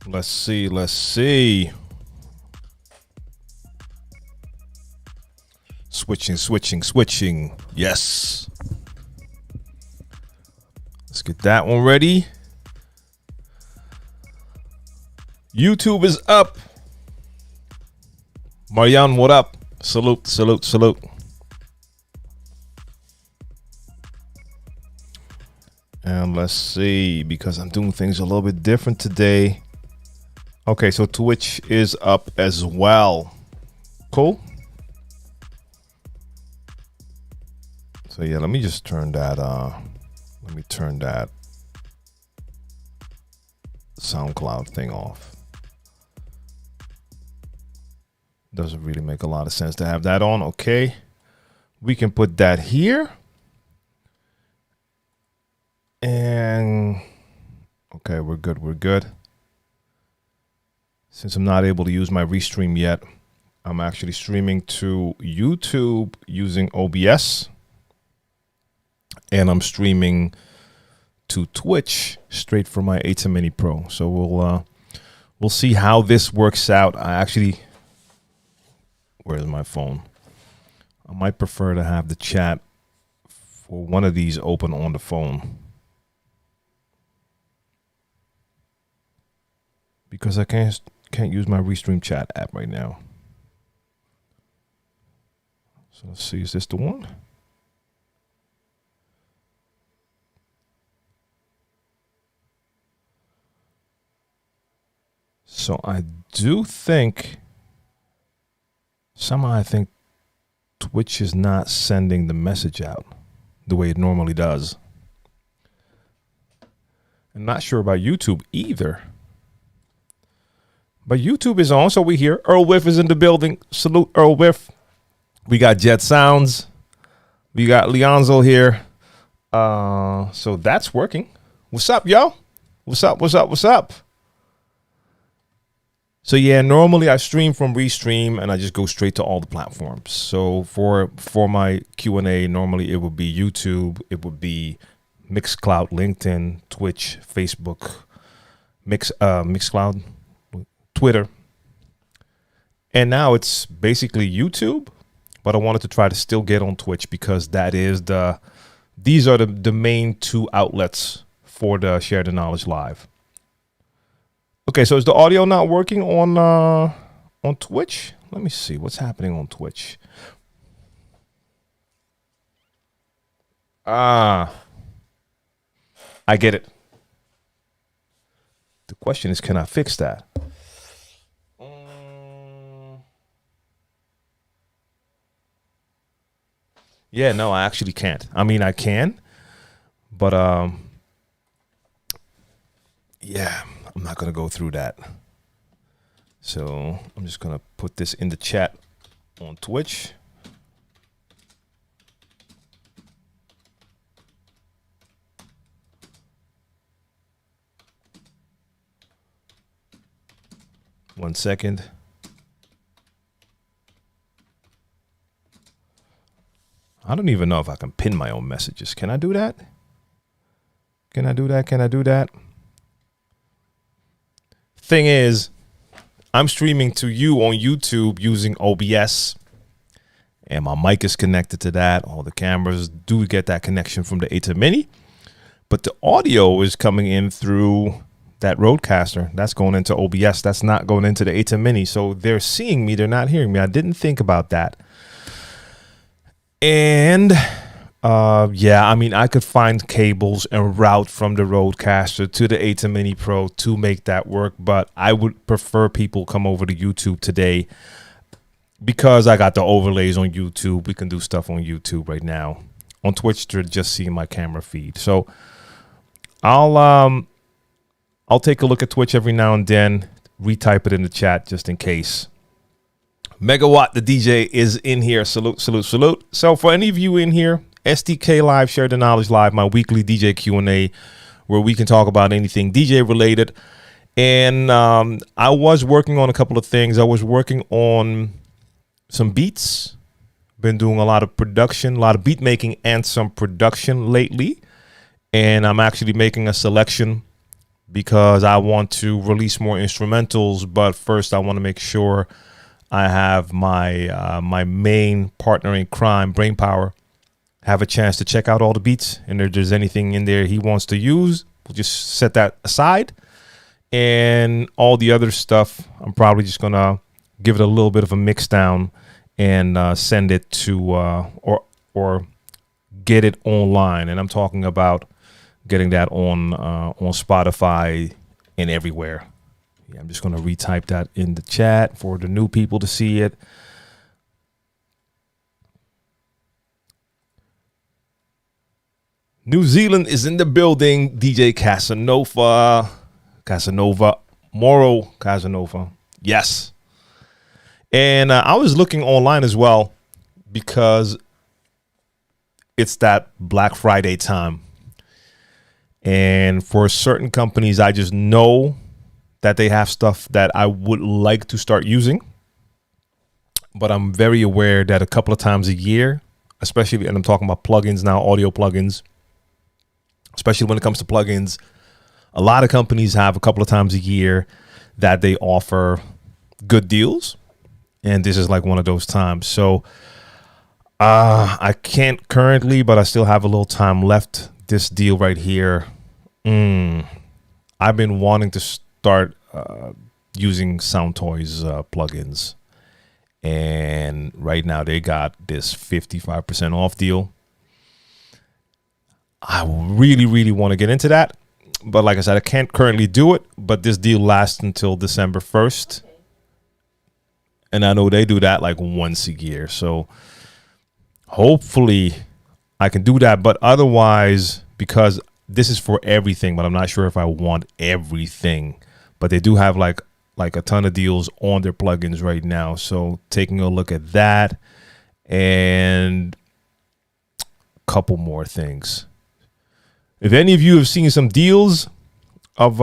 Let's see. Switching. Yes. Let's get that one ready. YouTube is up. Marianne, what up? Salute. And let's see, because I'm doing things a little bit different today. Okay, so Twitch is up as well. Cool. So yeah, let me just turn that SoundCloud thing off. Doesn't really make a lot of sense to have that on. Okay, we can put that here. And okay, we're good. Since I'm not able to use my restream yet, I'm actually streaming to YouTube using OBS. And I'm streaming to Twitch straight from my ATEM Mini Pro. So we'll see how this works out. Where's my phone? I might prefer to have the chat for one of these open on the phone, because I can't use my Restream chat app right now. So let's see, is this the one? So I do think somehow I think Twitch is not sending the message out the way it normally does. I'm not sure about YouTube either. But YouTube is on, so we hear Earl Whiff is in the building. Salute, Earl Whiff. We got Jet Sounds. We got Leonzo here. So that's working. What's up, yo? What's up? So yeah, normally I stream from Restream and I just go straight to all the platforms. So for my Q&A, normally it would be YouTube, it would be Mixcloud, LinkedIn, Twitch, Facebook, Mixcloud, Twitter. And now it's basically YouTube, but I wanted to try to still get on Twitch because these are the main two outlets for the Share the Knowledge Live. Okay, so is the audio not working on Twitch? Let me see what's happening on Twitch. I get it. The question is, can I fix that? Yeah, no, I actually can't. I mean, I can, but yeah, I'm not going to go through that. So I'm just going to put this in the chat on Twitch. One second. I don't even know if I can pin my own messages. Can I do that? Can I do that? Thing is, I'm streaming to you on YouTube using OBS, and my mic is connected to that. All the cameras do get that connection from the ATEM Mini, but the audio is coming in through that Rodecaster. That's going into OBS. That's not going into the ATEM Mini. So they're seeing me, they're not hearing me. I didn't think about that. And yeah, I mean, I could find cables and route from the Rodecaster to the ATEM Mini Pro to make that work, but I would prefer people come over to YouTube today because I got the overlays on YouTube. We can do stuff on YouTube right now. On Twitch, they're just seeing my camera feed. So I'll take a look at Twitch every now and then, retype it in the chat just in case. Megawatt, the DJ, is in here. Salute. So for any of you in here, SDK Live, Share the Knowledge Live, my weekly DJ Q&A, where we can talk about anything DJ related. And I was working on a couple of things. I was working on some beats. Been doing a lot of production, a lot of beat making and some production lately. And I'm actually making a selection because I want to release more instrumentals. But first, I want to make sure I have my my main partner in crime, Brainpower, have a chance to check out all the beats. And if there's anything in there he wants to use, we'll just set that aside. And all the other stuff, I'm probably just going to give it a little bit of a mix down and send it to or get it online. And I'm talking about getting that on Spotify and everywhere. Yeah, I'm just going to retype that in the chat for the new people to see it. New Zealand is in the building. DJ Moro Casanova. Yes. And I was looking online as well because it's that Black Friday time. And for certain companies, I just know that they have stuff that I would like to start using. But I'm very aware that a couple of times a year, especially, and I'm talking about plugins now, audio plugins, especially when it comes to plugins, a lot of companies have a couple of times a year that they offer good deals. And this is like one of those times. So I can't currently, but I still have a little time left. This deal right here. I've been wanting to start using SoundToys plugins. And right now they got this 55% off deal. I really, really want to get into that. But like I said, I can't currently do it. But this deal lasts until December 1st. And I know they do that like once a year. So hopefully I can do that. But otherwise, because this is for everything, but I'm not sure if I want everything. But they do have like a ton of deals on their plugins right now. So taking a look at that and a couple more things. If any of you have seen some deals of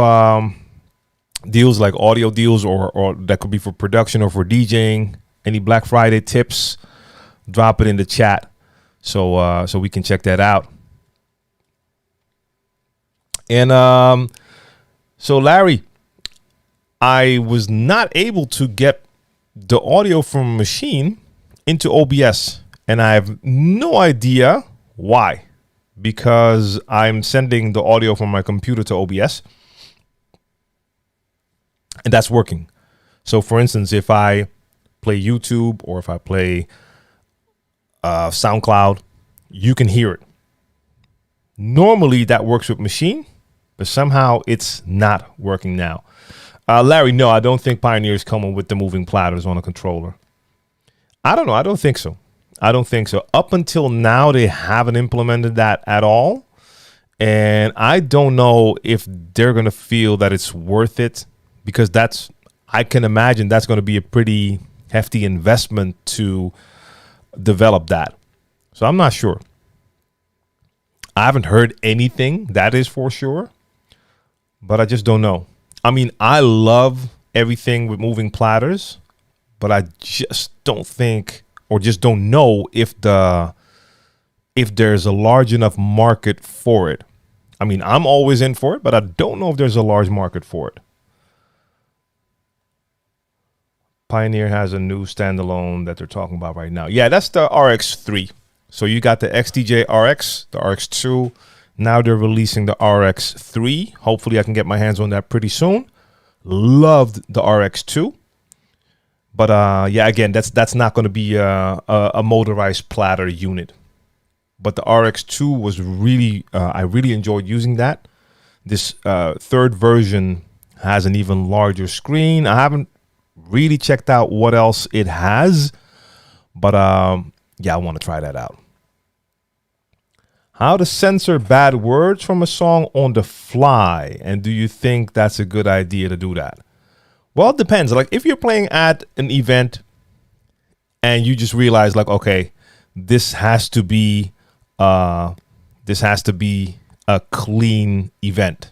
deals like audio deals or that could be for production or for DJing, any Black Friday tips, drop it in the chat so we can check that out. And so Larry, I was not able to get the audio from Machine into OBS, and I have no idea why, because I'm sending the audio from my computer to OBS. And that's working. So, for instance, if I play YouTube or if I play SoundCloud, you can hear it. Normally, that works with Machine, but somehow it's not working now. Larry, no, I don't think Pioneer's coming with the moving platters on a controller. I don't know. I don't think so. Up until now, they haven't implemented that at all. And I don't know if they're going to feel that it's worth it. Because I can imagine that's going to be a pretty hefty investment to develop that. So I'm not sure. I haven't heard anything, that is for sure. But I just don't know. I mean, I love everything with moving platters, but I just don't think, or just don't know if there's a large enough market for it. I mean, I'm always in for it, but I don't know if there's a large market for it. Pioneer has a new standalone that they're talking about right now. Yeah, that's the RX3. So you got the XDJ RX, the RX2. Now they're releasing the RX3. Hopefully I can get my hands on that pretty soon. Loved the RX2. But yeah, again, that's not going to be a motorized platter unit. But the RX2 was really, I really enjoyed using that. This third version has an even larger screen. I haven't really checked out what else it has, but yeah, I want to try that out. How to censor bad words from a song on the fly, and do you think that's a good idea to do that? Well, it depends. Like if you're playing at an event and you just realize like, okay, this has to be a clean event,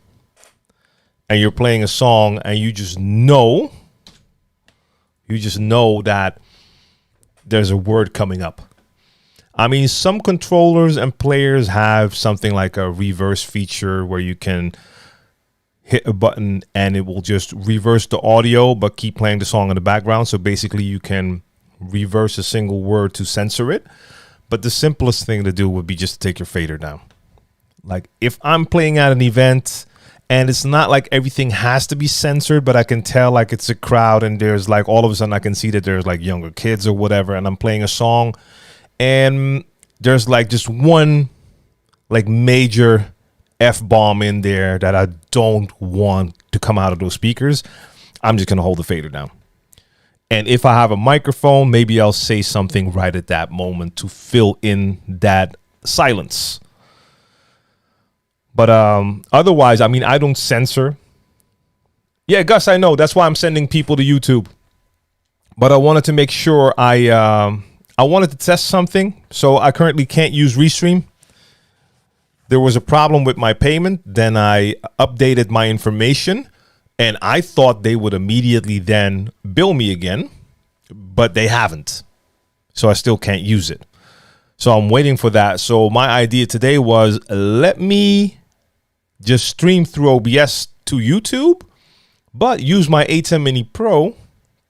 and you're playing a song and you just know that there's a word coming up. I mean, some controllers and players have something like a reverse feature where you can hit a button and it will just reverse the audio but keep playing the song in the background. So basically you can reverse a single word to censor it. But the simplest thing to do would be just to take your fader down. Like if I'm playing at an event and it's not like everything has to be censored, but I can tell like it's a crowd and there's like all of a sudden I can see that there's like younger kids or whatever, and I'm playing a song and there's like just one like major F-bomb in there that I don't want to come out of those speakers, I'm just going to hold the fader down. And if I have a microphone, maybe I'll say something right at that moment to fill in that silence. But otherwise, I mean, I don't censor. Yeah, Gus, I know. That's why I'm sending people to YouTube. But I wanted to make sure I wanted to test something. So I currently can't use Restream. There was a problem with my payment. Then I updated my information. And I thought they would immediately then bill me again. But they haven't. So I still can't use it. So I'm waiting for that. So my idea today was let me just stream through OBS to YouTube, but use my A10 Mini Pro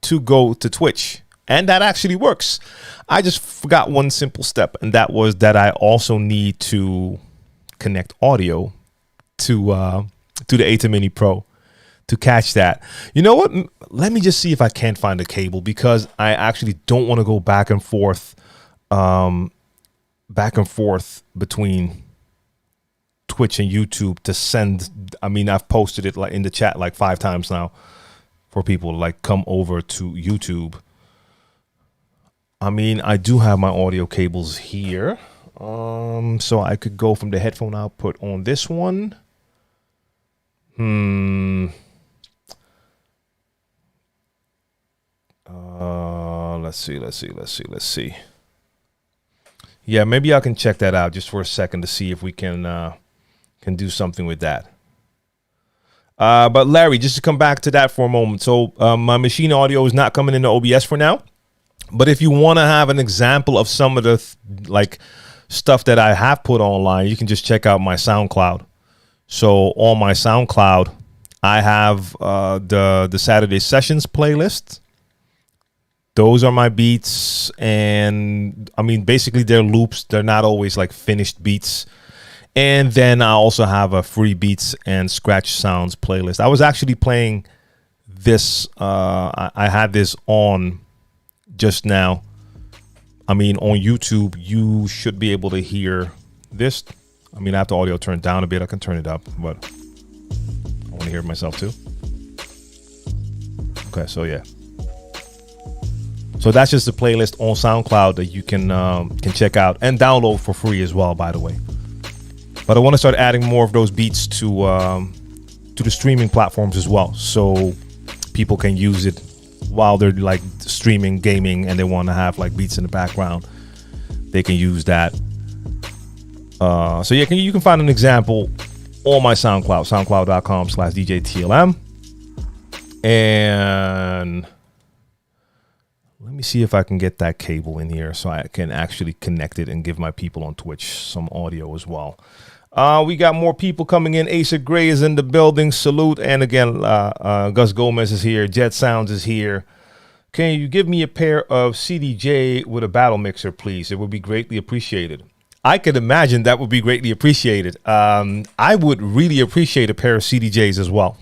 to go to Twitch. And that actually works. I just forgot one simple step, and that was that I also need to connect audio to the A10 Mini Pro to catch that. You know what? Let me just see if I can't find a cable, because I actually don't want to go back and forth between Twitch and YouTube to send. I mean, I've posted it like in the chat like 5 times now for people to like come over to YouTube. I mean, I do have my audio cables here. So I could go from the headphone output on this one. Let's see. Yeah, maybe I can check that out just for a second to see if we can do something with that. But Larry, just to come back to that for a moment. So my machine audio is not coming into OBS for now. But if you want to have an example of some of the like stuff that I have put online, you can just check out my SoundCloud. So on my SoundCloud, I have the Saturday Sessions playlist. Those are my beats, and I mean, basically they're loops. They're not always like finished beats. And then I also have a free beats and scratch sounds playlist. I was actually playing this. I had this on just now. I mean, on YouTube, you should be able to hear this. I mean, I have the audio turned down a bit. I can turn it up, but I want to hear it myself too. Okay, so yeah. So that's just a playlist on SoundCloud that you can check out and download for free as well, by the way. But I want to start adding more of those beats to the streaming platforms as well, so people can use it while they're like streaming, gaming, and they want to have like beats in the background. They can use that. So yeah, you can find an example on my SoundCloud, soundcloud.com/DJ TLM. And let me see if I can get that cable in here so I can actually connect it and give my people on Twitch some audio as well. We got more people coming in. Asa Gray is in the building. Salute. And again, Gus Gomez is here. Jet Sounds is here. Can you give me a pair of CDJ with a battle mixer, please? It would be greatly appreciated. I could imagine that would be greatly appreciated. I would really appreciate a pair of CDJs as well.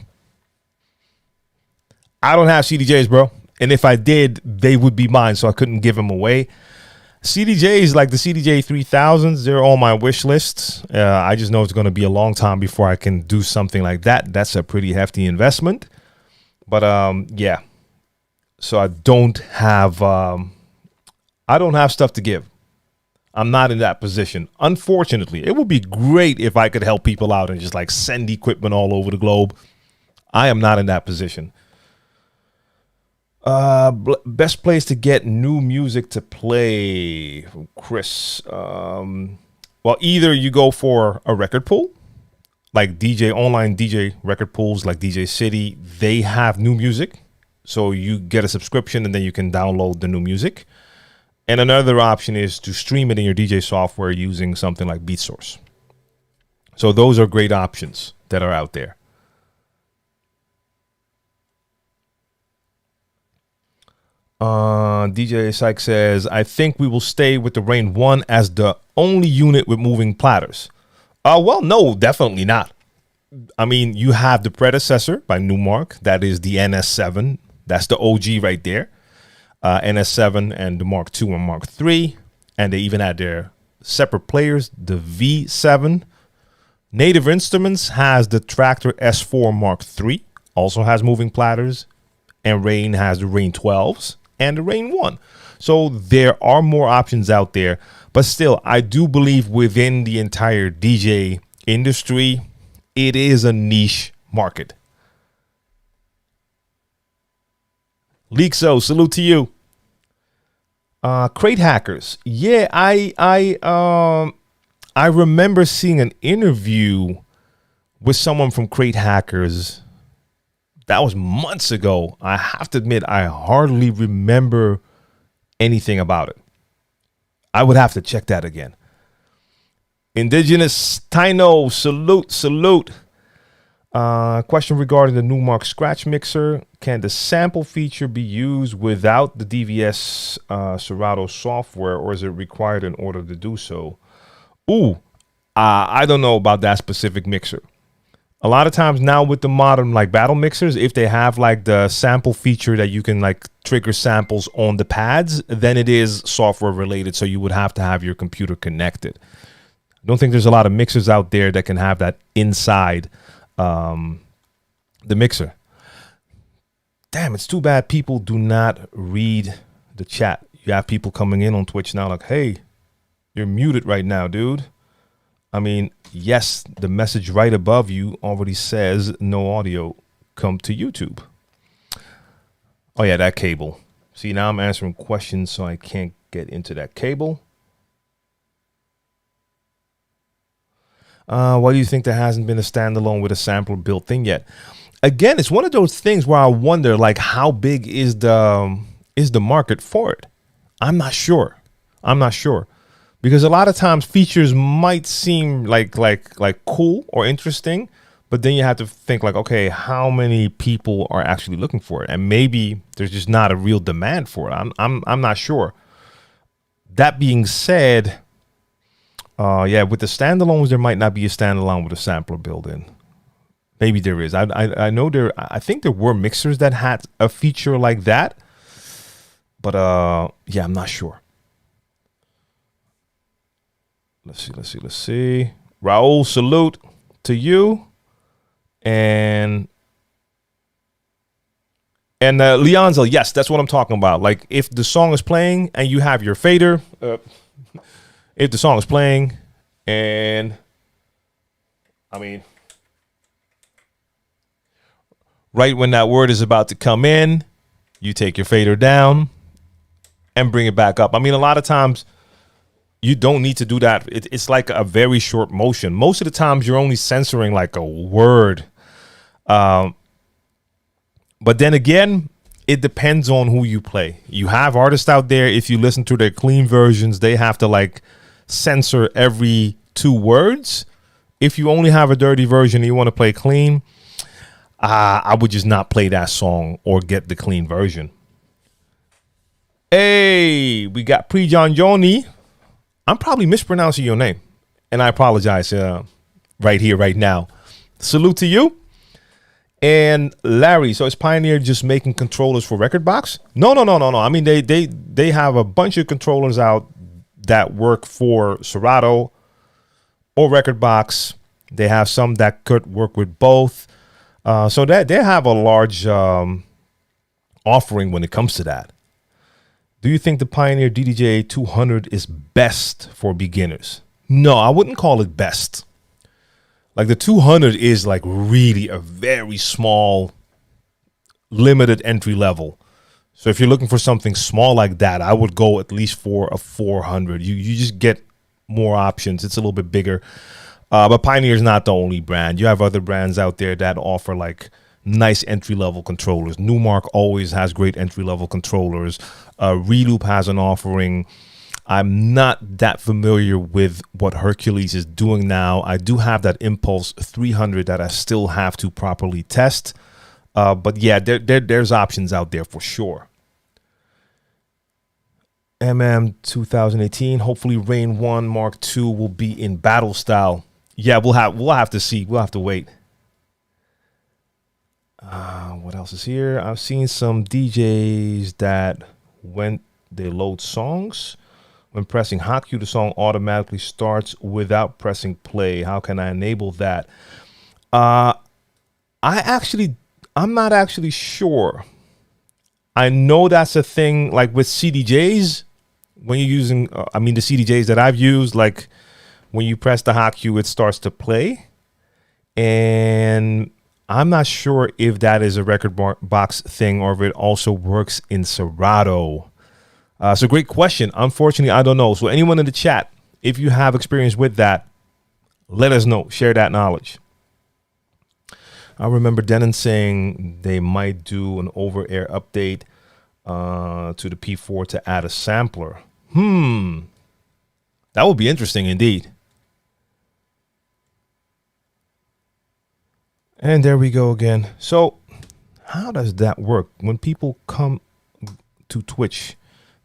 I don't have CDJs, bro. And if I did, they would be mine, so I couldn't give them away. CDJs like the CDJ 3000s, they're on my wish list. I just know it's going to be a long time before I can do something like that. That's a pretty hefty investment. But yeah. So I don't have stuff to give. I'm not in that position. Unfortunately, it would be great if I could help people out and just like send equipment all over the globe. I am not in that position. Best place to get new music to play, Chris. Well, either you go for a record pool, like online DJ record pools like DJ City. They have new music, so you get a subscription and then you can download the new music. And another option is to stream it in your DJ software using something like BeatSource. So those are great options that are out there. DJ Syke says, I think we will stay with the Rain 1 as the only unit with moving platters. Well, no, definitely not. I mean, you have the predecessor by Newmark. That is the NS7. That's the OG right there. NS7 and the Mark II and Mark III. And they even had their separate players, the V7. Native Instruments has the Tractor S4 Mark III. Also has moving platters. And Rain has the Rain 12s and the Rain 1. So there are more options out there. But still, I do believe within the entire DJ industry, it is a niche market. Leakso, salute to you. Crate hackers. Yeah, I remember seeing an interview with someone from Crate Hackers. That was months ago. I have to admit, I hardly remember anything about it. I would have to check that again. Indigenous Tino, salute. Question regarding the Newmark Scratch Mixer. Can the sample feature be used without the DVS Serato software, or is it required in order to do so? I don't know about that specific mixer. A lot of times now with the modern like battle mixers, if they have like the sample feature that you can like trigger samples on the pads, then it is software related. So you would have to have your computer connected. I don't think there's a lot of mixers out there that can have that inside the mixer. Damn, it's too bad people do not read the chat. You have people coming in on Twitch now like, hey, you're muted right now, dude. I mean, yes, the message right above you already says no audio. Come to YouTube. Oh, yeah, that cable. See, now I'm answering questions, so I can't get into that cable. Why do you think there hasn't been a standalone with a sampler built in yet? Again, it's one of those things where I wonder, like, how big is the market for it? I'm not sure. Because a lot of times features might seem like cool or interesting, but then you have to think like, okay, how many people are actually looking for it? And maybe there's just not a real demand for it. I'm not sure. That being said, yeah, with the standalones, there might not be a standalone with a sampler built in. Maybe there is. I know there. I think there were mixers that had a feature like that, but yeah, I'm not sure. Let's see. Raul, salute to you. And Leonzo, yes, that's what I'm talking about. Like, if the song is playing and you have your fader, if the song is playing and, I mean, right when that word is about to come in, you take your fader down and bring it back up. I mean, a lot of times, you don't need to do that. It's like a very short motion. Most of the times you're only censoring like a word. But then again, it depends on who you play. You have artists out there, if you listen to their clean versions, they have to like censor every 2 words. If you only have a dirty version and you want to play clean, I would just not play that song or get the clean version. Hey, we got Pre-John Joni. I'm probably mispronouncing your name, and I apologize right here, right now. Salute to you. And Larry, so is Pioneer just making controllers for Rekordbox? No. I mean, they have a bunch of controllers out that work for Serato or Rekordbox. They have some that could work with both. So that they have a large offering when it comes to that. Do you think the Pioneer DDJ 200 is best for beginners? No, I wouldn't call it best. Like the 200 is like really a very small, limited entry level. So if you're looking for something small like that, I would go at least for a 400. You just get more options. It's a little bit bigger. But Pioneer is not the only brand. You have other brands out there that offer like nice entry-level controllers. Newmark always has great entry-level controllers. Reloop has an offering. I'm not that familiar with what Hercules is doing now. I do have that Impulse 300 that I still have to properly test. But yeah, there's options out there for sure. MM 2018. Hopefully Rain 1 Mark 2 will be in battle style. Yeah, we'll have to see. We'll have to wait. What else is here? I've seen some DJs that when they load songs, when pressing hotkey, the song automatically starts without pressing play. How can I enable that? I'm not actually sure. I know that's a thing, like with CDJs, when you're using, the CDJs that I've used, like when you press the hotkey, it starts to play. And I'm not sure if that is a record box thing or if it also works in Serato. It's a great question. Unfortunately, I don't know. So anyone in the chat, if you have experience with that, let us know. Share that knowledge. I remember Denon saying they might do an over-air update to the P4 to add a sampler. That would be interesting indeed. And there we go again. So how does that work? When people come to Twitch,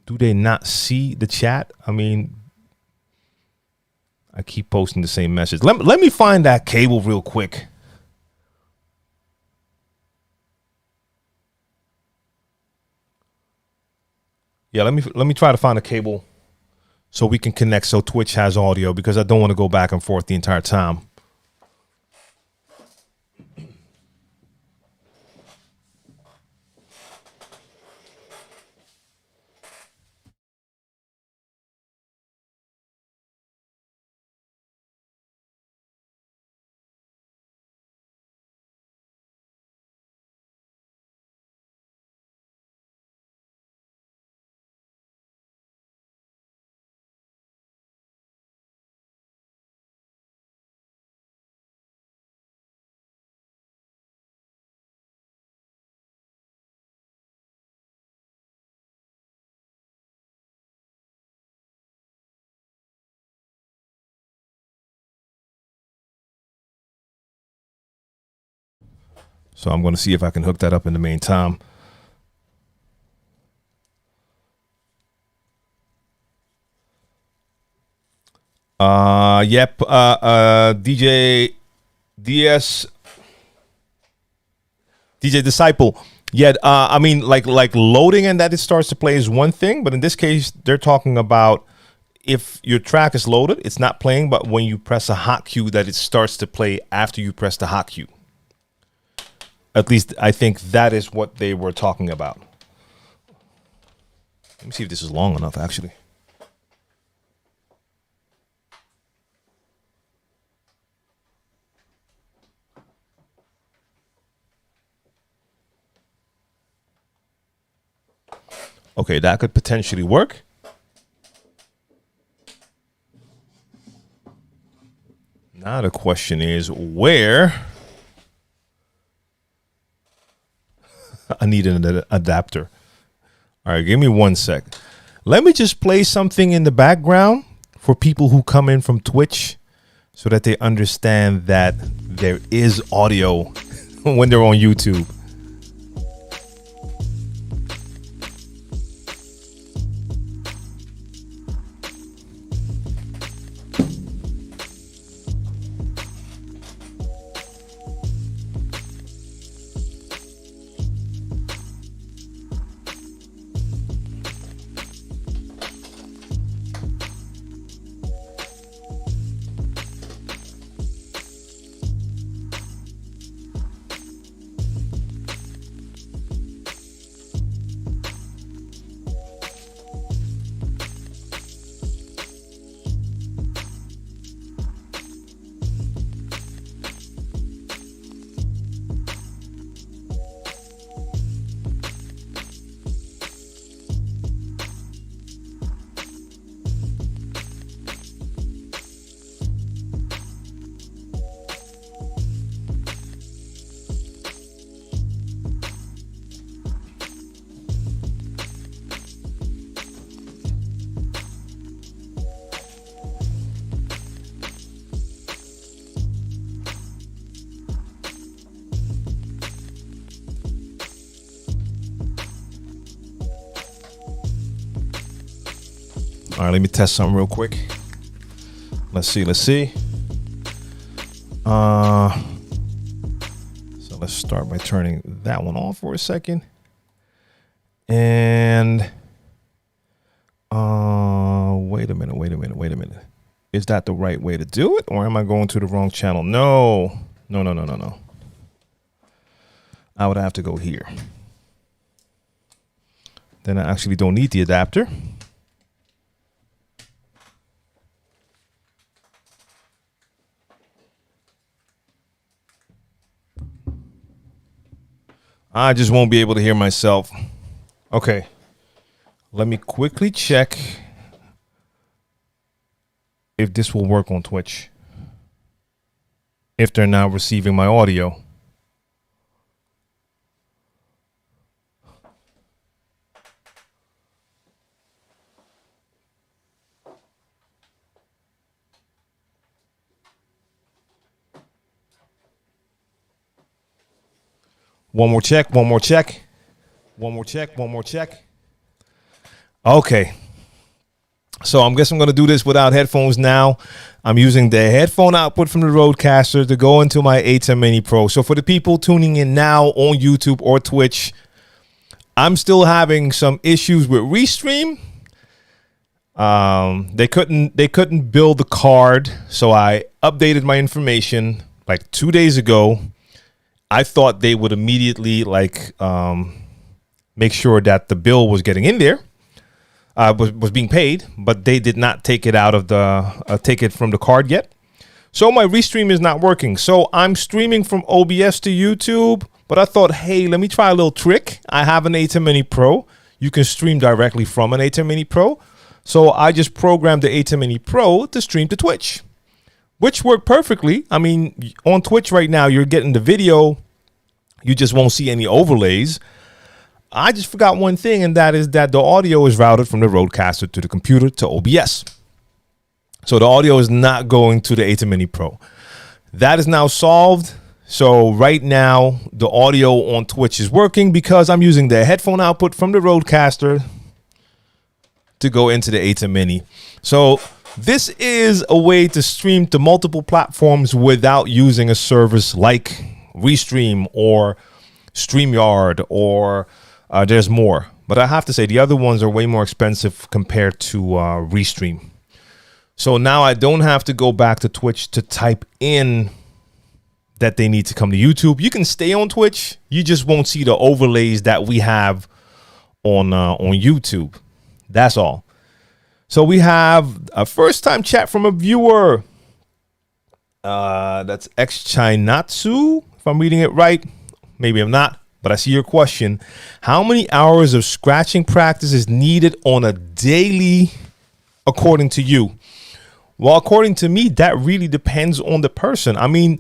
do they not see the chat? I mean, I keep posting the same message. Let me find that cable real quick. Yeah, let me try to find a cable so we can connect so Twitch has audio, because I don't want to go back and forth the entire time. So I'm going to see if I can hook that up in the meantime. Yep. DJ Disciple. Yeah. Like loading and that it starts to play is one thing, but in this case, they're talking about if your track is loaded, it's not playing, but when you press a hot cue, that it starts to play after you press the hot cue. At least I think that is what they were talking about. Let me see if this is long enough, actually. Okay, that could potentially work. Now the question is where. I need an adapter. All right, give me 1 sec. Let me just play something in the background for people who come in from Twitch so that they understand that there is audio when they're on YouTube. All right, let me test something real quick. Let's see. So let's start by turning that one off for a second. And wait a minute. Is that the right way to do it, or am I going to the wrong channel? No. I would have to go here. Then I actually don't need the adapter. I just won't be able to hear myself. Okay. Let me quickly check if this will work on Twitch. If they're now receiving my audio. One more check. Okay. So I guess I'm going to do this without headphones now. I'm using the headphone output from the Rodecaster to go into my A10 Mini Pro. So for the people tuning in now on YouTube or Twitch, I'm still having some issues with Restream. They couldn't build the card, so I updated my information like 2 days ago. I thought they would immediately make sure that the bill was getting in there, was being paid, but they did not take it out of the take it from the card yet. So my Restream is not working. So I'm streaming from OBS to YouTube, but I thought, hey, let me try a little trick. I have an A10 Mini Pro. You can stream directly from an A10 Mini Pro. So I just programmed the A10 Mini Pro to stream to Twitch, which worked perfectly. I mean, on Twitch right now, you're getting the video. You just won't see any overlays. I just forgot one thing, and that is that the audio is routed from the Rodecaster to the computer to OBS. So the audio is not going to the A10 Mini Pro. That is now solved. So right now, the audio on Twitch is working because I'm using the headphone output from the Rodecaster to go into the A10 Mini. So this is a way to stream to multiple platforms without using a service like Restream or StreamYard, or there's more. But I have to say the other ones are way more expensive compared to Restream. So now I don't have to go back to Twitch to type in that they need to come to YouTube. You can stay on Twitch. You just won't see the overlays that we have on YouTube. That's all. So we have a first time chat from a viewer. That's Xchinatsu, if I'm reading it right. Maybe I'm not, but I see your question. How many hours of scratching practice is needed on a daily according to you? Well, according to me, that really depends on the person. I mean,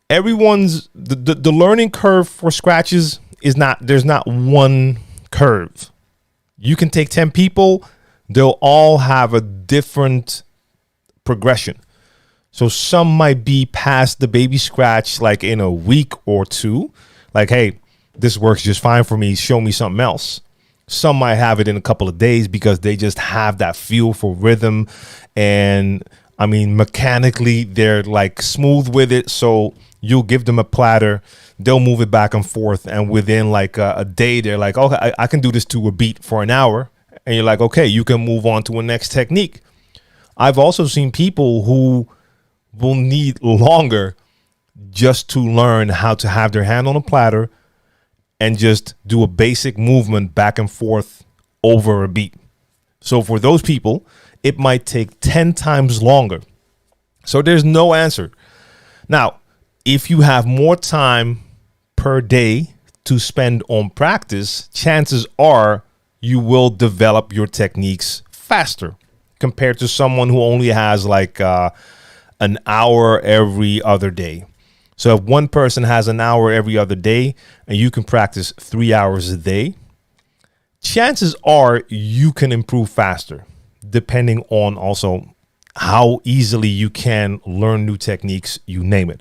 everyone's the learning curve for scratches is there's not one curve. You can take 10 people, they'll all have a different progression. So some might be past the baby scratch like in a week or two. Like, hey, this works just fine for me. Show me something else. Some might have it in a couple of days because they just have that feel for rhythm. And I mean, mechanically, they're like smooth with it. So you'll give them a platter. They'll move it back and forth. And within like a day, they're like, okay, I can do this to a beat for an hour. And you're like, okay, you can move on to a next technique. I've also seen people who will need longer just to learn how to have their hand on a platter and just do a basic movement back and forth over a beat. So for those people, it might take 10 times longer. So there's no answer. Now, if you have more time per day to spend on practice, chances are you will develop your techniques faster compared to someone who only has like an hour every other day. So if one person has an hour every other day and you can practice 3 hours a day, chances are you can improve faster, depending on also how easily you can learn new techniques, you name it.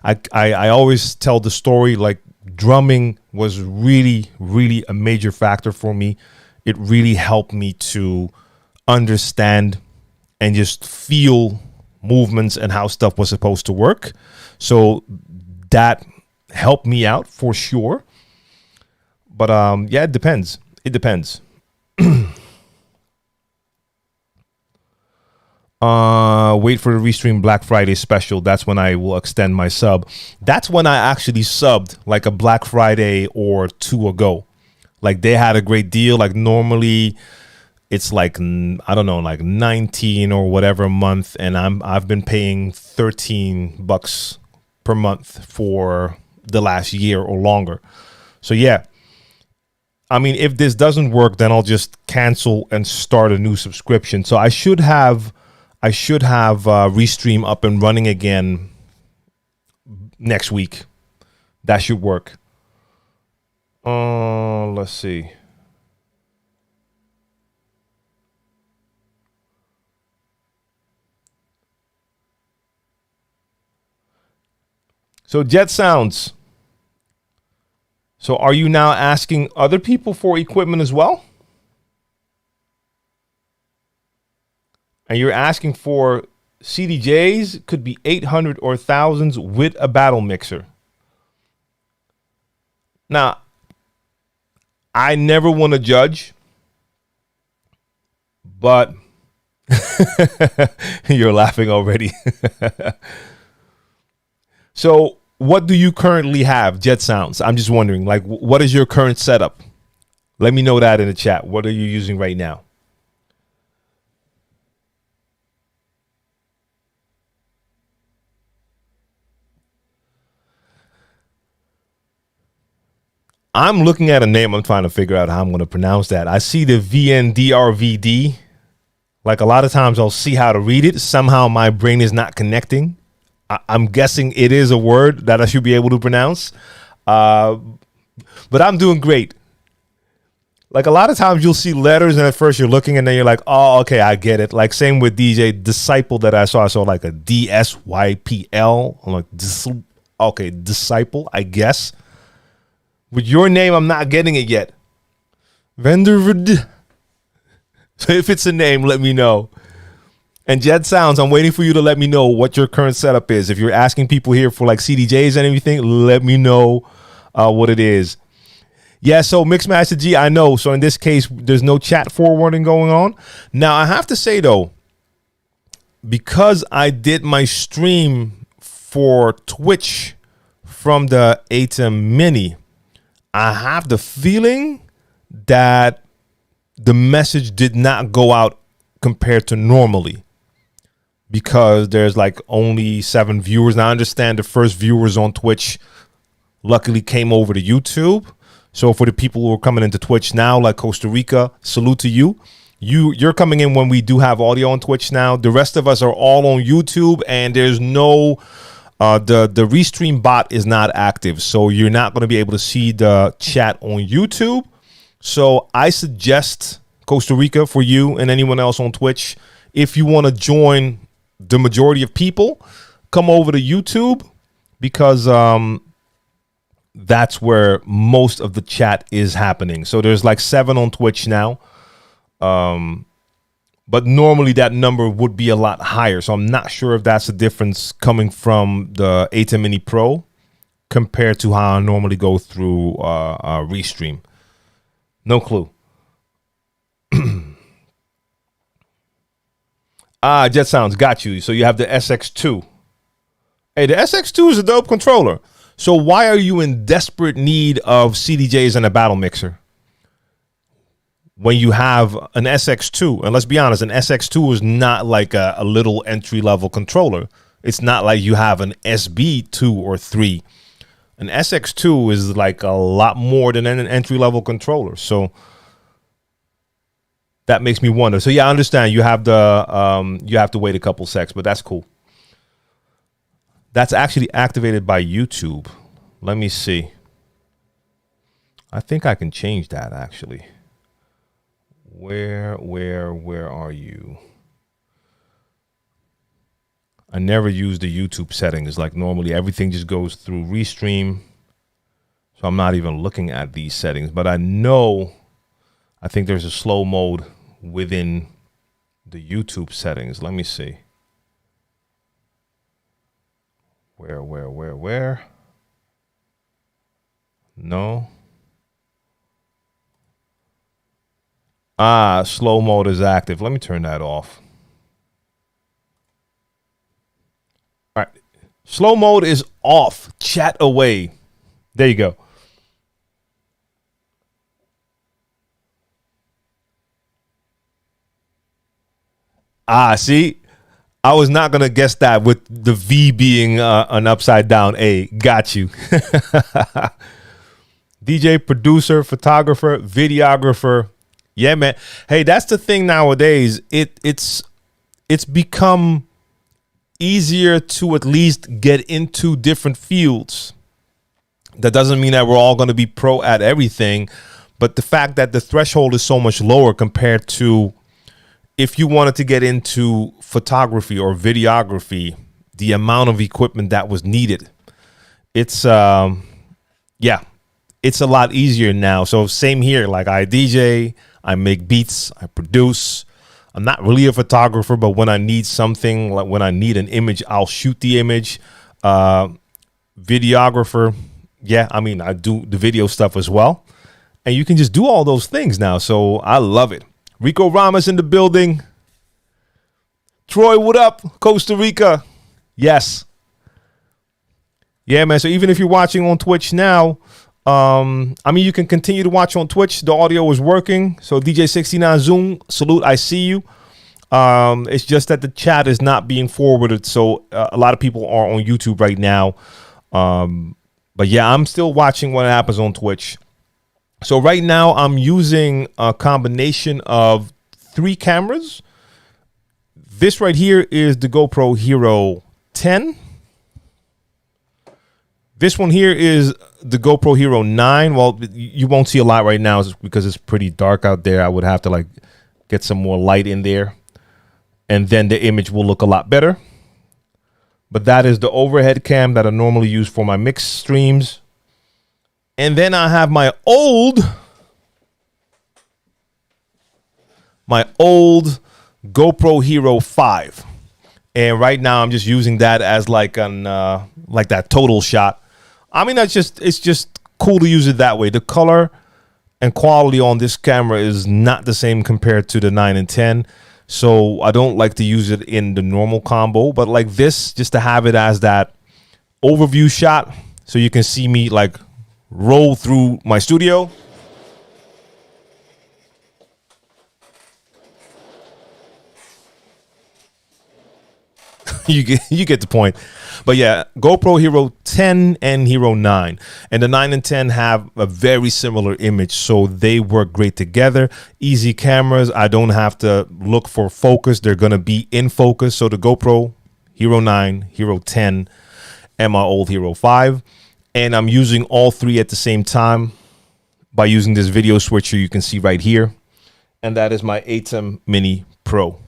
I always tell the story, like drumming was really, really a major factor for me. It really helped me to understand and just feel movements and how stuff was supposed to work. So that helped me out for sure. But yeah, it depends. It depends. Wait for the Restream Black Friday special. That's when I will extend my sub. That's when I actually subbed like a Black Friday or two ago. Like they had a great deal. Like normally it's like, I don't know, like 19 or whatever a month, and I've been paying $13 per month for the last year or longer. So yeah, I mean, if this doesn't work, then I'll just cancel and start a new subscription. So I should have Restream up and running again next week. That should work. Let's see. So Jet Sounds. So are you now asking other people for equipment as well? And you're asking for CDJs, could be 800 or thousands with a battle mixer. Now, I never want to judge, but you're laughing already. So what do you currently have, Jet Sounds? I'm just wondering, like, what is your current setup? Let me know that in the chat. What are you using right now? I'm looking at a name. I'm trying to figure out how I'm going to pronounce that. I see the VNDRVD. Like a lot of times I'll see how to read it. Somehow my brain is not connecting. I'm guessing it is a word that I should be able to pronounce. But I'm doing great. Like a lot of times you'll see letters and at first you're looking and then you're like, oh, okay, I get it. Like same with DJ Disciple that I saw like a DSYPL. I'm like, okay, Disciple, I guess. With your name, I'm not getting it yet. Vendor. So if it's a name, let me know. And Jet Sounds, I'm waiting for you to let me know what your current setup is. If you're asking people here for like CDJs and everything, let me know what it is. Yeah, so Mixmaster G, I know. So in this case, there's no chat forwarding going on. Now, I have to say, though, because I did my stream for Twitch from the ATEM Mini, I have the feeling that the message did not go out compared to normally, because there's like only 7 viewers. Now I understand the first viewers on Twitch luckily came over to YouTube. So for the people who are coming into Twitch now, like Costa Rica, salute to you. You're coming in when we do have audio on Twitch now. The rest of us are all on YouTube, and there's no the Restream bot is not active, so you're not going to be able to see the chat on YouTube. So I suggest, Costa Rica, for you and anyone else on Twitch, if you want to join the majority of people, come over to YouTube, because that's where most of the chat is happening. So there's like 7 on Twitch now. But normally that number would be a lot higher. So I'm not sure if that's the difference coming from the ATEM Mini Pro compared to how I normally go through Restream. No clue. Jet Sounds, got you. So you have the SX2. Hey, the SX2 is a dope controller. So why are you in desperate need of CDJs and a battle mixer when you have an SX2? And let's be honest, an SX2 is not like a little entry-level controller. It's not like you have an SB2 or 3. An SX2 is like a lot more than an entry-level controller. So that makes me wonder. So yeah, I understand you have to wait a couple secs, but that's cool. That's actually activated by YouTube. Let me see. I think I can change that actually. Where are you? I never use the YouTube settings. Like normally everything just goes through Restream. So I'm not even looking at these settings, but I know, I think there's a slow mode within the YouTube settings. Let me see. Where? No. Slow mode is active. Let me turn that off. All right. Slow mode is off. Chat away. There you go. See? I was not going to guess that with the V being an upside down A. Got you. DJ, producer, photographer, videographer. Yeah, man. Hey, that's the thing nowadays. It's become easier to at least get into different fields. That doesn't mean that we're all going to be pro at everything, but the fact that the threshold is so much lower compared to if you wanted to get into photography or videography, the amount of equipment that was needed. It's it's a lot easier now. So same here. Like I DJ, I make beats, I produce. I'm not really a photographer, but when I need something, like when I need an image, I'll shoot the image. Videographer, yeah, I mean, I do the video stuff as well. And you can just do all those things now. So I love it. Rico Ramos in the building. Troy, what up? Costa Rica. Yes. Yeah, man. So even if you're watching on Twitch now, I mean, you can continue to watch on Twitch. The audio is working. So DJ69 Zoom, salute. I see you. It's just that the chat is not being forwarded. So a lot of people are on YouTube right now. But yeah, I'm still watching what happens on Twitch. So right now I'm using a combination of 3 cameras. This right here is the GoPro Hero 10. This one here is the GoPro Hero 9. Well, you won't see a lot right now because it's pretty dark out there. I would have to like get some more light in there, and then the image will look a lot better. But that is the overhead cam that I normally use for my mix streams. And then I have my old GoPro Hero 5. And right now I'm just using that as like an like that total shot. I mean, it's just cool to use it that way. The color and quality on this camera is not the same compared to the 9 and 10. So I don't like to use it in the normal combo, but like this, just to have it as that overview shot so you can see me like roll through my studio. you get the point. But yeah, GoPro Hero 10 and Hero 9. And the 9 and 10 have a very similar image, so they work great together. Easy cameras. I don't have to look for focus. They're going to be in focus. So the GoPro Hero 9, Hero 10, and my old Hero 5. And I'm using all 3 at the same time by using this video switcher you can see right here. And that is my ATEM Mini Pro.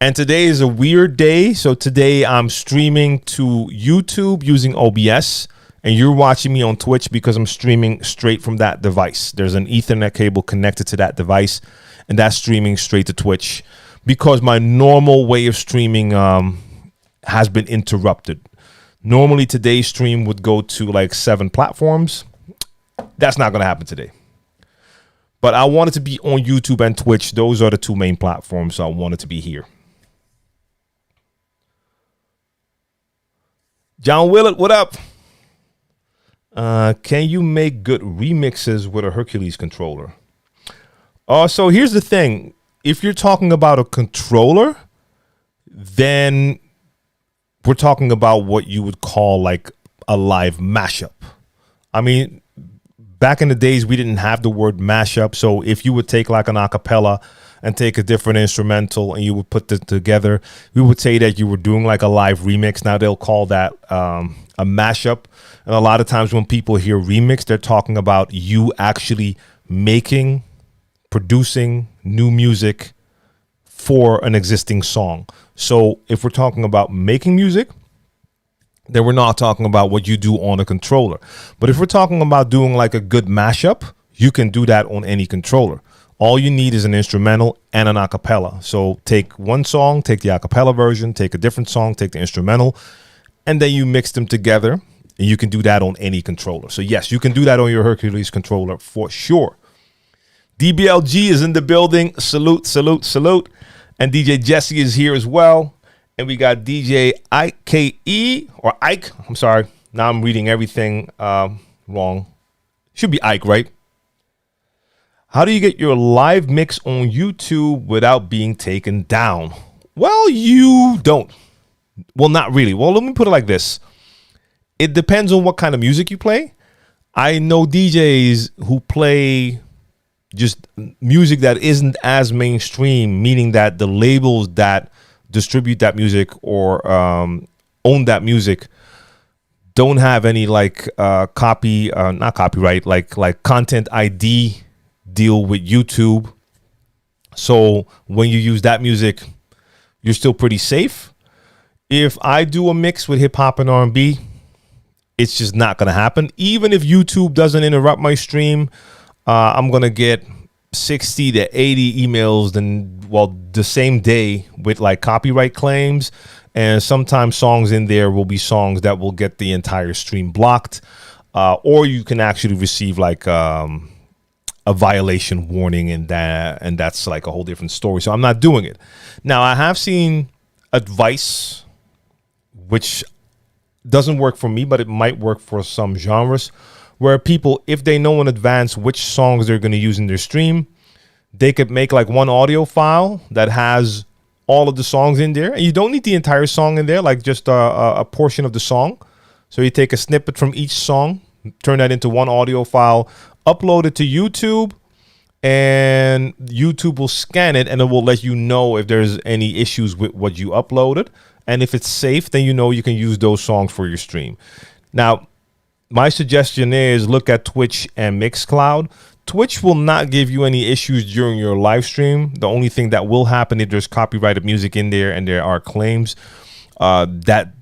And today is a weird day. So today I'm streaming to YouTube using OBS. And you're watching me on Twitch because I'm streaming straight from that device. There's an Ethernet cable connected to that device. And that's streaming straight to Twitch because my normal way of streaming has been interrupted. Normally today's stream would go to like 7 platforms. That's not going to happen today. But I wanted to be on YouTube and Twitch. Those are the 2 main platforms. So I wanted to be here. John Willett, what up? Can you make good remixes with a Hercules controller? So here's the thing. If you're talking about a controller, then we're talking about what you would call like a live mashup. I mean, back in the days, we didn't have the word mashup. So if you would take like an acapella and take a different instrumental and you would put it together, we would say that you were doing like a live remix. Now they'll call that a mashup. And a lot of times when people hear remix, they're talking about you actually making, producing new music for an existing song. So if we're talking about making music, then we're not talking about what you do on a controller. But if we're talking about doing like a good mashup, you can do that on any controller. All you need is an instrumental and an acapella. So take one song, take the acapella version, take a different song, take the instrumental, and then you mix them together. And you can do that on any controller. So yes, you can do that on your Hercules controller for sure. DBLG is in the building. Salute, salute, salute. And DJ Jesse is here as well. And we got DJ IKE or Ike. I'm sorry. Now I'm reading everything wrong. Should be Ike, right? How do you get your live mix on YouTube without being taken down? Well, you don't. Well, not really. Well, let me put it like this. It depends on what kind of music you play. I know DJs who play just music that isn't as mainstream, meaning that the labels that distribute that music or own that music don't have any like not copyright, like content ID deal with YouTube. So when you use that music, you're still pretty safe. If I do a mix with hip hop and R&B, it's just not going to happen. Even if YouTube doesn't interrupt my stream, I'm going to get 60 to 80 emails the same day with like copyright claims. And sometimes songs in there will be songs that will get the entire stream blocked. Or you can actually receive like a violation warning, and that's like a whole different story. So I'm not doing it. Now, I have seen advice, which doesn't work for me, but it might work for some genres, where people, if they know in advance which songs they're going to use in their stream, they could make like one audio file that has all of the songs in there. And you don't need the entire song in there, like just a portion of the song. So you take a snippet from each song, turn that into one audio file, upload it to YouTube, and YouTube will scan it and it will let you know if there's any issues with what you uploaded. And if it's safe, then you know you can use those songs for your stream. Now, my suggestion is look at Twitch and Mixcloud. Twitch will not give you any issues during your live stream. The only thing that will happen if there's copyrighted music in there and there are claims, that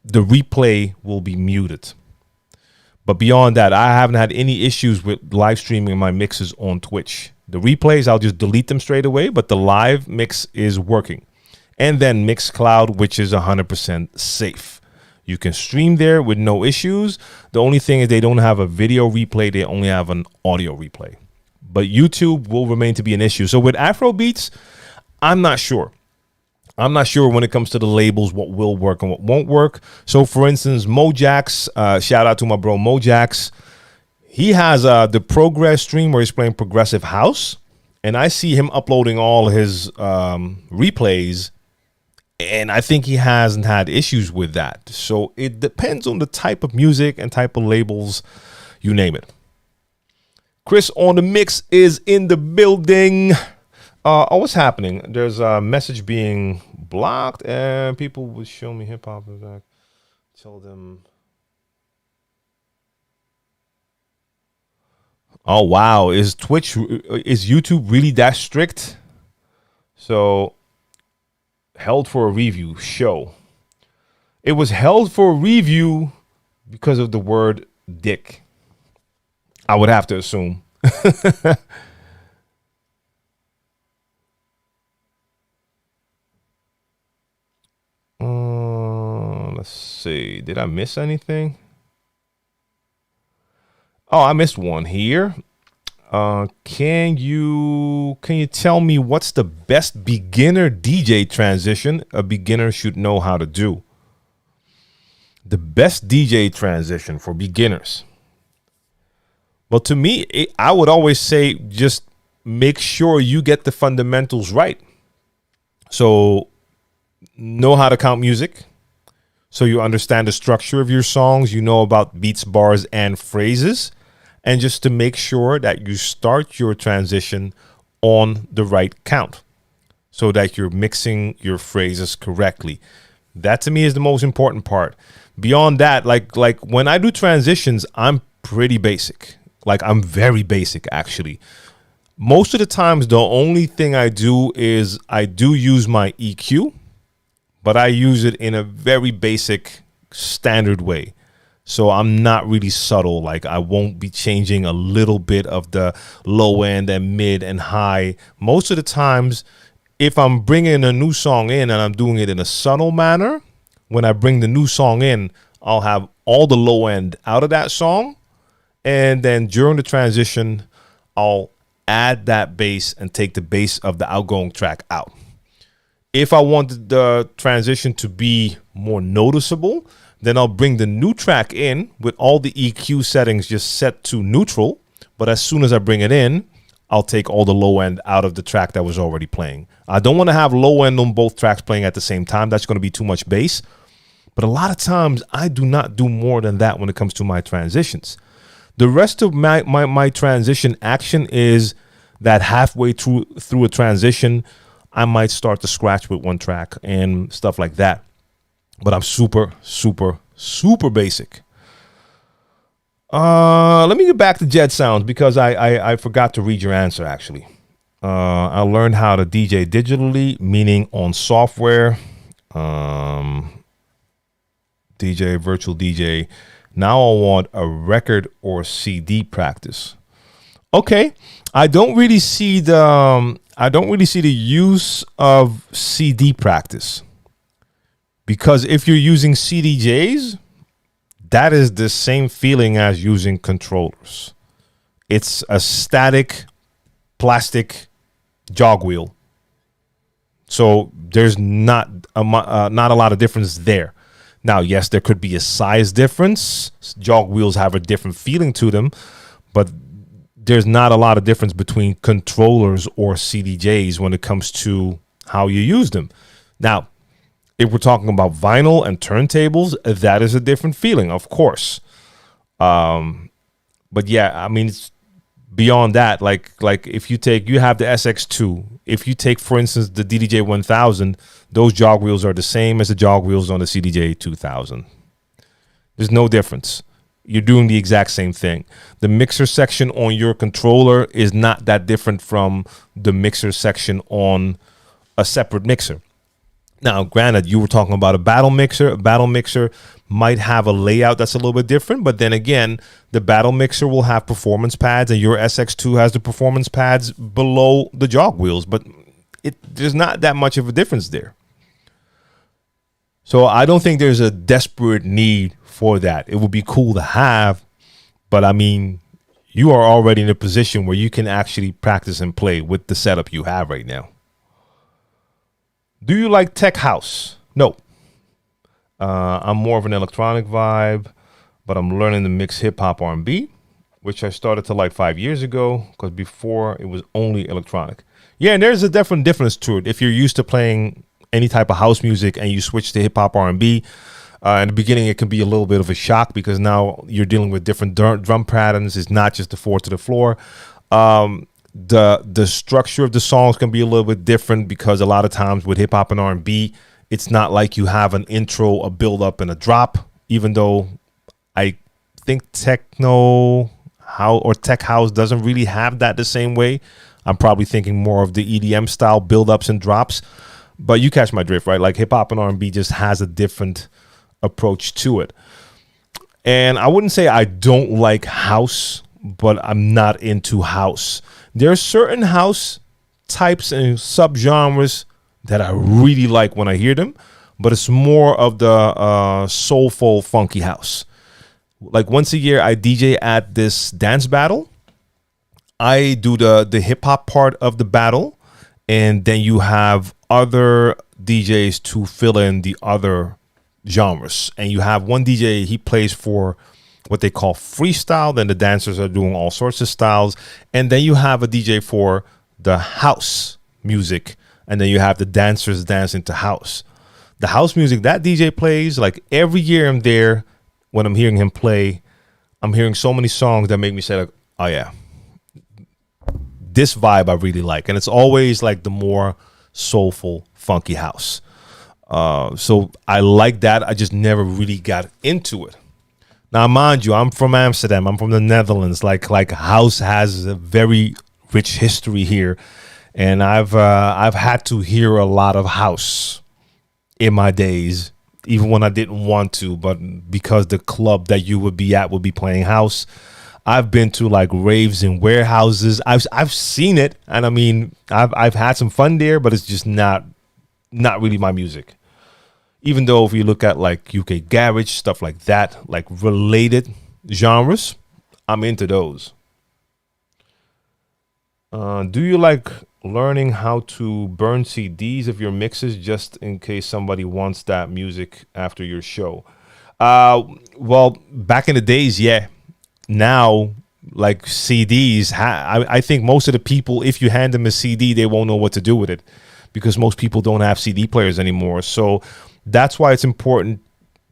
the replay will be muted. But beyond that, I haven't had any issues with live streaming my mixes on Twitch. The replays, I'll just delete them straight away, but the live mix is working. And then Mixcloud, which is 100% safe. You can stream there with no issues. The only thing is they don't have a video replay. They only have an audio replay. But YouTube will remain to be an issue. So with Afro beats, I'm not sure. I'm not sure when it comes to the labels what will work and what won't work. So, for instance, Mojax, shout out to my bro Mojax. He has the Progress stream where he's playing progressive house. And I see him uploading all his replays. And I think he hasn't had issues with that. So it depends on the type of music and type of labels, you name it. Chris on the mix is in the building. Oh, what's happening? There's a message being blocked and people would show me hip hop. Tell them. Oh, wow. Is YouTube really that strict? So held for a review show. It was held for a review because of the word dick. I would have to assume. Let's see. Did I miss anything? Oh, I missed one here. Can you tell me what's the best beginner DJ transition a beginner should know how to do? The best DJ transition for beginners. Well, to me, I would always say just make sure you get the fundamentals right. So know how to count music. So you understand the structure of your songs. You know about beats, bars, and phrases. And just to make sure that you start your transition on the right count so that you're mixing your phrases correctly. That to me is the most important part. Beyond that, like when I do transitions, I'm pretty basic. Like I'm very basic, actually. Most of the times, the only thing I do is I do use my EQ, but I use it in a very basic standard way. So I'm not really subtle. Like I won't be changing a little bit of the low end and mid and high. Most of the times, if I'm bringing a new song in and I'm doing it in a subtle manner, when I bring the new song in, I'll have all the low end out of that song. And then during the transition, I'll add that bass and take the bass of the outgoing track out. If I wanted the transition to be more noticeable, then I'll bring the new track in with all the EQ settings just set to neutral. But as soon as I bring it in, I'll take all the low end out of the track that was already playing. I don't want to have low end on both tracks playing at the same time. That's going to be too much bass. But a lot of times I do not do more than that when it comes to my transitions. The rest of my transition action is that halfway through a transition, I might start to scratch with one track and stuff like that. But I'm super, super, super basic. Let me get back to Jet Sounds because I forgot to read your answer, actually. I learned how to DJ digitally, meaning on software. DJ, virtual DJ. Now I want a record or CD practice. Okay, I don't really see the use of CD practice, because if you're using CDJs, that is the same feeling as using controllers. It's a static plastic jog wheel, so there's not a lot of difference there. Now, yes, there could be a size difference. Jog wheels have a different feeling to them, but there's not a lot of difference between controllers or CDJs when it comes to how you use them. Now, if we're talking about vinyl and turntables, that is a different feeling, of course. But yeah, I mean, it's beyond that. Like if you have the SX2, if you take, for instance, the DDJ 1000, those jog wheels are the same as the jog wheels on the CDJ 2000. There's no difference. You're doing the exact same thing. The mixer section on your controller is not that different from the mixer section on a separate mixer. Now, granted, you were talking about a battle mixer. A battle mixer might have a layout that's a little bit different, but then again, the battle mixer will have performance pads, and your SX2 has the performance pads below the jog wheels, but there's not that much of a difference there. So I don't think there's a desperate need for that. It would be cool to have, but I mean, you are already in a position where you can actually practice and play with the setup you have right now. Do you like tech house? No. I'm more of an electronic vibe, but I'm learning to mix hip hop R&B, which I started to like 5 years ago, because before it was only electronic. Yeah, and there's a definite difference to it. If you're used to playing any type of house music and you switch to hip hop R&B, in the beginning it can be a little bit of a shock, because now you're dealing with different drum patterns. It's not just the 4 to the floor. The structure of the songs can be a little bit different, because a lot of times with hip hop and R&B, it's not like you have an intro, a build up, and a drop. Even though I think tech house doesn't really have that the same way. I'm probably thinking more of the EDM style build ups and drops. But you catch my drift, right? Like hip hop and R&B just has a different approach to it. And I wouldn't say I don't like house, but I'm not into house. There are certain house types and subgenres that I really like when I hear them, but it's more of the soulful, funky house. Like once a year, I DJ at this dance battle. I do the hip hop part of the battle, and then you have other DJs to fill in the other genres. And you have one DJ, he plays for what they call freestyle. Then the dancers are doing all sorts of styles. And then you have a DJ for the house music. And then you have the dancers dancing to house. The house music that DJ plays, like every year I'm there, when I'm hearing him play, I'm hearing so many songs that make me say, like, oh yeah, this vibe I really like. And it's always like the more soulful, funky house. So I like that. I just never really got into it. Now, mind you, I'm from Amsterdam. I'm from the Netherlands. Like house has a very rich history here, and I've had to hear a lot of house in my days even when I didn't want to, but because the club that you would be at would be playing house. I've been to like raves in warehouses. I've seen it, and I mean, I've had some fun there, but it's just not really my music. Even though if you look at like UK garage, stuff like that, like related genres, I'm into those. Do you like learning how to burn CDs of your mixes just in case somebody wants that music after your show? Well, back in the days, yeah. Now, like CDs, I think most of the people, if you hand them a CD, they won't know what to do with it because most people don't have CD players anymore. So that's why it's important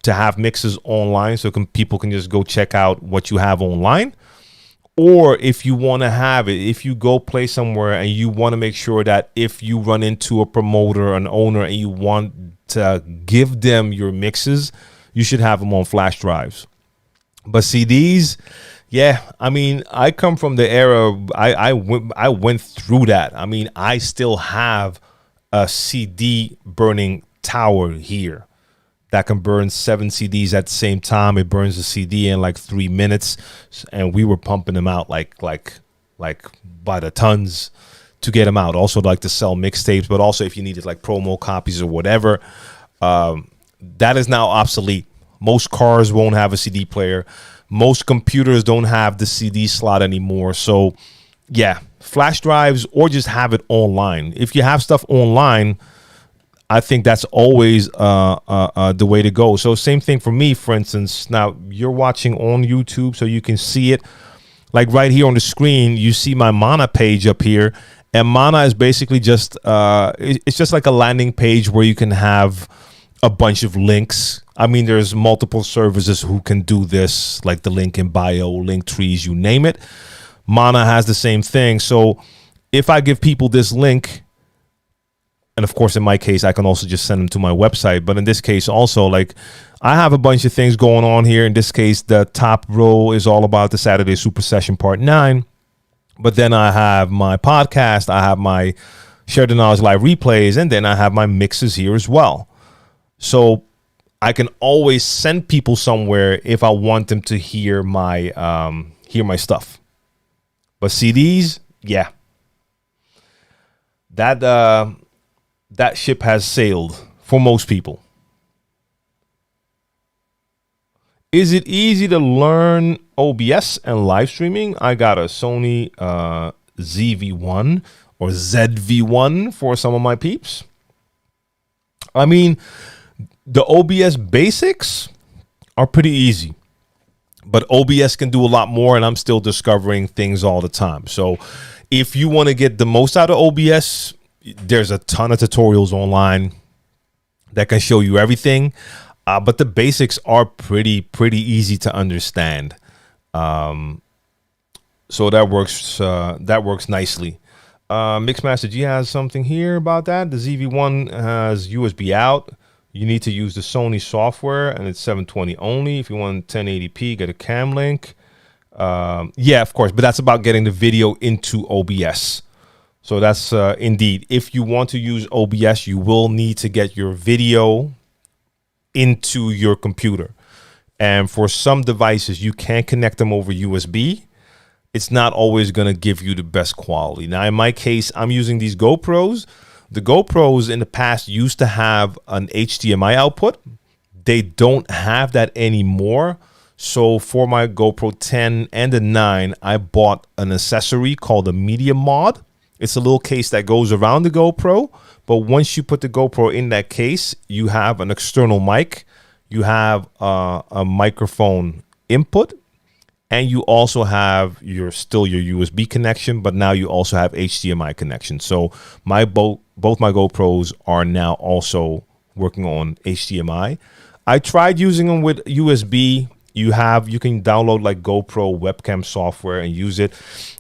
to have mixes online so people can just go check out what you have online. Or if you want to have it, if you go play somewhere and you want to make sure that if you run into a promoter, an owner, and you want to give them your mixes, you should have them on flash drives. But CDs, yeah, I mean, I come from the era, I went through that. I mean, I still have a CD burning tower here that can burn 7 CDs at the same time. It burns a CD in like 3 minutes, and we were pumping them out like by the tons to get them out. Also, like to sell mixtapes, but also if you needed like promo copies or whatever, that is now obsolete. Most cars won't have a CD player. Most computers don't have the CD slot anymore. So, yeah, flash drives or just have it online. If you have stuff online, I think that's always the way to go. So same thing for me, for instance. Now, you're watching on YouTube, so you can see it. Like right here on the screen, you see my Mana page up here. And Mana is basically just, it's just like a landing page where you can have a bunch of links. I mean, there's multiple services who can do this, like the link in bio, link trees, you name it. Mana has the same thing. So if I give people this link, and of course, in my case, I can also just send them to my website. But in this case, also, like, I have a bunch of things going on here. In this case, the top row is all about the Saturday Super Session Part 9. But then I have my podcast. I have my Share the Knowledge live replays. And then I have my mixes here as well. So I can always send people somewhere if I want them to hear my stuff. But CDs, yeah. That ship has sailed for most people. Is it easy to learn OBS and live streaming? I got a Sony ZV-1 or ZV-1 for some of my peeps. I mean, the OBS basics are pretty easy, but OBS can do a lot more, and I'm still discovering things all the time. So if you want to get the most out of OBS, there's a ton of tutorials online that can show you everything, but the basics are pretty easy to understand. So that works nicely. Mixmaster G has something here about that. The ZV-1 has USB out. You need to use the Sony software, and it's 720 only. If you want 1080p, get a cam link. Yeah, of course, but that's about getting the video into OBS. So that's indeed, if you want to use OBS, you will need to get your video into your computer. And for some devices, you can connect them over USB. It's not always going to give you the best quality. Now, in my case, I'm using these GoPros. The GoPros in the past used to have an HDMI output. They don't have that anymore. So for my GoPro 10 and the 9, I bought an accessory called a Media Mod. It's a little case that goes around the GoPro. But once you put the GoPro in that case, you have an external mic. You have a microphone input. And you also have your USB connection, but now you also have HDMI connection. So both my GoPros are now also working on HDMI. I tried using them with USB. You can download like GoPro webcam software and use it.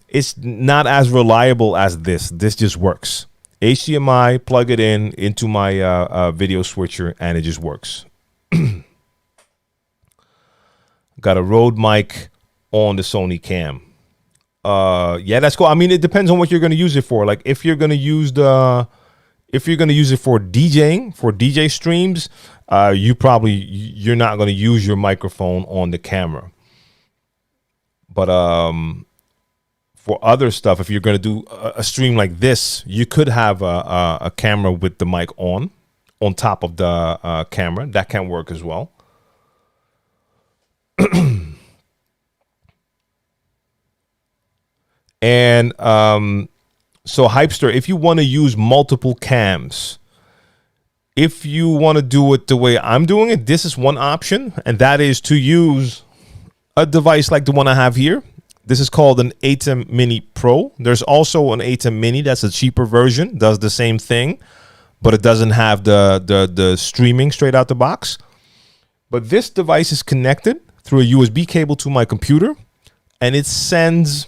It's not as reliable as this. This just works. HDMI, plug it into my video switcher, and it just works. Got a Rode mic on the Sony cam. Yeah, that's cool. I mean, it depends on what you're going to use it for. Like if you're going to use the If you're going to use it for DJing, for DJ streams, you're not going to use your microphone on the camera. But for other stuff, if you're going to do a stream like this, you could have a camera with the mic on top of the camera. That can work as well. And so Hypester, if you want to use multiple cams, if you want to do it the way I'm doing it, this is one option, and that is to use a device like the one I have here. This is called an ATEM Mini Pro. There's also an ATEM Mini that's a cheaper version, does the same thing, but it doesn't have the streaming straight out the box. But this device is connected through a USB cable to my computer, and it sends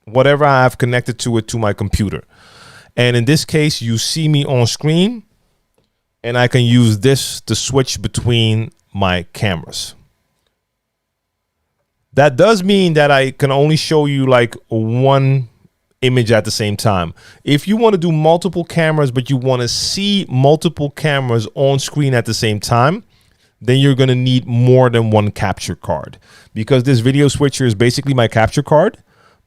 whatever I have connected to it to my computer. And in this case, you see me on screen, and I can use this to switch between my cameras. That does mean that I can only show you like one image at the same time. If you want to do multiple cameras, but you want to see multiple cameras on screen at the same time, then you're going to need more than one capture card, because this video switcher is basically my capture card.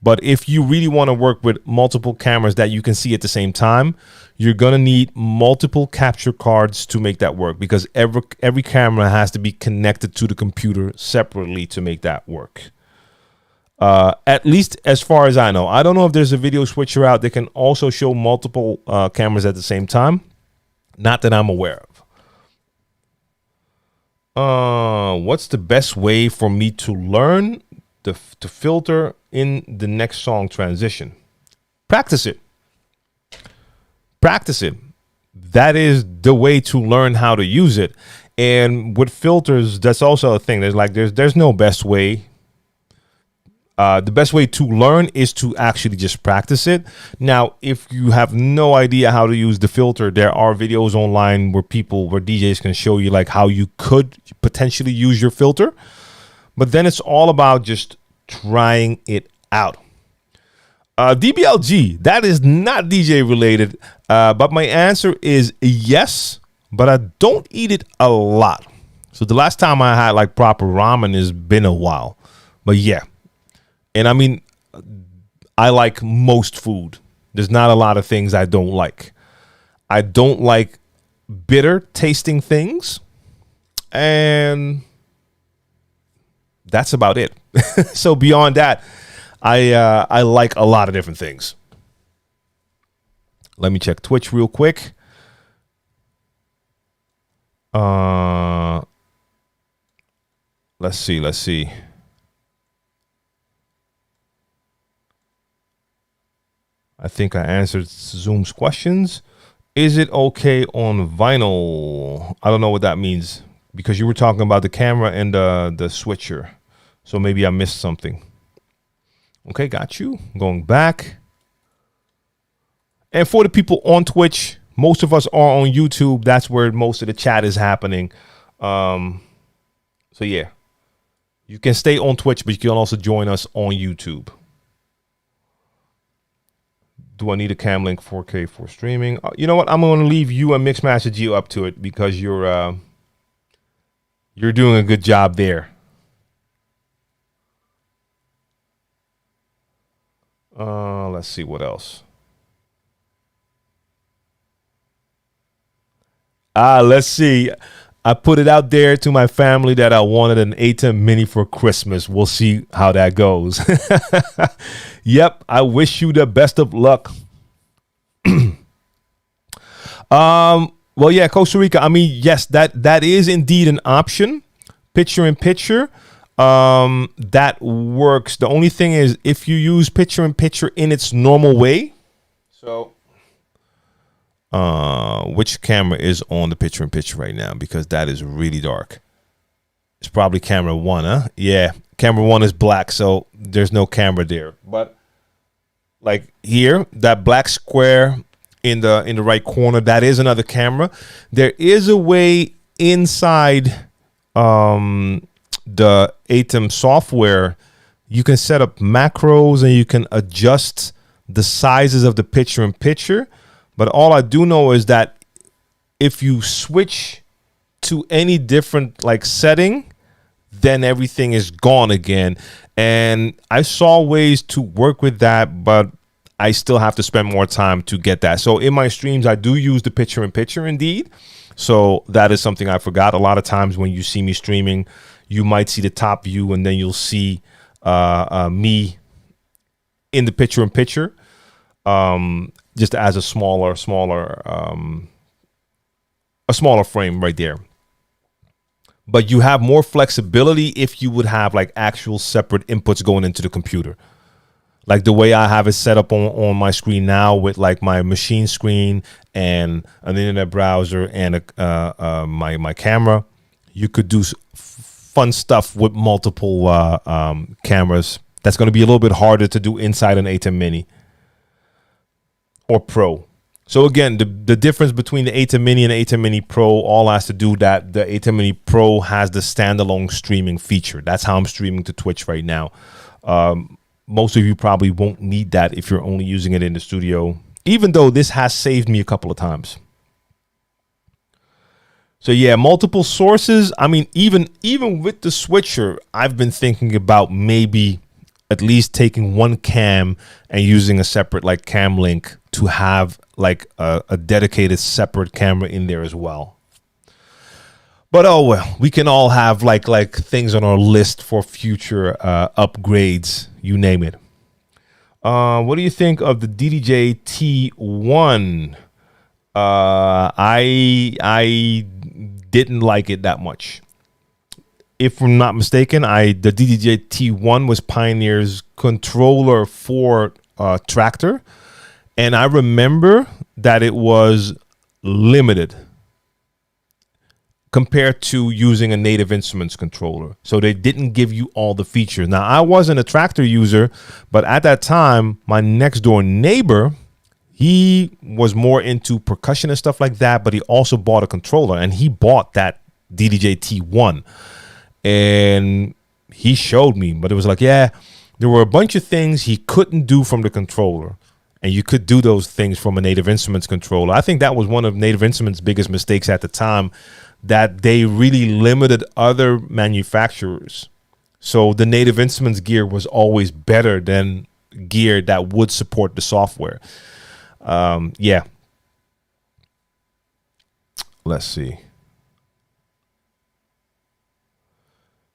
But if you really want to work with multiple cameras that you can see at the same time, you're going to need multiple capture cards to make that work, because every camera has to be connected to the computer separately to make that work. At least as far as I know. I don't know if there's a video switcher out that can also show multiple cameras at the same time. Not that I'm aware of. What's the best way for me to learn to filter in the next song transition? Practice it. Practice it. That is the way to learn how to use it. And with filters, that's also a thing. There's no best way. The best way to learn is to actually just practice it. Now, if you have no idea how to use the filter, there are videos online where DJs can show you like how you could potentially use your filter. But then it's all about just trying it out. DBLG, that is not DJ related, but my answer is yes, but I don't eat it a lot. So the last time I had like proper ramen has been a while, but yeah. And I mean, I like most food. There's not a lot of things I don't like. I don't like bitter tasting things, and that's about it. So beyond that, I like a lot of different things. Let me check Twitch real quick. Let's see. I think I answered Zoom's questions. Is it okay on vinyl? I don't know what that means, because you were talking about the camera and the switcher. So maybe I missed something. Okay, got you. Going back. And for the people on Twitch, most of us are on YouTube. That's where most of the chat is happening. So yeah, you can stay on Twitch, but you can also join us on YouTube. Do I need a cam link 4K for streaming? You know what? I'm going to leave you and Mixmaster Geo up to it, because you're doing a good job there. Let's see what else. Let's see. I put it out there to my family that I wanted an ATEM Mini for Christmas. We'll see how that goes. Yep. I wish you the best of luck. Well, yeah, Costa Rica. I mean, yes, that is indeed an option. Picture in picture. That works. The only thing is, if you use picture in picture in its normal way. So, which camera is on the picture in picture right now? Because that is really dark. It's probably camera 1, huh? Yeah, camera 1 is black, so there's no camera there. But like here, that black square in the right corner, that is another camera. There is a way inside the ATEM software, you can set up macros and you can adjust the sizes of the picture in picture. But all I do know is that if you switch to any different like setting, then everything is gone again. And I saw ways to work with that, but I still have to spend more time to get that. So in my streams, I do use the picture-in-picture indeed. So that is something I forgot. A lot of times when you see me streaming, you might see the top view and then you'll see me in the picture-in-picture, just as a smaller frame right there. But you have more flexibility if you would have like actual separate inputs going into the computer. Like the way I have it set up on my screen now with like my machine screen and an internet browser and my camera, you could do fun stuff with multiple cameras. That's going to be a little bit harder to do inside an A10 Mini or Pro. So again, the difference between the A10 Mini and the A10 Mini Pro all has to do that the A10 Mini Pro has the standalone streaming feature. That's how I'm streaming to Twitch right now. Most of you probably won't need that if you're only using it in the studio, even though this has saved me a couple of times. So yeah, multiple sources. I mean, even with the switcher, I've been thinking about maybe at least taking one cam and using a separate like cam link to have like a dedicated separate camera in there as well. But oh well, we can all have like things on our list for future upgrades, you name it. What do you think of the DJ T1? I didn't like it that much. If I'm not mistaken, the DJ T1 was Pioneer's controller for Traktor, and I remember that it was limited compared to using a Native Instruments controller. So they didn't give you all the features. Now, I wasn't a Traktor user, but at that time, my next door neighbor, he was more into percussion and stuff like that, but he also bought a controller, and he bought that DJ T1. And he showed me, but it was like, yeah, there were a bunch of things he couldn't do from the controller. And you could do those things from a Native Instruments controller. I think that was one of Native Instruments' biggest mistakes at the time, that they really limited other manufacturers. So the Native Instruments gear was always better than gear that would support the software. Yeah. Let's see.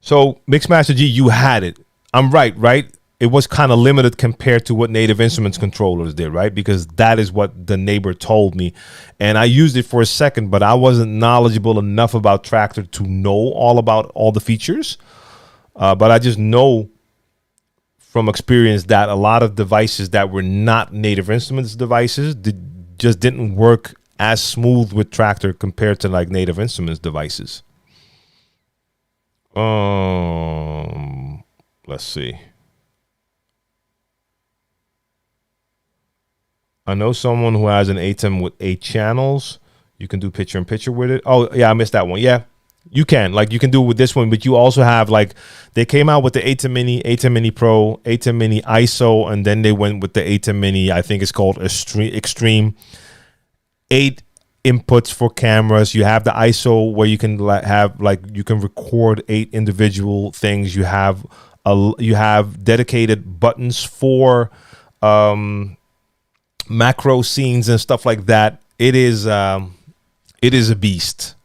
So Mixmaster G, you had it. I'm right? It was kind of limited compared to what Native Instruments controllers did, right? Because that is what the neighbor told me. And I used it for a second, but I wasn't knowledgeable enough about Traktor to know all about all the features. But I just know from experience that a lot of devices that were not Native Instruments devices just didn't work as smooth with Traktor compared to like Native Instruments devices. Let's see. I know someone who has an ATEM with 8 channels. You can do picture-in-picture with it. Oh, yeah, I missed that one. Yeah, you can. Like, you can do it with this one, but you also have, like, they came out with the ATEM Mini, ATEM Mini Pro, ATEM Mini ISO, and then they went with the ATEM Mini, I think it's called Extreme. 8 inputs for cameras. You have the ISO where you can have, like, you can record 8 individual things. You have dedicated buttons for macro scenes and stuff like that. It is a beast.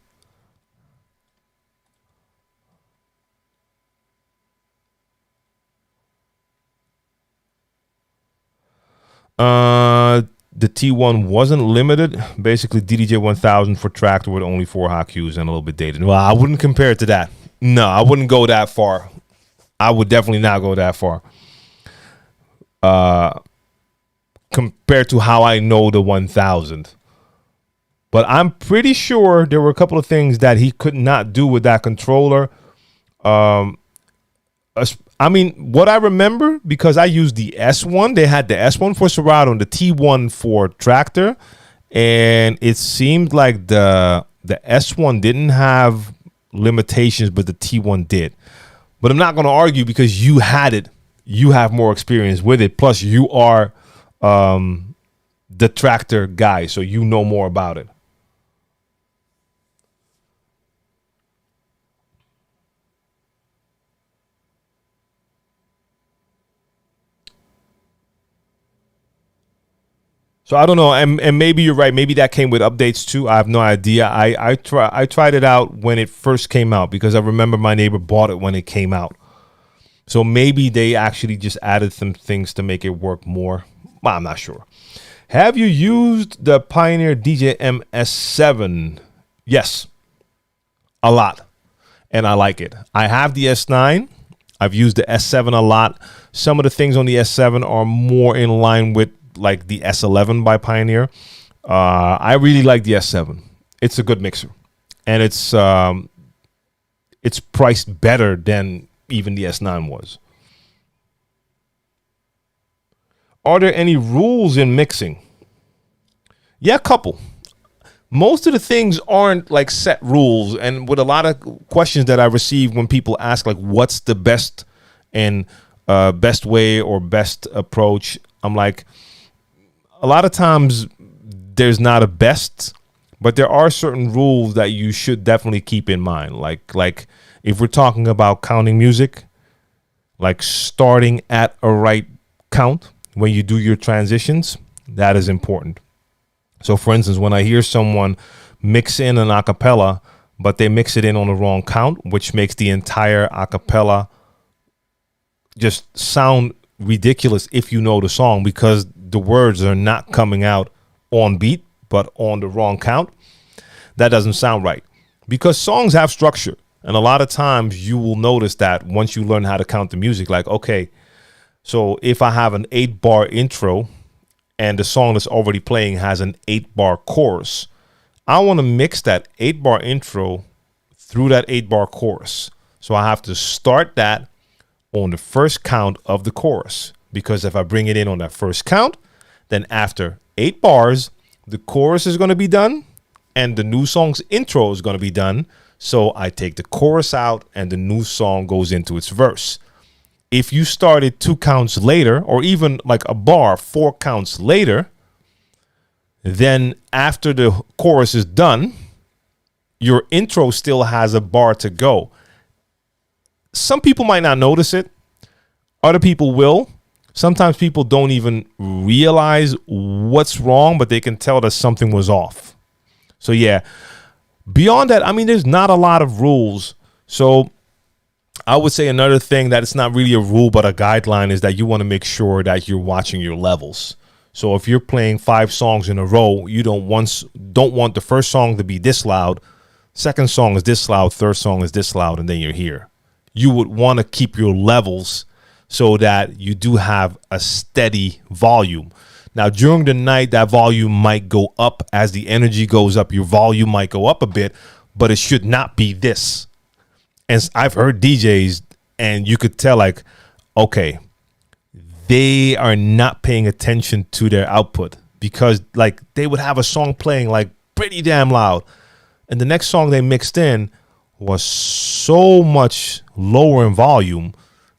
The T1 wasn't limited. Basically, DDJ 1000 for Traktor with only 4 haikus and a little bit dated. Well, I wouldn't compare it to that. No, I wouldn't go that far. I would definitely not go that far. Compared to how I know the 1000. But I'm pretty sure there were a couple of things that he could not do with that controller. I mean, what I remember, because I used the S1, they had the S1 for Serato and the T1 for Traktor, and it seemed like the S1 didn't have limitations, but the T1 did. But I'm not going to argue because you had it. You have more experience with it. Plus, you are the detractor guy, so you know more about it. So I don't know, and maybe you're right. Maybe that came with updates too. I have no idea. I tried it out when it first came out because I remember my neighbor bought it when it came out. So maybe they actually just added some things to make it work more. Well, I'm not sure. Have you used the Pioneer DJ MS7? Yes, a lot, and I like it. I have the S9. I've used the S7 a lot. Some of the things on the S7 are more in line with like the S11 by Pioneer. I really like the S7. It's a good mixer, and it's priced better than even the S9 was. Are there any rules in mixing? Yeah, a couple. Most of the things aren't like set rules, and with a lot of questions that I receive when people ask like what's the best and best way or best approach, I'm like, a lot of times there's not a best, but there are certain rules that you should definitely keep in mind. Like if we're talking about counting music, like starting at a right count when you do your transitions, that is important. So for instance, when I hear someone mix in an acapella, but they mix it in on the wrong count, which makes the entire acapella just sound ridiculous if you know the song, because the words are not coming out on beat, but on the wrong count. That doesn't sound right, because songs have structure. And a lot of times you will notice that once you learn how to count the music, like, okay, so if I have an 8-bar intro and the song that's already playing has an 8-bar chorus, I want to mix that 8-bar intro through that 8-bar chorus. So I have to start that on the first count of the chorus, because if I bring it in on that first count, then after 8 bars, the chorus is going to be done and the new song's intro is going to be done. So I take the chorus out and the new song goes into its verse. If you started 2 counts later, or even like a bar 4 counts later, then after the chorus is done, your intro still has a bar to go. Some people might not notice it. Other people will. Sometimes people don't even realize what's wrong, but they can tell that something was off. So yeah, beyond that, I mean, there's not a lot of rules. So I would say another thing that it's not really a rule, but a guideline, is that you want to make sure that you're watching your levels. So if you're playing 5 songs in a row, you don't want the first song to be this loud, second song is this loud, third song is this loud, and then you're here. You would want to keep your levels so that you do have a steady volume. Now, during the night, that volume might go up. As the energy goes up, your volume might go up a bit, but it should not be this. And I've heard DJs, and you could tell, like, okay, they are not paying attention to their output, because like they would have a song playing like pretty damn loud, and the next song they mixed in was so much lower in volume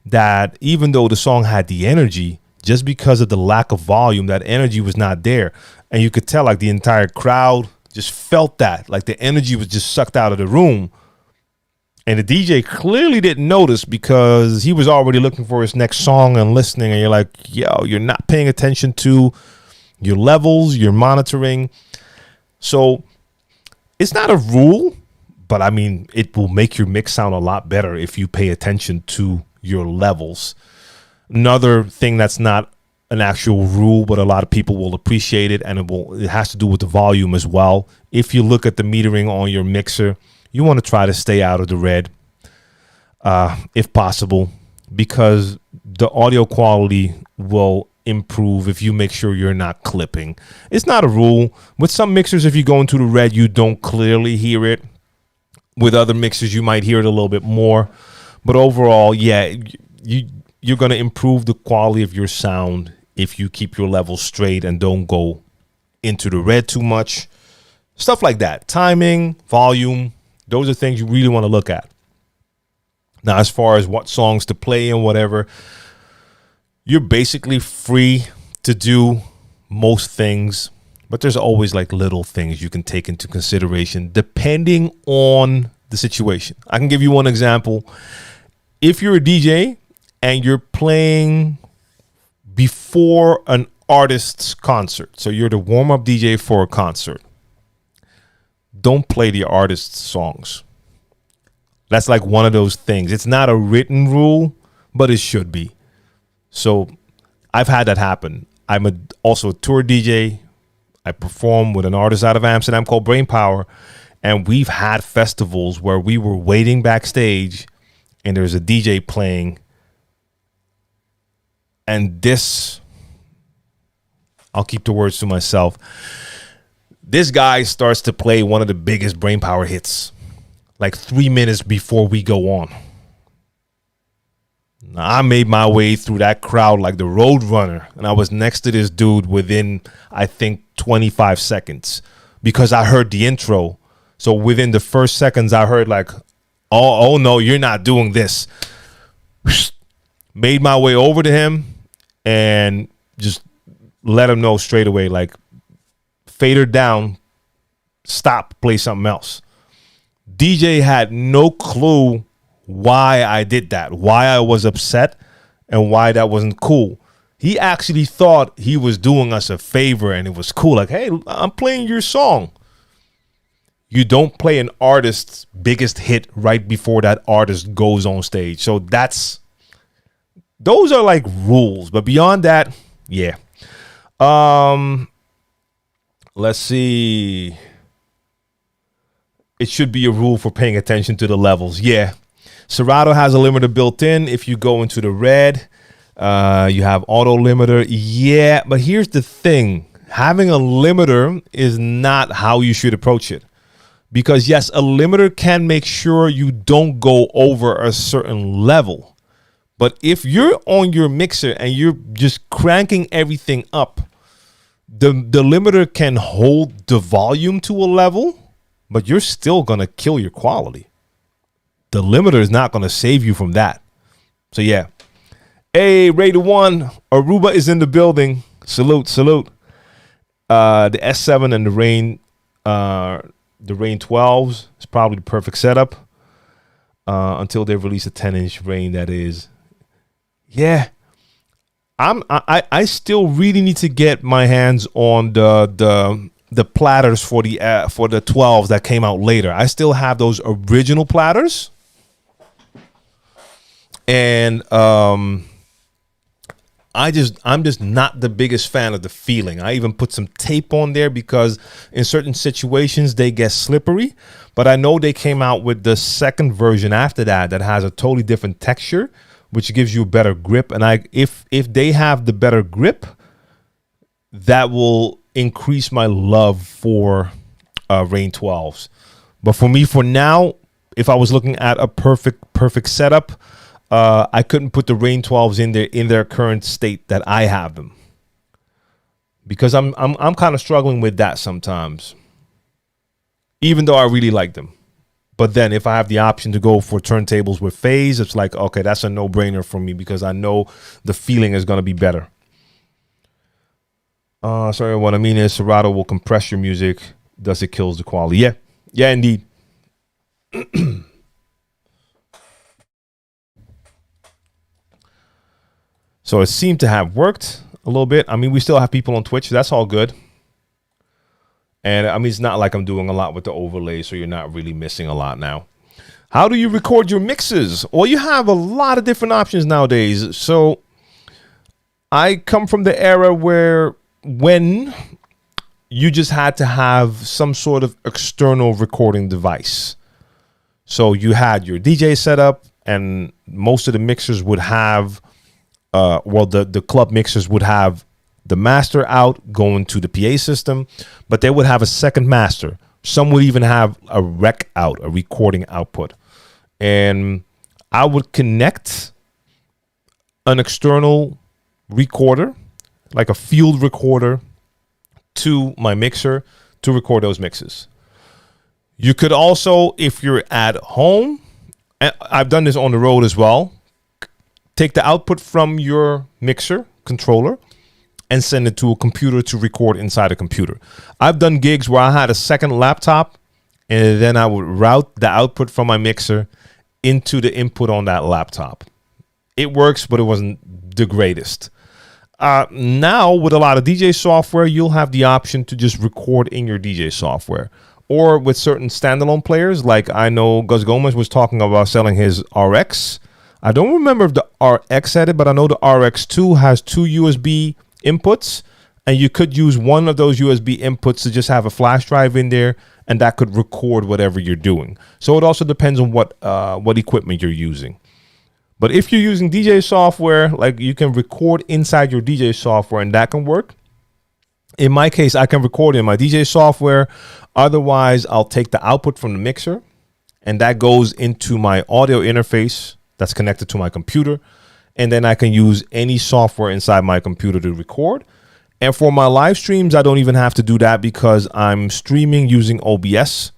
that even though the song had the energy, just because of the lack of volume, that energy was not there. And you could tell like the entire crowd just felt that, like the energy was just sucked out of the room. And the DJ clearly didn't notice, because he was already looking for his next song and listening. And you're like, yo, you're not paying attention to your levels, your monitoring. So it's not a rule, but I mean, it will make your mix sound a lot better if you pay attention to your levels. Another thing that's not an actual rule, but a lot of people will appreciate it, and it has to do with the volume as well. If you look at the metering on your mixer, you want to try to stay out of the red, if possible, because the audio quality will improve if you make sure you're not clipping. It's not a rule. With some mixers, if you go into the red, you don't clearly hear it. With other mixers, you might hear it a little bit more. But overall, yeah, you're going to improve the quality of your sound if you keep your levels straight and don't go into the red too much. Stuff like that. Timing, volume, those are things you really want to look at. Now, as far as what songs to play and whatever, you're basically free to do most things, but there's always like little things you can take into consideration depending on the situation. I can give you one example. If you're a DJ and you're playing before an artist's concert, so you're the warm-up DJ for a concert, don't play the artist's songs. That's like one of those things. It's not a written rule, but it should be. So I've had that happen. I'm also a tour DJ. I perform with an artist out of Amsterdam called Brainpower. And we've had festivals where we were waiting backstage and there's a DJ playing. And this, I'll keep the words to myself. This guy starts to play one of the biggest Brainpower hits, like 3 minutes before we go on. Now, I made my way through that crowd like the road runner, and I was next to this dude within, I think, 25 seconds because I heard the intro. So within the first seconds, I heard like, oh no, you're not doing this. Made my way over to him and just let him know straight away, like, fader down, stop, play something else. DJ had no clue why I did that, why I was upset, and why that wasn't cool. He actually thought he was doing us a favor and it was cool. Like, hey, I'm playing your song. You don't play an artist's biggest hit right before that artist goes on stage. So those are like rules. But beyond that, yeah. Let's see. It should be a rule for paying attention to the levels. Yeah. Serato has a limiter built in. If you go into the red, you have auto limiter. Yeah, but here's the thing. Having a limiter is not how you should approach it. Because yes, a limiter can make sure you don't go over a certain level. But if you're on your mixer and you're just cranking everything up, the limiter can hold the volume to a level, but you're still going to kill your quality. The limiter is not going to save you from that. So yeah. Hey, Raider 1, Aruba is in the building. Salute, salute. The S7 and the Rain 12s is probably the perfect setup until they release a 10-inch Rain, that is. Yeah. I still really need to get my hands on the platters for the 12s that came out later. I still have those original platters. And I'm just not the biggest fan of the feeling. I even put some tape on there because in certain situations they get slippery. But I know they came out with the second version after that has a totally different texture, which gives you a better grip. And if they have the better grip, that will increase my love for Rain 12s. But for me, for now, if I was looking at a perfect setup, I couldn't put the Rain 12s in their current state that I have them, because I'm kind of struggling with that sometimes, even though I really like them. But then if I have the option to go for turntables with phase, it's like, okay, that's a no-brainer for me because I know the feeling is going to be better. Sorry, what I mean is Serato will compress your music. Thus, it kills the quality. Yeah. Yeah, indeed. So it seemed to have worked a little bit. I mean, we still have people on Twitch. That's all good. And I mean, it's not like I'm doing a lot with the overlay, so you're not really missing a lot now. How do you record your mixes? Well, you have a lot of different options nowadays. So I come from the era where when you just had to have some sort of external recording device. So you had your DJ setup, and most of the mixers would have, the club mixers would have the master out going to the PA system, but they would have a second master. Some would even have a rec out, a recording output. And I would connect an external recorder, like a field recorder, to my mixer to record those mixes. You could also, if you're at home, and I've done this on the road as well, take the output from your mixer controller and send it to a computer to record inside a computer. I've done gigs where I had a second laptop, and then I would route the output from my mixer into the input on that laptop. It works, but it wasn't the greatest. Now, with a lot of DJ software, you'll have the option to just record in your DJ software. Or with certain standalone players, like I know Gus Gomez was talking about selling his RX. I don't remember if the RX had it, but I know the RX2 has 2 USB inputs, and you could use one of those USB inputs to just have a flash drive in there, and that could record whatever you're doing. So it also depends on what equipment you're using. But if you're using DJ software, like you can record inside your DJ software, and that can work. In my case, I can record in my DJ software. Otherwise, I'll take the output from the mixer, and that goes into my audio interface that's connected to my computer. And then I can use any software inside my computer to record. And for my live streams, I don't even have to do that because I'm streaming using OBS.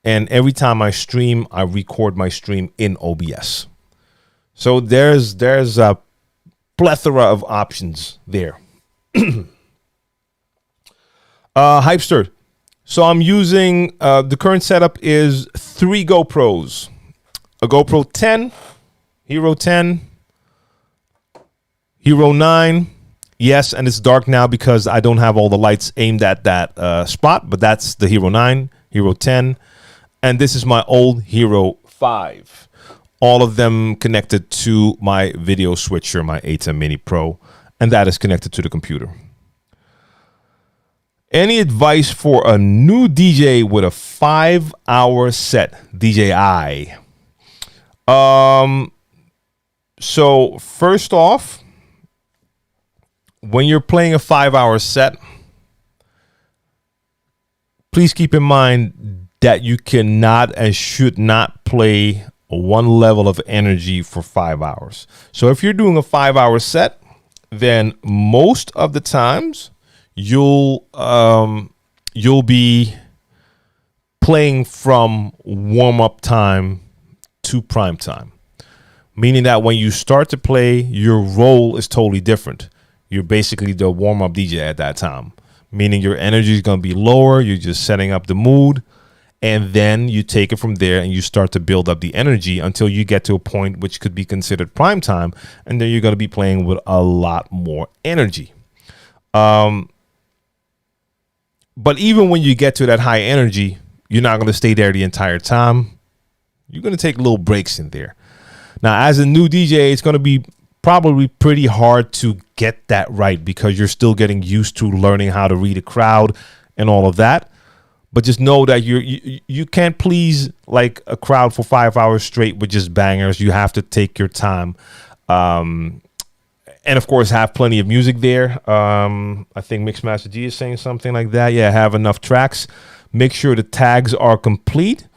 And every time I stream, I record my stream in OBS. So there's a plethora of options there. Hypester. So I'm using, the current setup is 3 GoPros. A GoPro 10, Hero 10, Hero 9. Yes, and it's dark now because I don't have all the lights aimed at that spot, but that's the Hero 9, Hero 10, and this is my old Hero 5. All of them connected to my video switcher, my ATEM Mini Pro, and that is connected to the computer. Any advice for a new DJ with a 5-hour set? DJI. So first off, when you're playing a 5-hour set, please keep in mind that you cannot and should not play one level of energy for 5 hours. So if you're doing a 5-hour set, then most of the times you'll be playing from warm-up time to prime time, meaning that when you start to play, your role is totally different. You're basically the warm-up DJ at that time, meaning your energy is going to be lower. You're just setting up the mood, and then you take it from there and you start to build up the energy until you get to a point which could be considered prime time, and then you're going to be playing with a lot more energy. But even when you get to that high energy, you're not going to stay there the entire time. You're going to take little breaks in there. Now, as a new DJ, it's going to be probably pretty hard to get that right because you're still getting used to learning how to read a crowd and all of that. But just know that you can't please like a crowd for 5 hours straight with just bangers. You have to take your time. And of course, have plenty of music there. I think Mixmaster G is saying something like that. Yeah, have enough tracks. Make sure the tags are complete.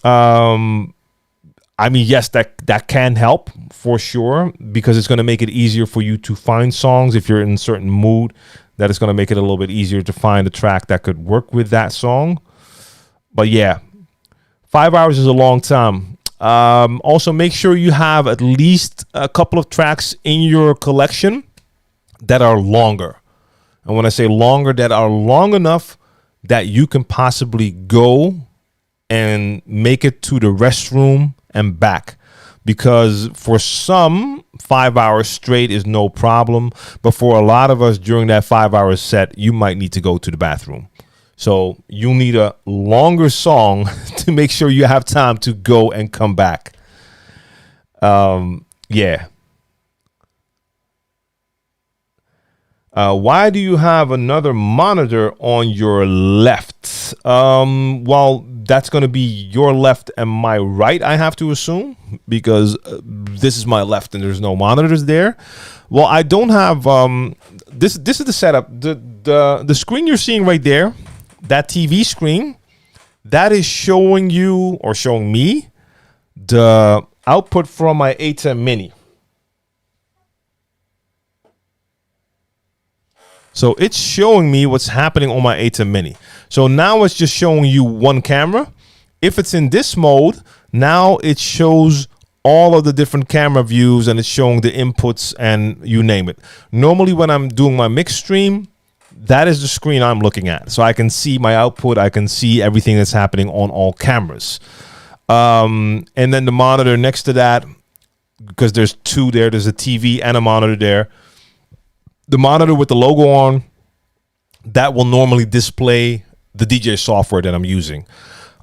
I mean, yes, that can help for sure because it's going to make it easier for you to find songs if you're in a certain mood. That is going to make it a little bit easier to find a track that could work with that song. But yeah, 5 hours is a long time. Also, make sure you have at least a couple of tracks in your collection that are longer. And when I say longer, that are long enough that you can possibly go and make it to the restroom and back. Because for some, 5 hours straight is no problem. But for a lot of us during that 5 hour set, you might need to go to the bathroom. So you need a longer song to make sure you have time to go and come back. Yeah. Why do you have another monitor on your left? Well, that's going to be your left and my right, I have to assume, because this is my left and there's no monitors there. Well, I don't have this is the setup. The screen you're seeing right there, that TV screen, that is showing you or showing me the output from my ATEM Mini. So it's showing me what's happening on my ATEM Mini. So now it's just showing you one camera. If it's in this mode, now it shows all of the different camera views, and it's showing the inputs and you name it. Normally when I'm doing my mix stream, that is the screen I'm looking at. So I can see my output. I can see everything that's happening on all cameras. And then the monitor next to that, because there's two there. There's a TV and a monitor there. The monitor with the logo on, that will normally display the DJ software that I'm using.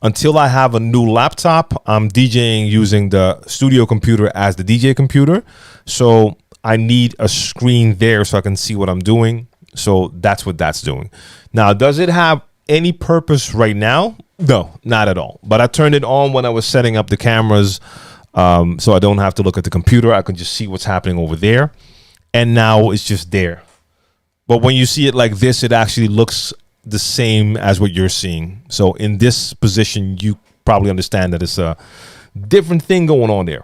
Until I have a new laptop, I'm DJing using the studio computer as the DJ computer. So I need a screen there so I can see what I'm doing. So that's what that's doing. Now, does it have any purpose right now? No, not at all. But I turned it on when I was setting up the cameras, so I don't have to look at the computer. I can just see what's happening over there. And now it's just there. But when you see it like this, it actually looks the same as what you're seeing. So in this position, you probably understand that it's a different thing going on there.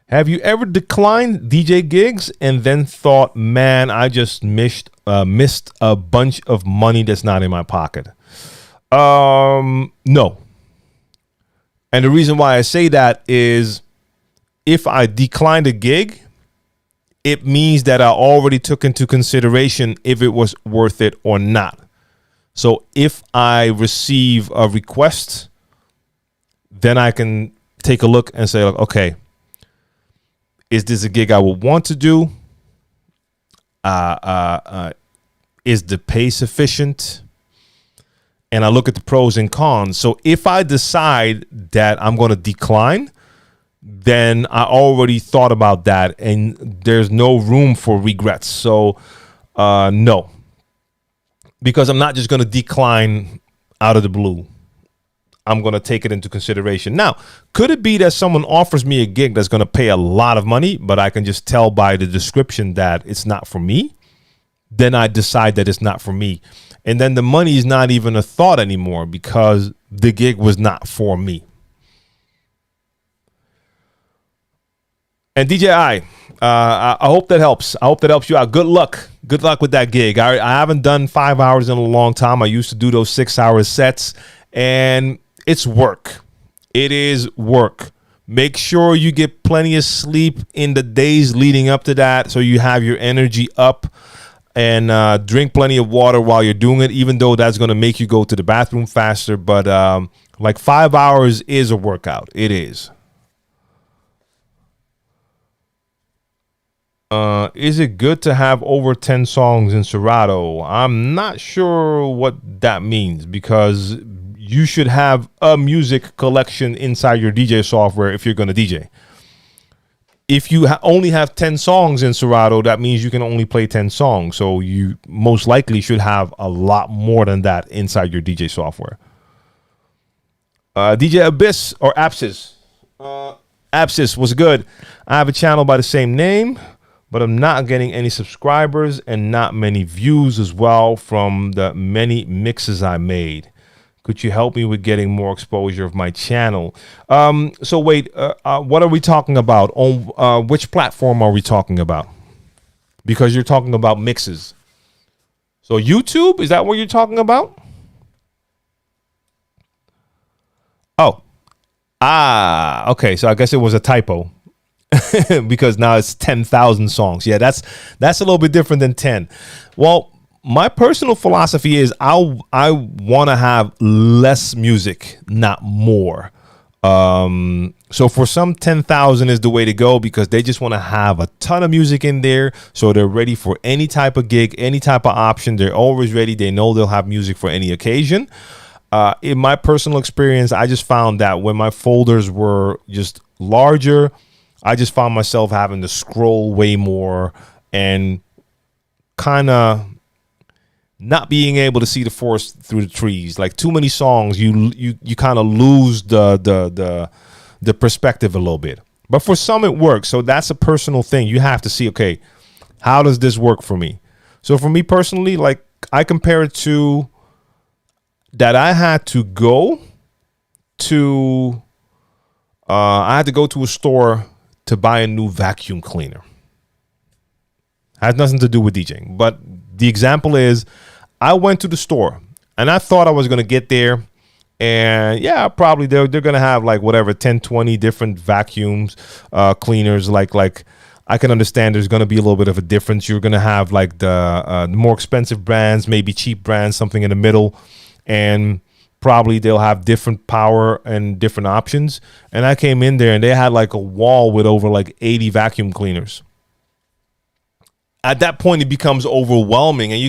Have you ever declined DJ gigs and then thought, man, I just missed a bunch of money that's not in my pocket? No. And the reason why I say that is if I declined a gig, it means that I already took into consideration if it was worth it or not. So if I receive a request, then I can take a look and say, okay, is this a gig I would want to do? Is the pay sufficient? And I look at the pros and cons. So if I decide that I'm going to decline, then I already thought about that and there's no room for regrets. So no, because I'm not just going to decline out of the blue. I'm going to take it into consideration. Now, could it be that someone offers me a gig that's going to pay a lot of money, but I can just tell by the description that it's not for me? Then I decide that it's not for me. And then the money is not even a thought anymore because the gig was not for me. And DJ I hope that helps. I hope that helps you out. Good luck. Good luck with that gig. I haven't done 5 hours in a long time. I used to do those 6-hour sets, and it's work. It is work. Make sure you get plenty of sleep in the days leading up to that so you have your energy up, and drink plenty of water while you're doing it, even though that's going to make you go to the bathroom faster. But like 5 hours is a workout. It is. Is it good to have over 10 songs in Serato? I'm not sure what that means, because you should have a music collection inside your DJ software if you're going to DJ. If you only have 10 songs in Serato, that means you can only play 10 songs. So you most likely should have a lot more than that inside your DJ software. DJ Abyss or Apsis. Apsis was good. I have a channel by the same name, but I'm not getting any subscribers and not many views as well from the many mixes I made. Could you help me with getting more exposure of my channel? So wait, what are we talking about? On which platform are we talking about? Because you're talking about mixes. So YouTube, is that what you're talking about? Oh, okay. So I guess it was a typo. Because now it's 10,000 songs. Yeah, that's a little bit different than 10. Well, my personal philosophy is I want to have less music, not more. So for some, 10,000 is the way to go because they just want to have a ton of music in there. So they're ready for any type of gig, any type of option. They're always ready. They know they'll have music for any occasion. In my personal experience, I just found that when my folders were just larger, I just found myself having to scroll way more and kind of not being able to see the forest through the trees. Like too many songs, you kind of lose the perspective a little bit. But for some, it works. So that's a personal thing. You have to see, okay, how does this work for me? So for me personally, like I compare it to that I had to go to a store to buy a new vacuum cleaner. Has nothing to do with DJing. But the example is I went to the store and I thought I was going to get there And yeah, probably they're gonna have like whatever 10, 20 different vacuums, cleaners. Like I can understand there's gonna be a little bit of a difference. You're gonna have like the more expensive brands, maybe cheap brands, something in the middle, and probably they'll have different power and different options. And I came in there and they had like a wall with over like 80 vacuum cleaners. At that point, it becomes overwhelming, and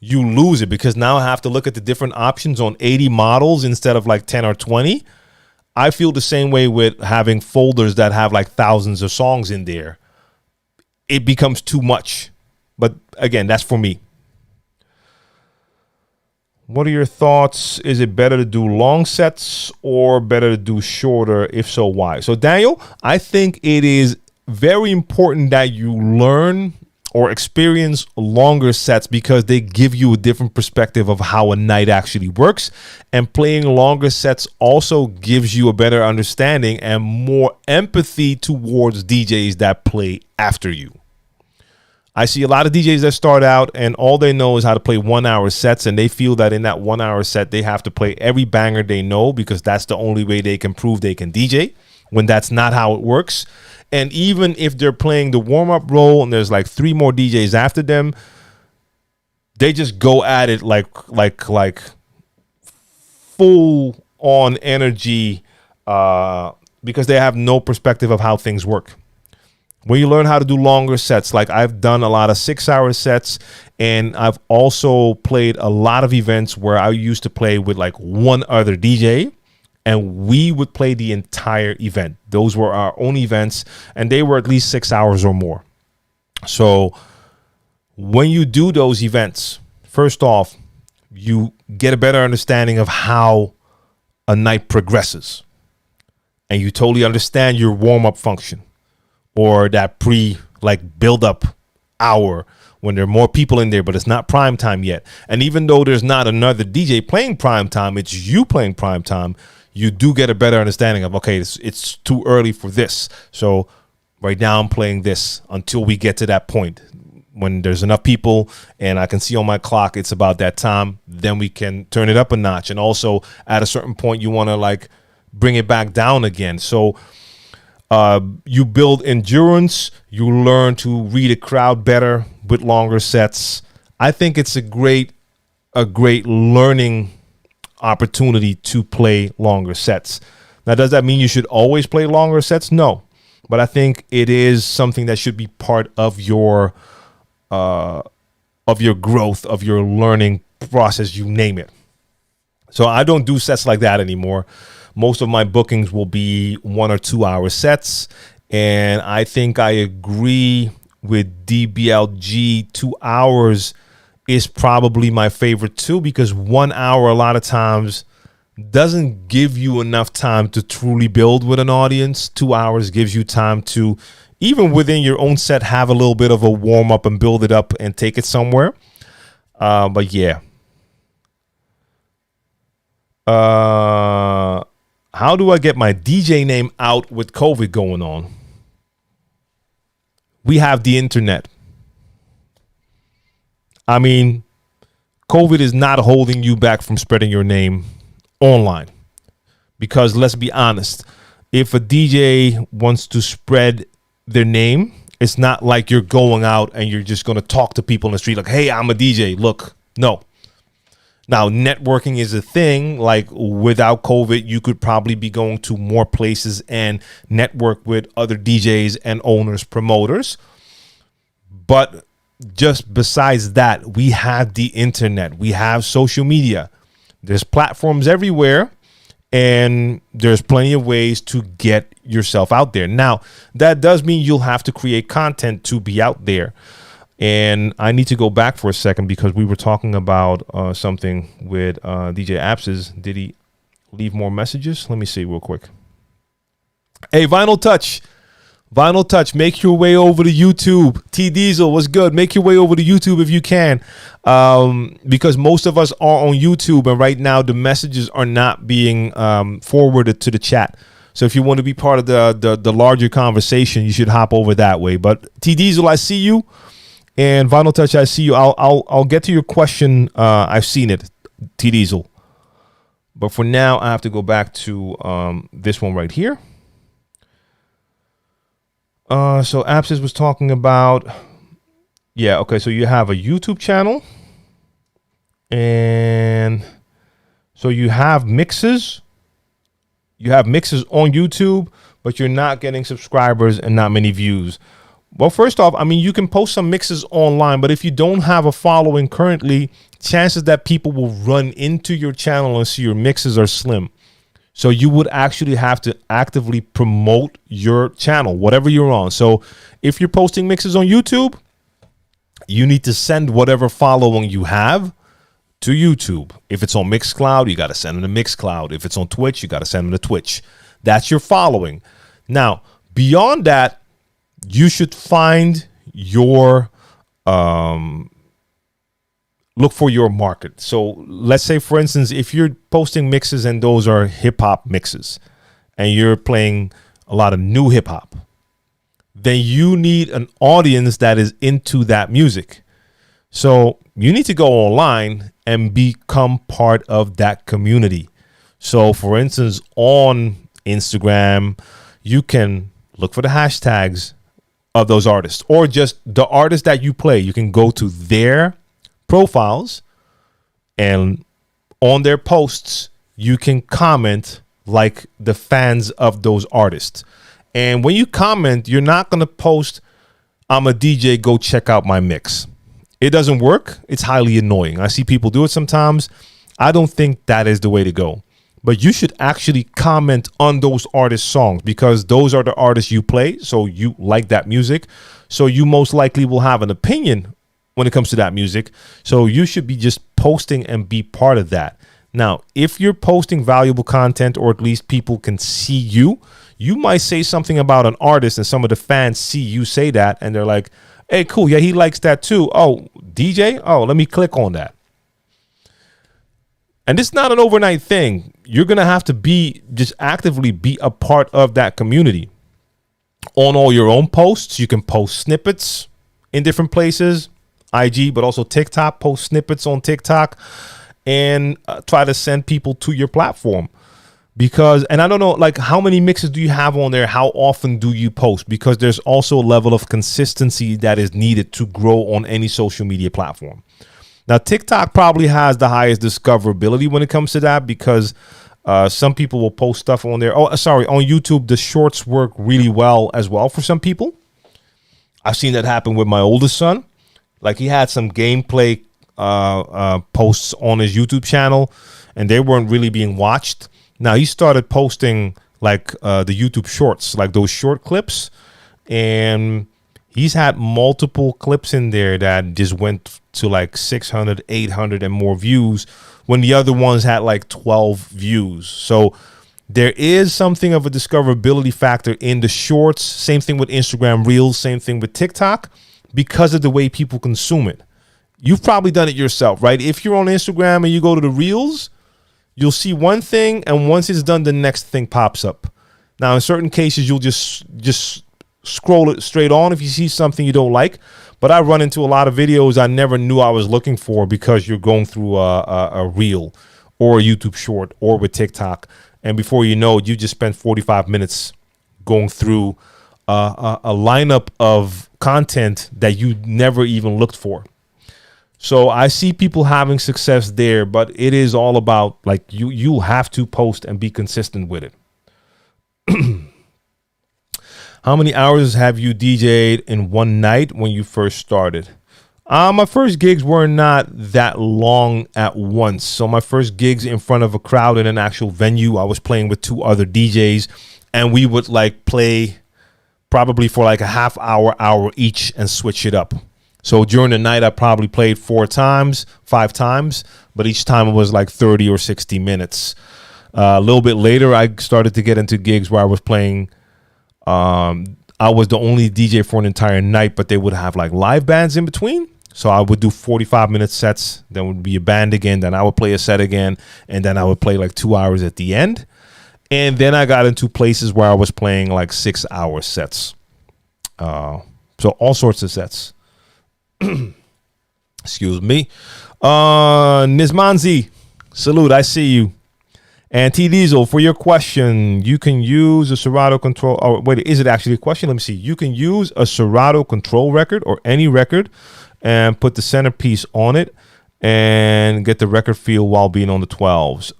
you lose it, because now I have to look at the different options on 80 models instead of like 10 or 20. I feel the same way with having folders that have like thousands of songs in there. It becomes too much. But again, that's for me. What are your thoughts? Is it better to do long sets or better to do shorter? If so, why? So Daniel, I think it is very important that you learn or experience longer sets, because they give you a different perspective of how a night actually works. And playing longer sets also gives you a better understanding and more empathy towards DJs that play after you. I see a lot of DJs that start out and all they know is how to play 1 hour sets, and they feel that in that 1 hour set they have to play every banger they know, because that's the only way they can prove they can DJ, when that's not how it works. And even if they're playing the warm-up role and there's like 3 more DJs after them, they just go at it like full on energy, because they have no perspective of how things work. When you learn how to do longer sets, like I've done a lot of 6 hour sets, and I've also played a lot of events where I used to play with like one other DJ, and we would play the entire event. Those were our own events, and they were at least 6 hours or more. So when you do those events, first off, you get a better understanding of how a night progresses, and you totally understand your warm-up function, or that build-up hour when there are more people in there, but it's not prime time yet. And even though there's not another DJ playing prime time, it's you playing prime time, you do get a better understanding of, okay, it's too early for this. So right now I'm playing this until we get to that point. When there's enough people and I can see on my clock it's about that time, then we can turn it up a notch. And also at a certain point, you want to like bring it back down again. So you build endurance, you learn to read a crowd better with longer sets. I think it's a great learning opportunity to play longer sets. Now, does that mean you should always play longer sets? No, but I think it is something that should be part of your growth, of your learning process, you name it. So I don't do sets like that anymore. Most of my bookings will be 1 or 2 hour sets. And I think I agree with DBLG. 2 hours is probably my favorite too, because 1 hour a lot of times doesn't give you enough time to truly build with an audience. 2 hours gives you time to, even within your own set, have a little bit of a warm up and build it up and take it somewhere. But yeah. How do I get my DJ name out with COVID going on? We have the internet. I mean, COVID is not holding you back from spreading your name online. Because let's be honest, if a DJ wants to spread their name, it's not like you're going out and you're just going to talk to people in the street like, hey, I'm a DJ. Look, no. Now, networking is a thing. Like without COVID, you could probably be going to more places and network with other DJs and owners, promoters. But just besides that, we have the internet. We have social media. There's platforms everywhere, and there's plenty of ways to get yourself out there. Now, that does mean you'll have to create content to be out there. And I need to go back for a second because we were talking about something with DJ Abs's. Did he leave more messages? Let me see real quick. Hey, Vinyl Touch. Vinyl Touch, make your way over to YouTube. T Diesel, what's good? Make your way over to YouTube if you can. Because most of us are on YouTube, and right now the messages are not being forwarded to the chat. So if you want to be part of the larger conversation, you should hop over that way. But T Diesel, I see you. And Vinyl Touch, I see you. I'll get to your question. I've seen it, T Diesel. But for now, I have to go back to this one right here. So Abscess was talking about, yeah, okay, so you have a YouTube channel. And so you have mixes. You have mixes on YouTube, but you're not getting subscribers and not many views. Well, first off, I mean, you can post some mixes online, but if you don't have a following currently, chances that people will run into your channel and see your mixes are slim. So you would actually have to actively promote your channel, whatever you're on. So if you're posting mixes on YouTube, you need to send whatever following you have to YouTube. If it's on Mixcloud, you got to send them to Mixcloud. If it's on Twitch, you got to send them to Twitch. That's your following. Now, beyond that, you should find your look for your market. So let's say, for instance, if you're posting mixes and those are hip hop mixes and you're playing a lot of new hip hop, then you need an audience that is into that music. So you need to go online and become part of that community. So for instance, on Instagram, you can look for the hashtags of those artists, or just the artists that you play. You can go to their profiles, and on their posts, you can comment like the fans of those artists. And when you comment, you're not going to post, "I'm a DJ, go check out my mix." It doesn't work. It's highly annoying. I see people do it sometimes. I don't think that is the way to go. But you should actually comment on those artists' songs, because those are the artists you play. So you like that music. So you most likely will have an opinion when it comes to that music. So you should be just posting and be part of that. Now, if you're posting valuable content, or at least people can see you, you might say something about an artist and some of the fans see you say that and they're like, "Hey, cool. Yeah, he likes that too. Oh, DJ. Oh, let me click on that." And it's not an overnight thing. You're going to have to just actively be a part of that community. On all your own posts, you can post snippets in different places, IG, but also TikTok. Post snippets on TikTok and try to send people to your platform. Because, and I don't know, like, how many mixes do you have on there? How often do you post? Because there's also a level of consistency that is needed to grow on any social media platform. Now, TikTok probably has the highest discoverability when it comes to that, because some people will post stuff on there. Oh, sorry, on YouTube, the shorts work really well as well for some people. I've seen that happen with my oldest son. Like, he had some gameplay posts on his YouTube channel, and they weren't really being watched. Now, he started posting like the YouTube shorts, like those short clips, and he's had multiple clips in there that just went to like 600, 800 and more views, when the other ones had like 12 views. So there is something of a discoverability factor in the shorts. Same thing with Instagram Reels, same thing with TikTok, because of the way people consume it. You've probably done it yourself, right? If you're on Instagram and you go to the Reels, you'll see one thing, and once it's done, the next thing pops up. Now, in certain cases, you'll just scroll it straight on if you see something you don't like. But I run into a lot of videos I never knew I was looking for, because you're going through a reel or a YouTube short or with TikTok. And before you know it, you just spent 45 minutes going through a lineup of content that you never even looked for. So I see people having success there, but it is all about, like, you have to post and be consistent with it. How many hours have you DJ'd in one night when you first started? My first gigs were not that long at once. So my first gigs in front of a crowd in an actual venue, I was playing with 2 other DJs, and we would like play probably for like a half hour each and switch it up. So during the night, I probably played 4 times, 5 times, but each time it was like 30 or 60 minutes. A little bit later, I started to get into gigs where I was playing. I was the only DJ for an entire night, but they would have like live bands in between. So I would do 45-minute sets. Then would be a band again. Then I would play a set again. And then I would play like 2 hours at the end. And then I got into places where I was playing like 6-hour sets. So all sorts of sets. Excuse me. Nizmanzi, salute. I see you. And T Diesel, for your question, you can use a Serato control. Oh, wait, is it actually a question? Let me see. You can use a Serato control record or any record and put the centerpiece on it and get the record feel while being on the 12s.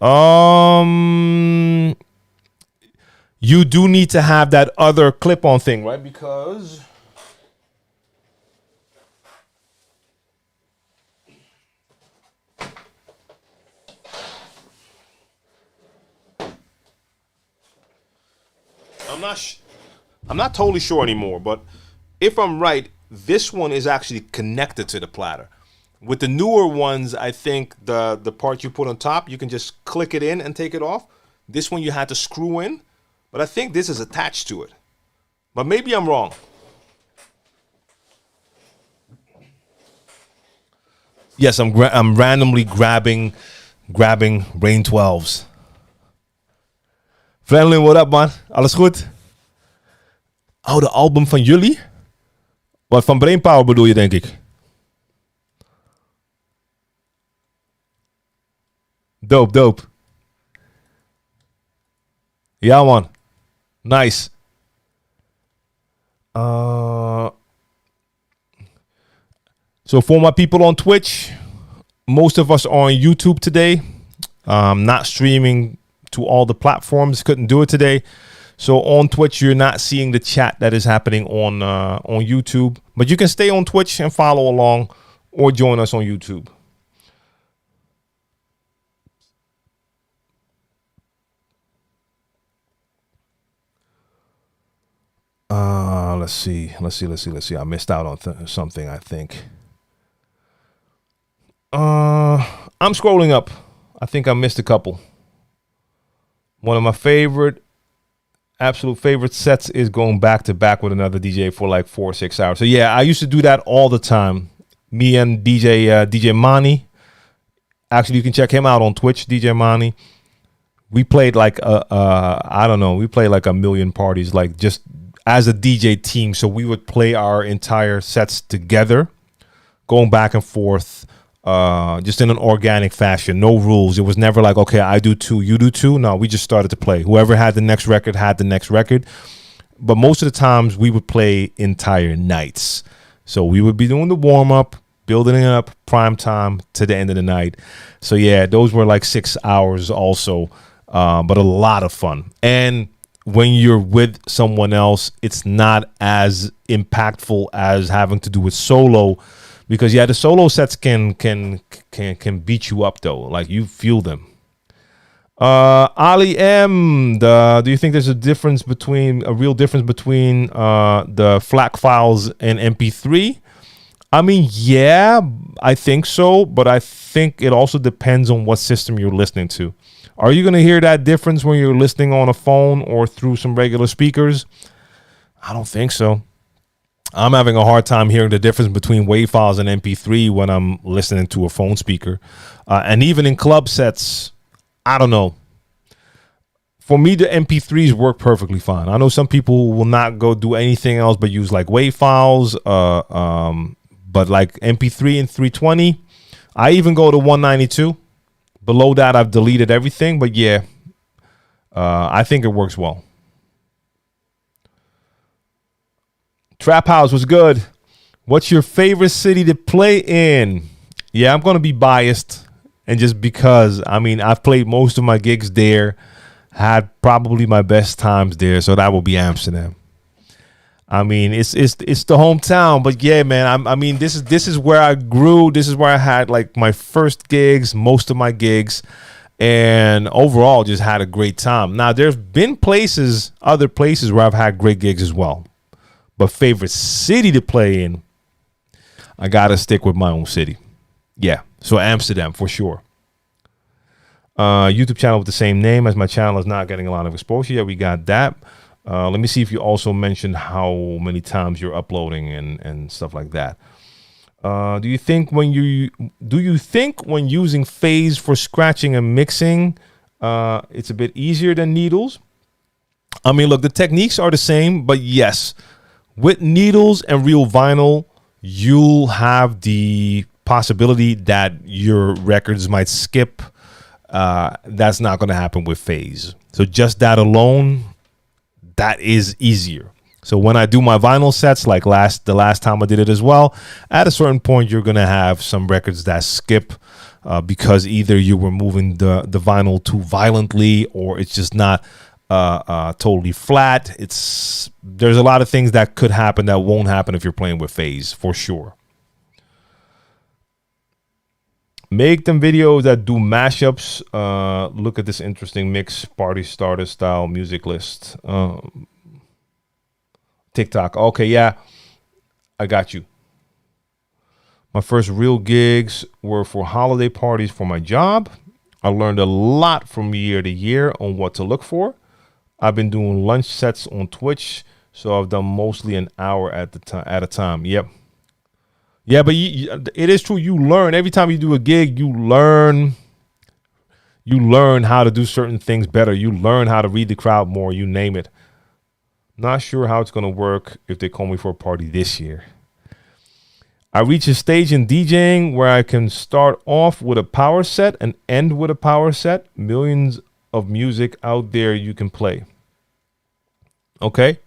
You do need to have that other clip-on thing, right? Because I'm not totally sure anymore, but if I'm right, this one is actually connected to the platter. With the newer ones, I think the part you put on top, you can just click it in and take it off. This one you had to screw in, but I think this is attached to it. But maybe I'm wrong. Yes, I'm randomly grabbing Rain 12s. Franklin, what up, man? Alles goed? Oh, de album van jullie? Wat, van Brainpower bedoel je, denk ik? Dope. Ja, man. Nice. So for my people on Twitch, most of us are on YouTube today. Not streaming to all the platforms. Couldn't do it today. So on Twitch, you're not seeing the chat that is happening on YouTube. But you can stay on Twitch and follow along or join us on YouTube. Let's see. I missed out on something, I think. I'm scrolling up. I think I missed a couple. One of my absolute favorite sets is going back to back with another DJ for like 4 or 6 hours. So yeah, I used to do that all the time. Me and DJ Mani. Actually, you can check him out on Twitch, DJ Mani. We played like we played like a million parties, like just as a DJ team. So we would play our entire sets together, going back and forth, just in an organic fashion. No rules. It was never like, okay, I do two, you do two. No, we just started to play. Whoever had the next record had the next record. But most of the times we would play entire nights. So we would be doing the warm up, building it up, prime time to the end of the night. So yeah, those were like 6 hours also, but a lot of fun. And when you're with someone else, it's not as impactful as having to do it solo, because yeah, the solo sets can beat you up though. Like you feel them. Ali M, do you think there's a real difference between the FLAC files and MP3? I mean, yeah, I think so, but I think it also depends on what system you're listening to. Are you going to hear that difference when you're listening on a phone or through some regular speakers? I don't think so. I'm having a hard time hearing the difference between WAV files and MP3 when I'm listening to a phone speaker. And even in club sets, I don't know. For me, the MP3s work perfectly fine. I know some people will not go do anything else but use like WAV files. But like MP3 and 320, I even go to 192. Below that, I've deleted everything. But yeah, I think it works well. Trap House was good. What's your favorite city to play in? Yeah, I'm going to be biased. And just because, I mean, I've played most of my gigs there. Had probably my best times there. So that will be Amsterdam. I mean, it's the hometown, but yeah, man. I mean, this is where I grew. This is where I had like my first gigs, most of my gigs, and overall just had a great time. Now, there's been other places where I've had great gigs as well, but favorite city to play in, I gotta stick with my own city. Yeah, so Amsterdam for sure. YouTube channel with the same name as my channel is not getting a lot of exposure. Yeah, we got that. Let me see if you also mentioned how many times you're uploading and stuff like that. Do you think when using phase for scratching and mixing, it's a bit easier than needles? I mean, look, the techniques are the same, but yes, with needles and real vinyl, you'll have the possibility that your records might skip That's not going to happen with phase. So just that alone, that is easier. So when I do my vinyl sets, like the last time I did it as well, at a certain point, you're going to have some records that skip because either you were moving the vinyl too violently, or it's just not totally flat. There's a lot of things that could happen that won't happen if you're playing with phase, for sure. Make them videos that do mashups. Look at this interesting mix, party starter style music list. TikTok. Okay, yeah, I got you. My first real gigs were for holiday parties for my job. I learned a lot from year to year on what to look for. I've been doing lunch sets on Twitch, so I've done mostly an hour at a time. Yep. Yeah, but it is true. You learn every time you do a gig. You learn how to do certain things better. You learn how to read the crowd more. You name it. Not sure how it's going to work if they call me for a party this year. I reach a stage in DJing where I can start off with a power set and end with a power set. Millions of music out there you can play. Okay.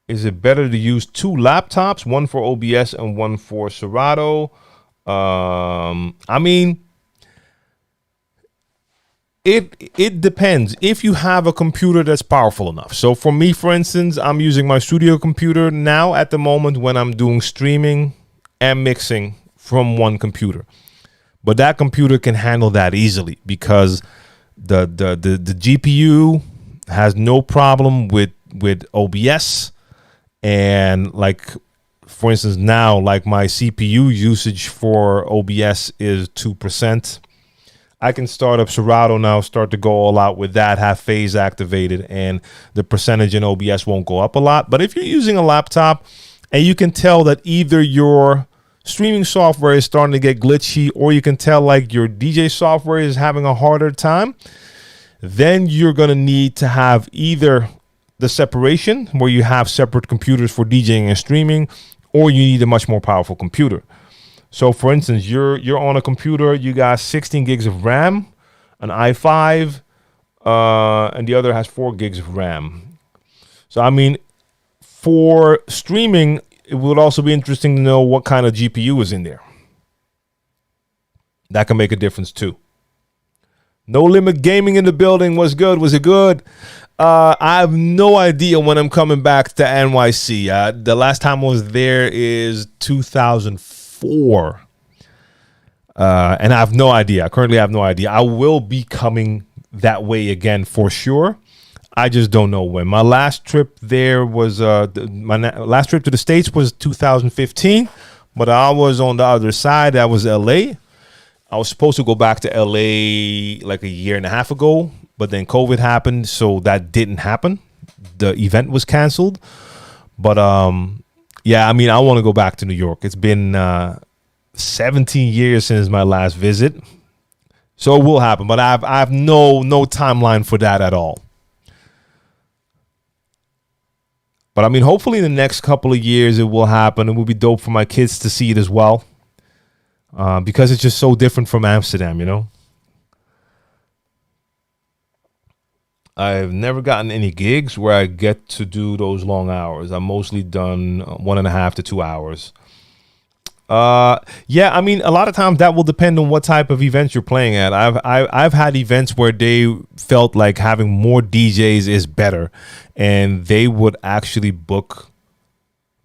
Is it better to use two laptops, one for OBS and one for Serato? I mean, it depends if you have a computer that's powerful enough. So for me, for instance, I'm using my studio computer now at the moment when I'm doing streaming and mixing from one computer. But that computer can handle that easily because the GPU has no problem with OBS. And like, for instance, now, like my CPU usage for OBS is 2%. I can start up Serato now, start to go all out with that, have phase activated, and the percentage in OBS won't go up a lot. But if you're using a laptop and you can tell that either your streaming software is starting to get glitchy, or you can tell like your DJ software is having a harder time, then you're going to need to have either the separation where you have separate computers for DJing and streaming, or you need a much more powerful computer. So for instance, you're on a computer, you got 16 gigs of RAM, an i5, and the other has 4 gigs of RAM. So I mean, for streaming, it would also be interesting to know what kind of GPU is in there. That can make a difference too. No Limit Gaming in the building. What's good? Was it good? I have no idea when I'm coming back to NYC. The last time I was there is 2004. And I have no idea. I currently have no idea. I will be coming that way again for sure. I just don't know when. My last trip there was, last trip to the States was 2015. But I was on the other side. That was LA. I was supposed to go back to LA like a year and a half ago. But then COVID happened, so that didn't happen. The event was canceled. But yeah, I mean, I want to go back to New York. It's been 17 years since my last visit, so it will happen. But I have no timeline for that at all. But I mean, hopefully in the next couple of years it will happen. It will be dope for my kids to see it as well, because it's just so different from Amsterdam, you know. I've never gotten any gigs where I get to do those long hours. I've mostly done 1.5 to 2 hours. Yeah, I mean, a lot of times that will depend on what type of events you're playing at. I've had events where they felt like having more DJs is better, and they would actually book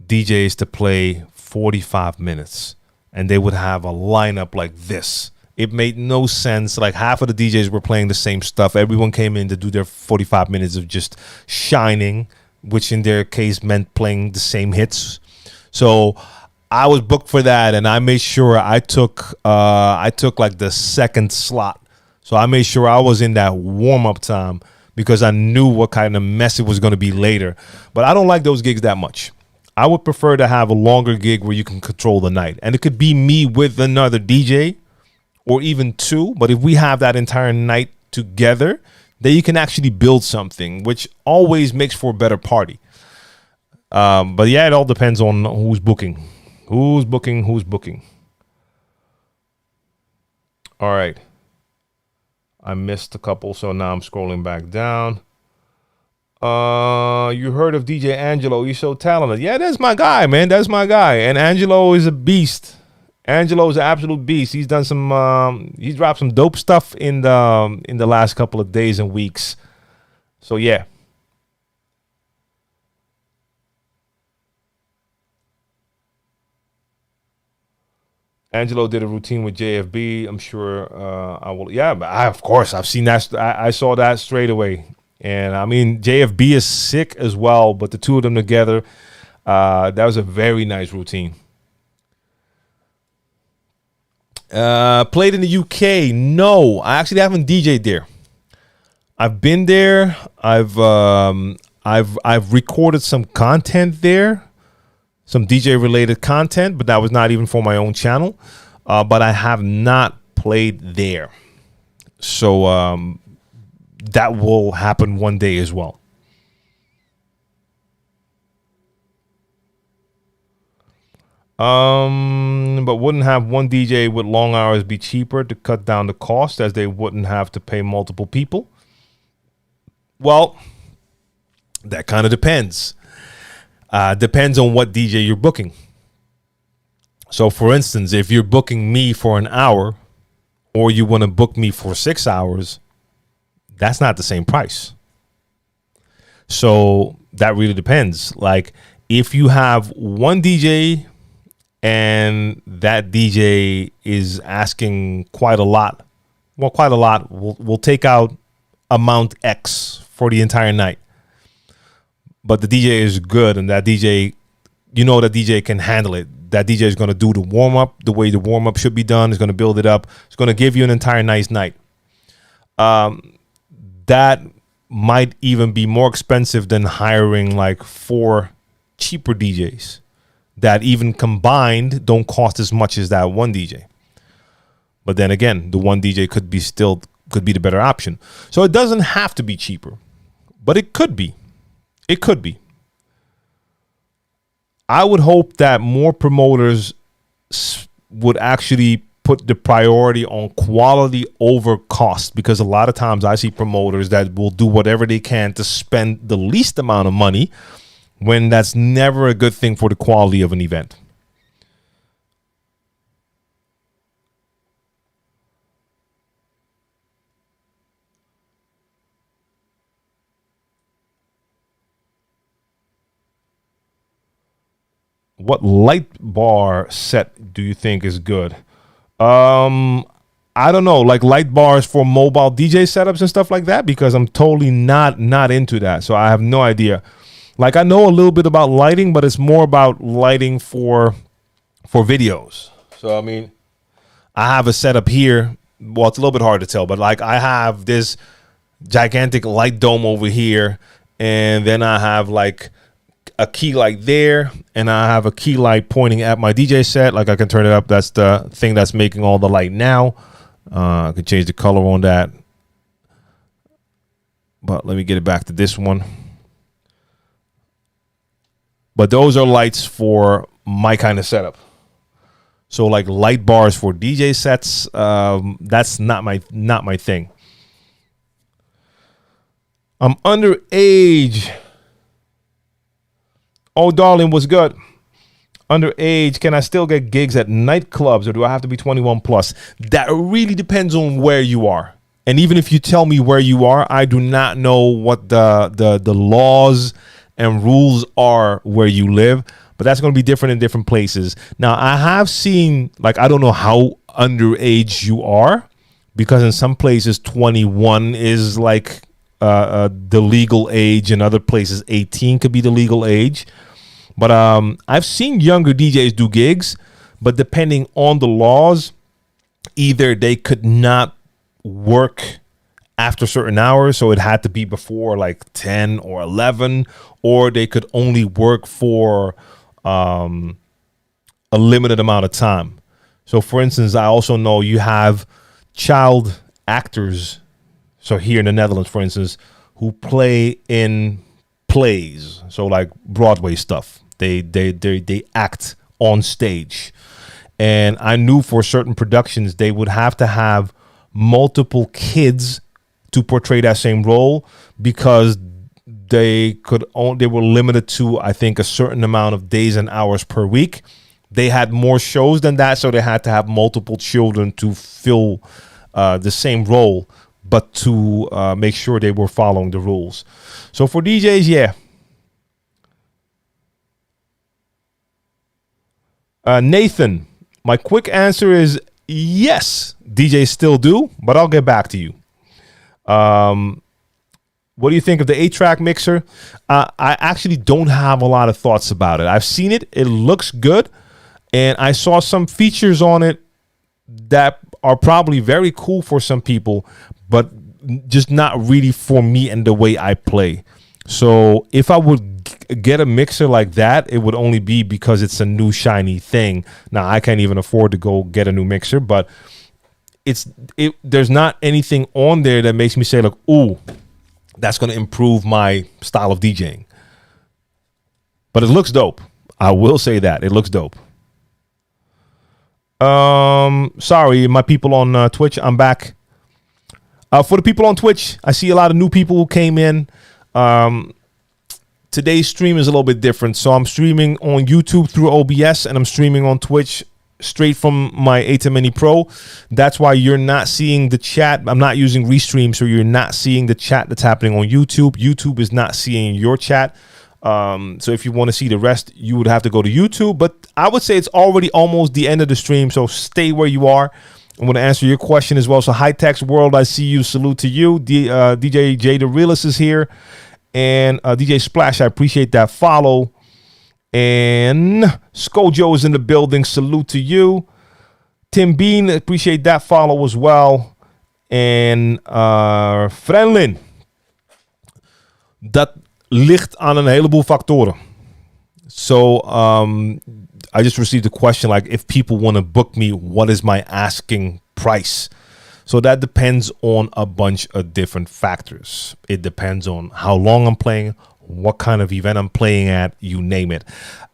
DJs to play 45 minutes, and they would have a lineup like this. It made no sense. Like half of the DJs were playing the same stuff. Everyone came in to do their 45 minutes of just shining, which in their case meant playing the same hits. So I was booked for that, and I made sure I took like the second slot. So I made sure I was in that warm-up time because I knew what kind of mess it was going to be later. But I don't like those gigs that much. I would prefer to have a longer gig where you can control the night. And it could be me with another DJ or even two. But if we have that entire night together, then you can actually build something, which always makes for a better party. But yeah, it all depends on who's booking. Who's booking? All right. I missed a couple, so now I'm scrolling back down. You heard of DJ Angelo? He's so talented. Yeah, that's my guy, man. That's my guy. And Angelo is a beast. Angelo is an absolute beast. He's done some. He's dropped some dope stuff in the last couple of days and weeks. So yeah. Angelo did a routine with JFB. I'm sure I will. Yeah, but of course I've seen that. I saw that straight away. And I mean, JFB is sick as well, but the two of them together, that was a very nice routine. Played in the UK? No, I actually haven't DJ'd there. I've been there. I've recorded some content there, some DJ related content, but that was not even for my own channel. But I have not played there. So that will happen one day as well. But wouldn't have one DJ with long hours be cheaper to cut down the cost, as they wouldn't have to pay multiple people? Well, that kind of depends. Depends on what DJ you're booking. So for instance, if you're booking me for an hour, or you want to book me for 6 hours, that's not the same price. So that really depends. Like if you have one DJ and that DJ is asking quite a lot, we'll take out amount X for the entire night. But the DJ is good, and that DJ, you know, that DJ can handle it. That DJ is going to do the warm up the way the warm up should be done. It's going to build it up. It's going to give you an entire nice night. That might even be more expensive than hiring like 4 cheaper DJs that even combined don't cost as much as that one DJ. But then again, the one DJ could be the better option. So it doesn't have to be cheaper, but it could be. It could be. I would hope that more promoters would actually put the priority on quality over cost, because a lot of times I see promoters that will do whatever they can to spend the least amount of money, when that's never a good thing for the quality of an event. What light bar set do you think is good? I don't know, like light bars for mobile DJ setups and stuff like that, because I'm totally not into that. So I have no idea. Like I know a little bit about lighting, but it's more about lighting for videos. So I mean, I have a setup here. Well, it's a little bit hard to tell, but like I have this gigantic light dome over here, and then I have like a key light there, and I have a key light pointing at my DJ set. Like I can turn it up. That's the thing that's making all the light now. I can change the color on that. But let me get it back to this one. But those are lights for my kind of setup. So like light bars for DJ sets, that's not my thing. I'm underage. Oh, darling, what's good? Underage, can I still get gigs at nightclubs, or do I have to be 21 plus? That really depends on where you are. And even if you tell me where you are, I do not know what the laws and rules are where you live. But that's going to be different in different places. Now, I have seen, like, I don't know how underage you are, because in some places 21 is like the legal age, and other places 18 could be the legal age. But I've seen younger DJs do gigs, but depending on the laws, either they could not work after certain hours, so it had to be before like 10 or 11, or they could only work for a limited amount of time. So for instance, I also know you have child actors. So here in the Netherlands, for instance, who play in plays, so like Broadway stuff. They act on stage, And I knew for certain productions, they would have to have multiple kids to portray that same role, because they were limited to, I think, a certain amount of days and hours per week. They had more shows than that, so they had to have multiple children to fill the same role, but to make sure they were following the rules. So for DJs, yeah. Nathan, my quick answer is yes, DJs still do, but I'll get back to you. What do you think of the 8-track mixer? I actually don't have a lot of thoughts about it. I've seen it. It looks good. And I saw some features on it that are probably very cool for some people, but just not really for me and the way I play. So if I would get a mixer like that, it would only be because it's a new shiny thing. Now, I can't even afford to go get a new mixer, but there's not anything on there that makes me say, like, ooh, that's going to improve my style of DJing. But it looks dope. I will say that. It looks dope. Sorry, my people on Twitch, I'm back. For the people on Twitch, I see a lot of new people who came in. Today's stream is a little bit different. So I'm streaming on YouTube through OBS, and I'm streaming on Twitch straight from my ATEM Mini Pro. That's why you're not seeing the chat. I'm not using Restream, so you're not seeing the chat that's happening on YouTube. YouTube is not seeing your chat. So if you want to see the rest, you would have to go to YouTube. But I would say it's already almost the end of the stream, so stay where you are. I'm going to answer your question as well. So High Tech's World, I see you. Salute to you. DJ J the Realist is here. And DJ Splash, I appreciate that follow. And Skojo is in the building. Salute to you. Tim Bean, appreciate that follow as well. And Frenlin. Dat ligt aan een heleboel factoren. So I just received a question like, if people want to book me, what is my asking price? So that depends on a bunch of different factors. It depends on how long I'm playing, what kind of event I'm playing at, you name it.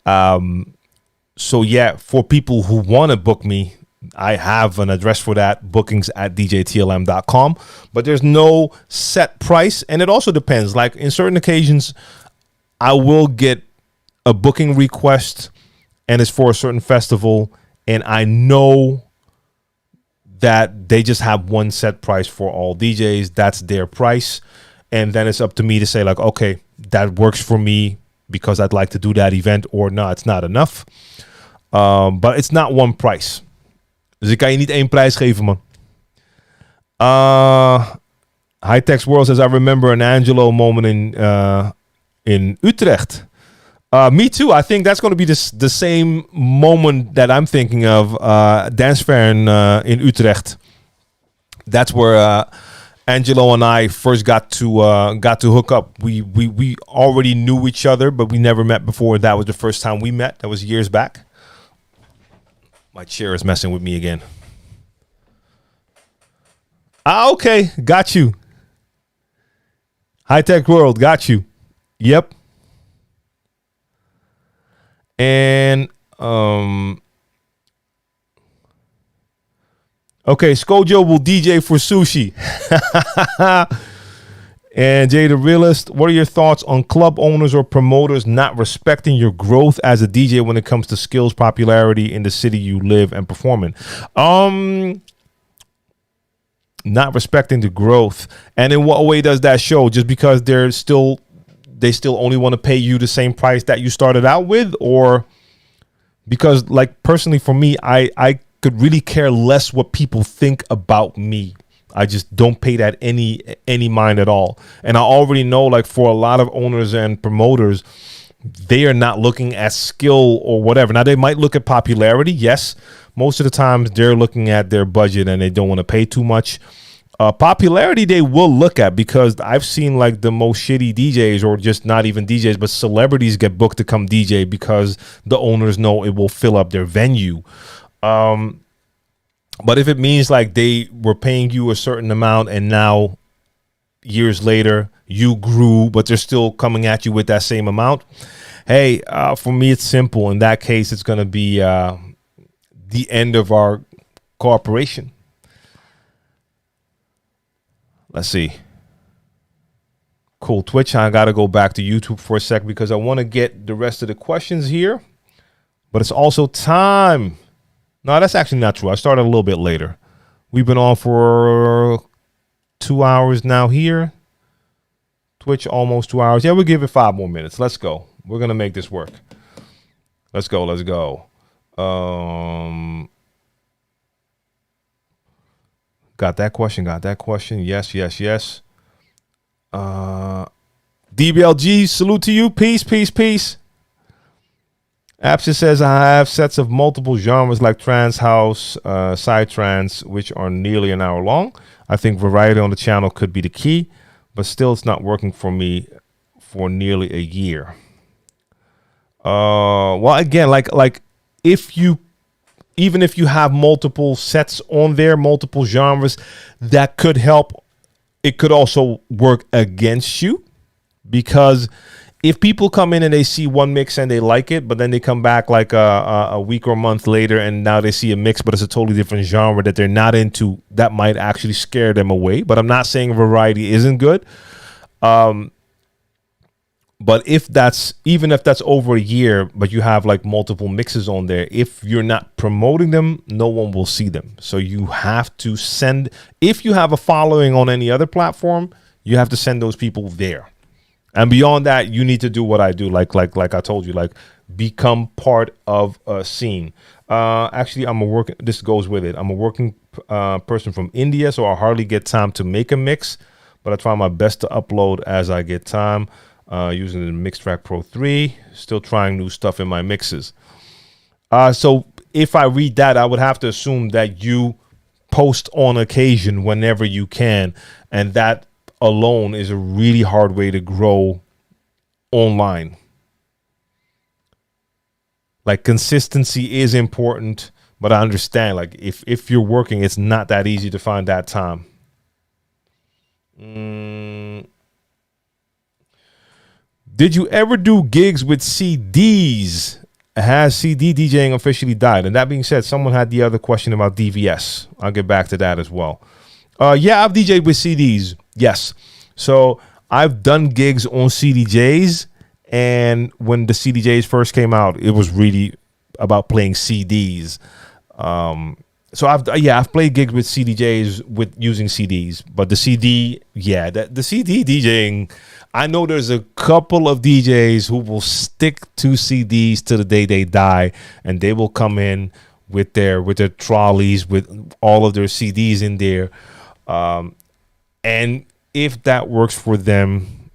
So yeah, for people who want to book me, I have an address for that, bookings@djtlm.com, but there's no set price. And it also depends, like in certain occasions, I will get a booking request and it's for a certain festival, and I know that they just have one set price for all DJs. That's their price. And then it's up to me to say like, okay, that works for me because I'd like to do that event, or no, it's not enough. But it's not one price. Dus ik kan je niet één prijs geven, man. High Tech's World says, I remember an Angelo moment in Utrecht. Me too. I think that's going to be the same moment that I'm thinking of. Dance Fair in Utrecht. That's where Angelo and I first got to hook up. We already knew each other, but we never met before. That was the first time we met. That was years back. My chair is messing with me again. Okay. Got you. High Tech World. Got you. Yep. And, okay, Skojo will DJ for sushi. And Jay the Realist, what are your thoughts on club owners or promoters not respecting your growth as a DJ when it comes to skills, popularity in the city you live and perform in? Not respecting the growth. And in what way does that show? Just because they still only want to pay you the same price that you started out with? Or because, like, personally for me, I could really care less what people think about me. I just don't pay that any mind at all. And I already know, like, for a lot of owners and promoters, they are not looking at skill or whatever. Now, they might look at popularity. Yes. Most of the times they're looking at their budget and they don't want to pay too much. Popularity they will look at, because I've seen like the most shitty DJs, or just not even DJs, but celebrities get booked to come DJ because the owners know it will fill up their venue. But if it means like they were paying you a certain amount and now years later you grew, but they're still coming at you with that same amount, hey, for me it's simple. In that case, it's going to be the end of our cooperation. Let's see. Cool. Twitch, I got to go back to YouTube for a sec because I want to get the rest of the questions here. But it's also time. No, that's actually not true. I started a little bit later. We've been on for 2 hours now here. Twitch, almost 2 hours. Yeah, we'll give it 5 more minutes. Let's go. We're going to make this work. Let's go. Let's go. Got that question. Got that question. Yes, yes, yes. DBLG, salute to you. Peace, peace, peace. Abscess says, I have sets of multiple genres like trance, house, psytrance, which are nearly an hour long. I think variety on the channel could be the key, but still it's not working for me for nearly a year. Well, again, like even if you have multiple sets on there, multiple genres, that could help. It could also work against you, because if people come in and they see one mix and they like it, but then they come back like a week or a month later and now they see a mix, but it's a totally different genre that they're not into, that might actually scare them away. But I'm not saying variety isn't good. But even if that's over a year, but you have like multiple mixes on there, if you're not promoting them, no one will see them. So you have to send, if you have a following on any other platform, you have to send those people there. And beyond that, you need to do what I do, like I told you, like become part of a scene. Actually, this goes with it. I'm a working person from India, so I hardly get time to make a mix, but I try my best to upload as I get time. Using the Mixtrack Pro 3, still trying new stuff in my mixes. So if I read that, I would have to assume that you post on occasion whenever you can, and that alone is a really hard way to grow online. Like, consistency is important, but I understand, like, if you're working, it's not that easy to find that time. Did you ever do gigs with CDs? Has CD DJing officially died? And that being said, someone had the other question about DVS. I'll get back to that as well. Yeah, I've DJed with CDs. Yes. So I've done gigs on CDJs. And when the CDJs first came out, it was really about playing CDs. So I've played gigs with CDJs with using CDs. But the CD, the CD DJing, I know there's a couple of DJs who will stick to CDs to the day they die, and they will come in with their trolleys with all of their CDs in there. And if that works for them,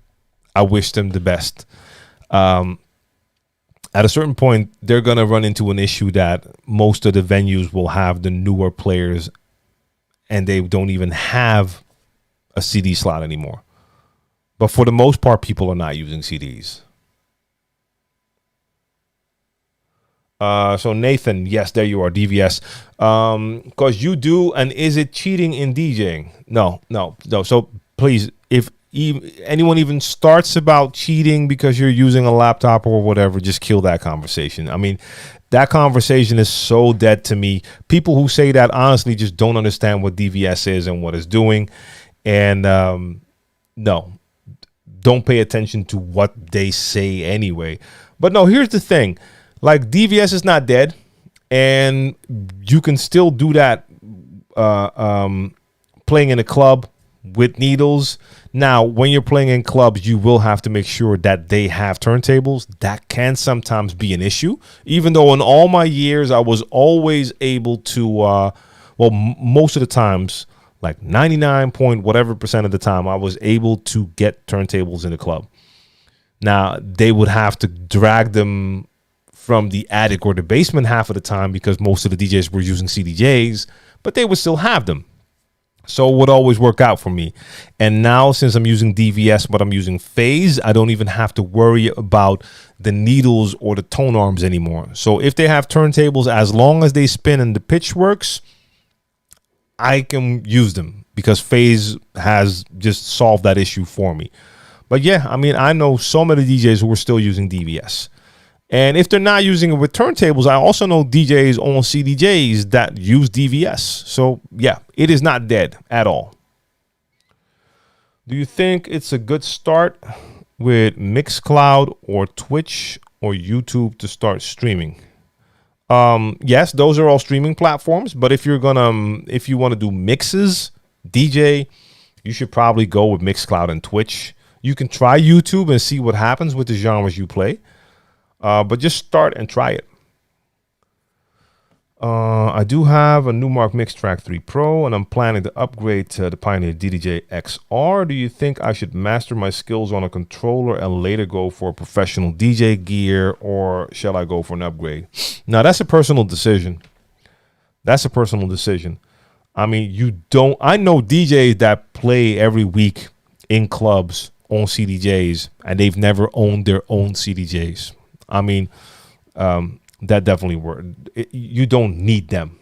I wish them the best. At a certain point, they're going to run into an issue that most of the venues will have the newer players, and they don't even have a CD slot anymore. But for the most part, people are not using CDs. So Nathan, yes, there you are, DVS. Because you do, and is it cheating in DJing? No. So please, if anyone even starts about cheating because you're using a laptop or whatever, just kill that conversation. I mean, that conversation is so dead to me. People who say that honestly just don't understand what DVS is and what it's doing. And no. Don't pay attention to what they say anyway. But no, here's the thing. Like, DVS is not dead, and you can still do that playing in a club with needles. Now, when you're playing in clubs, you will have to make sure that they have turntables. That can sometimes be an issue. Even though in all my years, I was always able to, most of the times, like 99 point whatever % of the time, I was able to get turntables in the club. Now, they would have to drag them from the attic or the basement half of the time because most of the DJs were using CDJs, but they would still have them. So it would always work out for me. And now, since I'm using DVS, but I'm using phase, I don't even have to worry about the needles or the tone arms anymore. So if they have turntables, as long as they spin and the pitch works, I can use them because phase has just solved that issue for me. But yeah, I mean, I know so many DJs who are still using DVS. And if they're not using it with turntables, I also know DJs on CDJs that use DVS. So yeah, it is not dead at all. Do you think it's a good start with Mixcloud or Twitch or YouTube to start streaming? Yes, those are all streaming platforms. But if you want to do mixes, DJ, you should probably go with Mixcloud and Twitch. You can try YouTube and see what happens with the genres you play. But just start and try it. I do have a Numark Mix Track 3 Pro, and I'm planning to upgrade to the Pioneer DDJ XR. Do you think I should master my skills on a controller and later go for professional DJ gear, or shall I go for an upgrade? Now, that's a personal decision. That's a personal decision. I mean, I know DJs that play every week in clubs on CDJs, and they've never owned their own CDJs. I mean, that definitely works. You don't need them.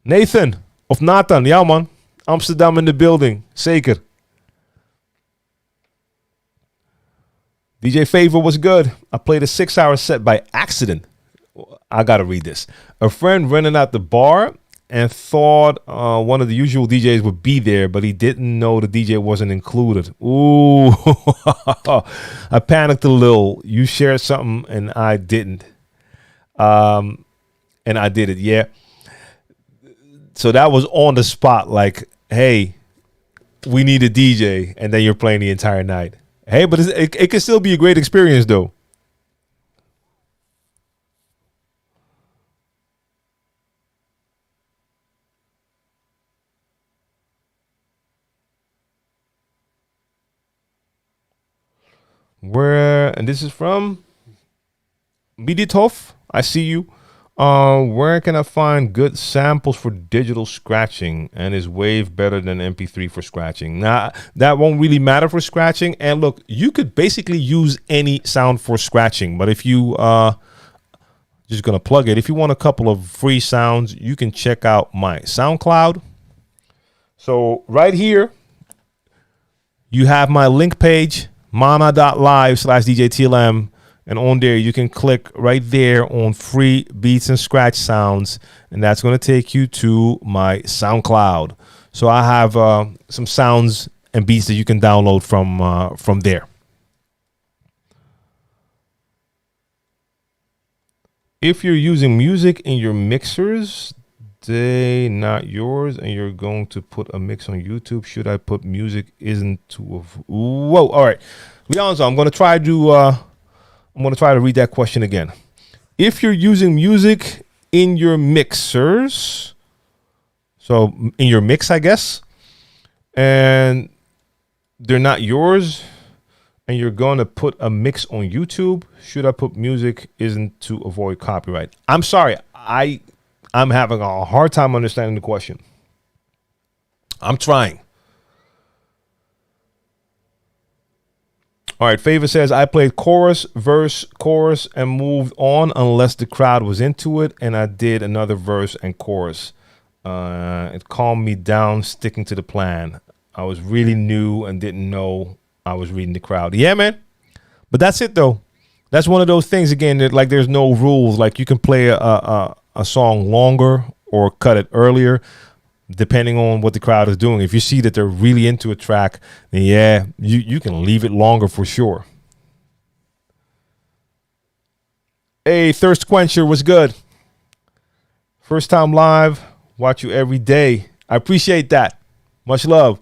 Nathan of Nathan, ja man. Amsterdam in the building. Zeker. DJ Favor was good. I played a 6-hour set by accident. I gotta read this. A friend rented out the bar and thought one of the usual DJs would be there, but he didn't know the DJ wasn't included. Ooh, I panicked a little. You shared something and I didn't. And I did it, yeah. So that was on the spot, like, hey, we need a DJ, and then you're playing the entire night. Hey, but it can still be a great experience, though. And this is from Miditov. I see you. Where can I find good samples for digital scratching? And is Wave better than MP3 for scratching? Now, that won't really matter for scratching. And look, you could basically use any sound for scratching. But if you just gonna plug it, if you want a couple of free sounds, you can check out my SoundCloud. So right here, you have my link page. mana.live/DJ TLM, and on there you can click right there on free beats and scratch sounds, and that's going to take you to my SoundCloud. So I have some sounds and beats that you can download from there. If you're using music in your mixers, they not yours, and you're going to put a mix on YouTube, should I put music isn't to whoa, all right, Leonzo, I'm going to try to read that question again. If you're using music in your mixers, so in your mix, I guess, and they're not yours, and you're going to put a mix on YouTube, should I put music isn't to avoid copyright? I'm sorry, I'm having a hard time understanding the question. I'm trying. All right, Favor says, I played chorus, verse, chorus, and moved on unless the crowd was into it, and I did another verse and chorus. It calmed me down sticking to the plan. I was really new and didn't know I was reading the crowd. Yeah, man. But that's it, though. That's one of those things, again, that like there's no rules. Like you can play a song longer or cut it earlier, depending on what the crowd is doing. If you see that they're really into a track, then yeah, you can leave it longer for sure. Hey, Thirst Quencher, what's good? First time live, watch you every day. I appreciate that. Much love.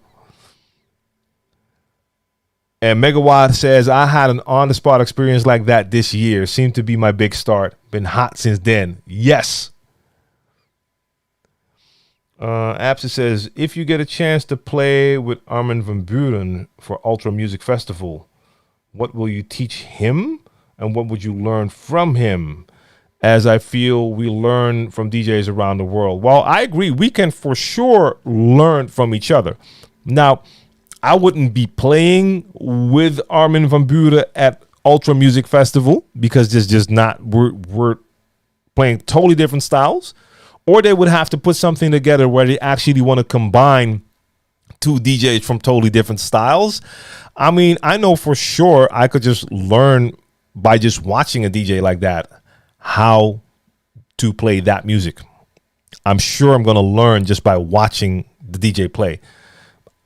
And Megawatt says, I had an on-the-spot experience like that this year. Seemed to be my big start. Been hot since then. Yes. Absa says, if you get a chance to play with Armin van Buuren for Ultra Music Festival, what will you teach him? And what would you learn from him? As I feel we learn from DJs around the world. Well, I agree. We can for sure learn from each other. Now, I wouldn't be playing with Armin van Buuren at Ultra Music Festival because there's just not, we're playing totally different styles. Or they would have to put something together where they actually want to combine two DJs from totally different styles. I mean, I know for sure I could just learn by just watching a DJ like that how to play that music. I'm sure I'm going to learn just by watching the DJ play.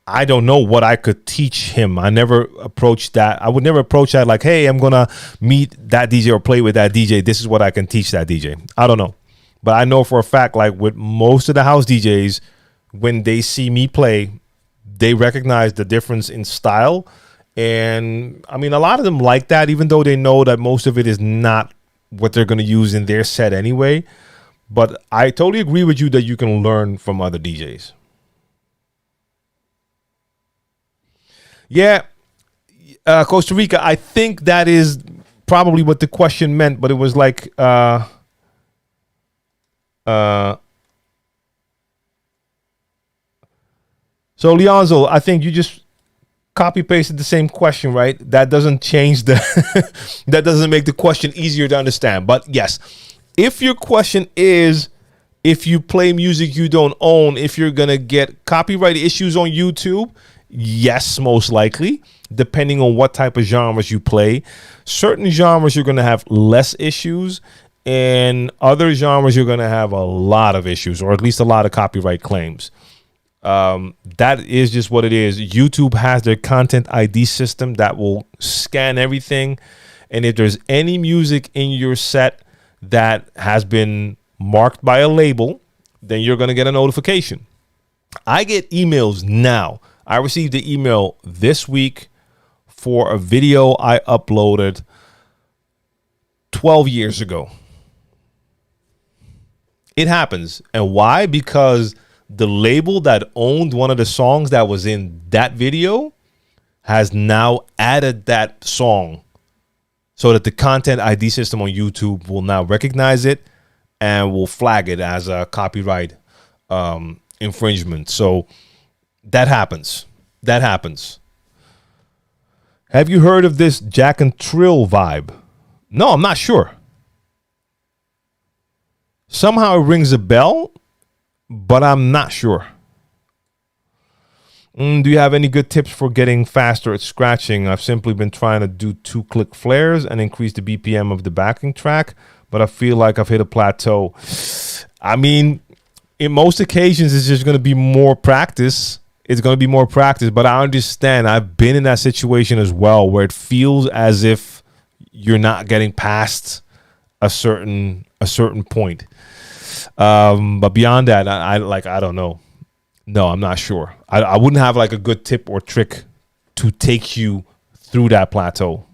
I don't know what I could teach him. I never approached that. I would never approach that like, hey, I'm going to meet that DJ or play with that DJ. This is what I can teach that DJ. I don't know. But I know for a fact, like with most of the house DJs, when they see me play, they recognize the difference in style. And I mean, a lot of them like that, even though they know that most of it is not what they're going to use in their set anyway. But I totally agree with you that you can learn from other DJs. Yeah, Costa Rica, I think that is probably what the question meant, but it was like, so Leonzo, I think you just copy pasted the same question, right? That doesn't change the, that doesn't make the question easier to understand. But yes, if your question is, if you play music you don't own, if you're going to get copyright issues on YouTube, yes, most likely, depending on what type of genres you play. Certain genres you're going to have less issues, and other genres you're going to have a lot of issues, or at least a lot of copyright claims. That is just what it is. YouTube has their content ID system that will scan everything, and if there's any music in your set that has been marked by a label, then you're going to get a notification. I get emails now. I received the email this week for a video I uploaded 12 years ago. It happens. And why? Because the label that owned one of the songs that was in that video has now added that song so that the content ID system on YouTube will now recognize it and will flag it as a copyright infringement. So that happens. That happens. Have you heard of this Jack and Trill vibe? No, I'm not sure. Somehow it rings a bell, but I'm not sure. Do you have any good tips for getting faster at scratching? I've simply been trying to do 2-click flares and increase the BPM of the backing track, but I feel like I've hit a plateau. I mean, in most occasions, it's just going to be more practice. It's going to be more practice, but I understand. I've been in that situation as well, where it feels as if you're not getting past a certain point. But beyond that, I don't know. No, I'm not sure. I wouldn't have like a good tip or trick to take you through that plateau.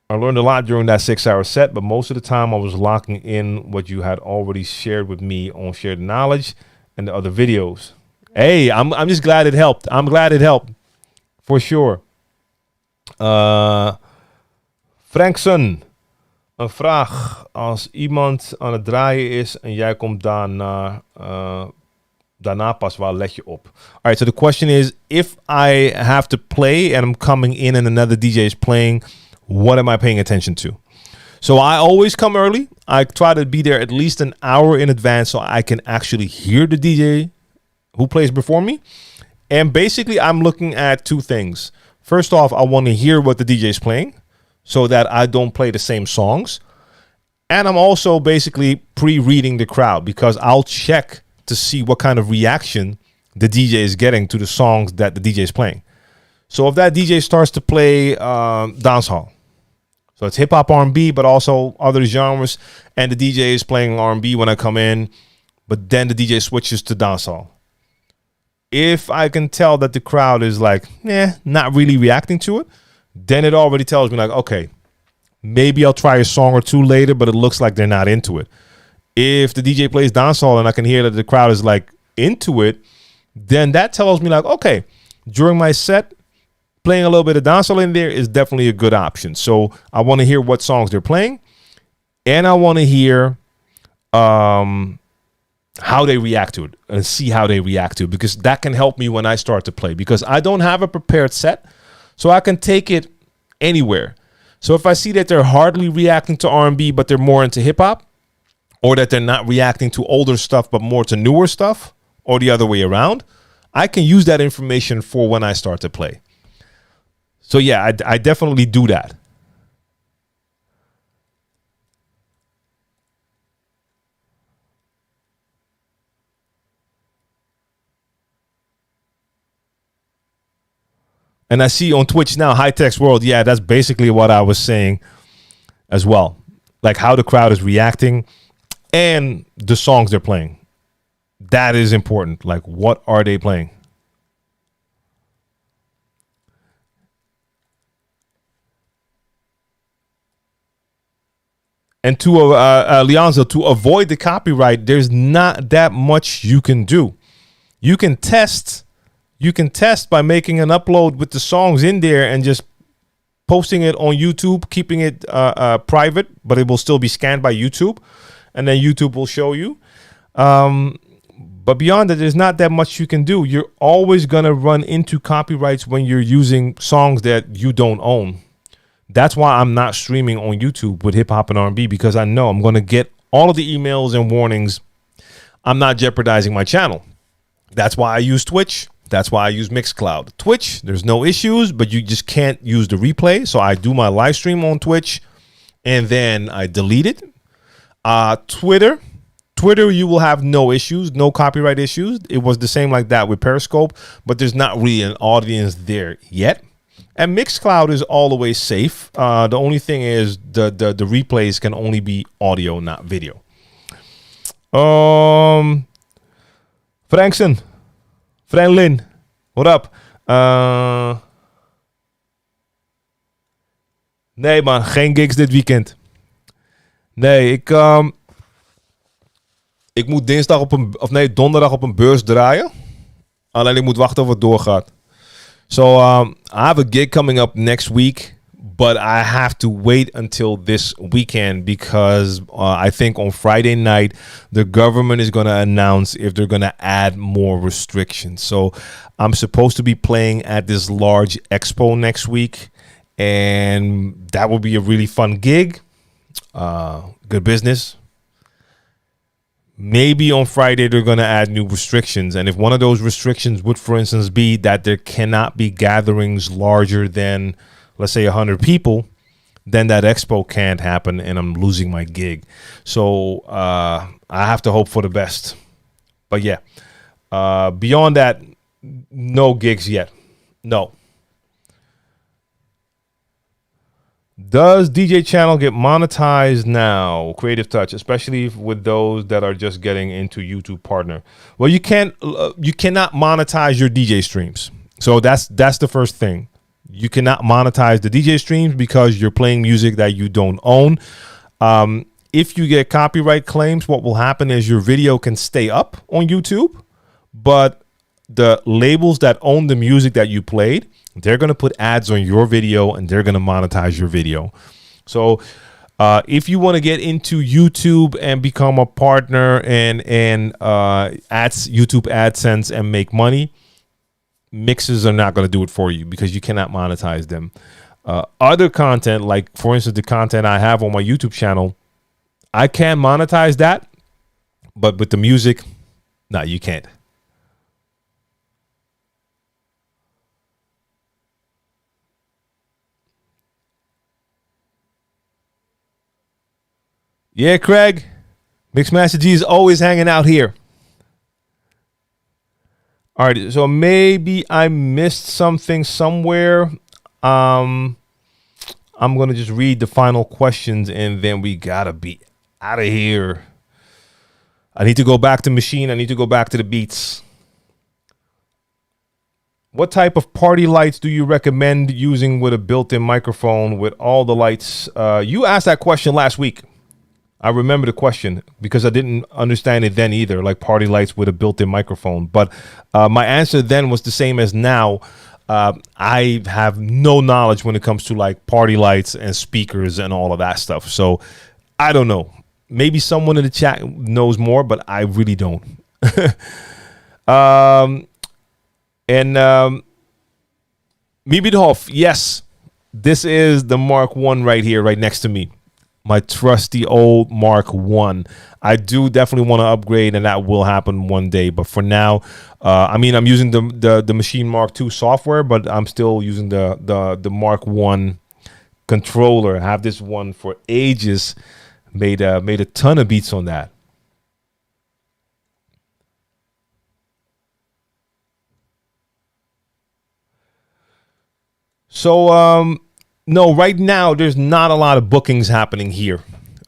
I learned a lot during that 6-hour set, but most of the time I was locking in what you had already shared with me on ShareTheKnowledge and the other videos. Hey, I'm just glad it helped. I'm glad it helped for sure. Frankson, een vraag. Als iemand aan het draaien is en jij komt daarna pas, waar let je op? All right, so the question is, if I have to play and I'm coming in and another DJ is playing, what am I paying attention to? So I always come early. I try to be there at least an hour in advance so I can actually hear the DJ who plays before me. And basically, I'm looking at two things. First off, I want to hear what the DJ is playing so that I don't play the same songs. And I'm also basically pre-reading the crowd because I'll check to see what kind of reaction the DJ is getting to the songs that the DJ is playing. So if that DJ starts to play dancehall, so it's hip hop R&B, but also other genres, and the DJ is playing R&B when I come in, but then the DJ switches to dancehall. If I can tell that the crowd is like, not really reacting to it, then it already tells me like, okay, maybe I'll try a song or two later, but it looks like they're not into it. If the DJ plays dancehall and I can hear that the crowd is like into it, then that tells me like, okay, during my set, playing a little bit of dancehall in there is definitely a good option. So I want to hear what songs they're playing, and I want to hear how they react to it and see how they react to it, because that can help me when I start to play, because I don't have a prepared set, so I can take it anywhere. So if I see that they're hardly reacting to R&B, but they're more into hip hop, or that they're not reacting to older stuff, but more to newer stuff, or the other way around, I can use that information for when I start to play. So yeah, I definitely do that. And I see on Twitch now, High Text World. Yeah, that's basically what I was saying as well. Like how the crowd is reacting and the songs they're playing. That is important. Like, what are they playing? And to Leonzo, to avoid the copyright, there's not that much you can do. You can test by making an upload with the songs in there and just posting it on YouTube, keeping it private, but it will still be scanned by YouTube, and then YouTube will show you. But beyond that, there's not that much you can do. You're always going to run into copyrights when you're using songs that you don't own. That's why I'm not streaming on YouTube with hip hop and R&B, because I know I'm going to get all of the emails and warnings. I'm not jeopardizing my channel. That's why I use Twitch. That's why I use Mixcloud. Twitch, there's no issues, but you just can't use the replay. So I do my live stream on Twitch and then I delete it. Twitter, you will have no issues, no copyright issues. It was the same like that with Periscope, but there's not really an audience there yet. And Mixcloud is all the way safe. The only thing is the replays can only be audio, not video. Frankson. Franklin, what up? Nee man, geen gigs dit weekend. Nee, ik moet donderdag op een beurs draaien. Alleen ik moet wachten of het doorgaat. So I have a gig coming up next week, but I have to wait until this weekend because I think on Friday night, the government is going to announce if they're going to add more restrictions. So I'm supposed to be playing at this large expo next week, and that will be a really fun gig. Good business. Maybe on Friday, they're going to add new restrictions. And if one of those restrictions would, for instance, be that there cannot be gatherings larger than, let's say, 100 people, then that expo can't happen and I'm losing my gig. So I have to hope for the best. But yeah, beyond that, no gigs yet. No. Does DJ channel get monetized now? Creative Touch, especially with those that are just getting into YouTube Partner. Well, you cannot monetize your DJ streams. So that's the first thing. You cannot monetize the DJ streams because you're playing music that you don't own. If you get copyright claims, what will happen is your video can stay up on YouTube, but the labels that own the music that you played, they're going to put ads on your video and they're going to monetize your video. So if you want to get into YouTube and become a partner and YouTube AdSense and make money, mixes are not going to do it for you because you cannot monetize them. Other content, like for instance, the content I have on my YouTube channel, I can monetize that, but with the music, no, you can't. Yeah, Craig. Mixmaster G is always hanging out here. All right, so maybe I missed something somewhere. I'm going to just read the final questions and then we got to be out of here. I need to go back to machine. I need to go back to the beats. What type of party lights do you recommend using with a built-in microphone with all the lights? You asked that question last week. I remember the question because I didn't understand it then either, like party lights with a built-in microphone. But my answer then was the same as now. I have no knowledge when it comes to like party lights and speakers and all of that stuff. So I don't know. Maybe someone in the chat knows more, but I really don't. Mibidhoff, yes, this is the Mark 1 right here, right next to me. My trusty old Mark 1. I do definitely want to upgrade, and that will happen one day. But for now, I mean, I'm using the Machine Mark 2 software, but I'm still using the Mark 1 controller. I have this one for ages. Made a ton of beats on that. So no, right now there's not a lot of bookings happening here.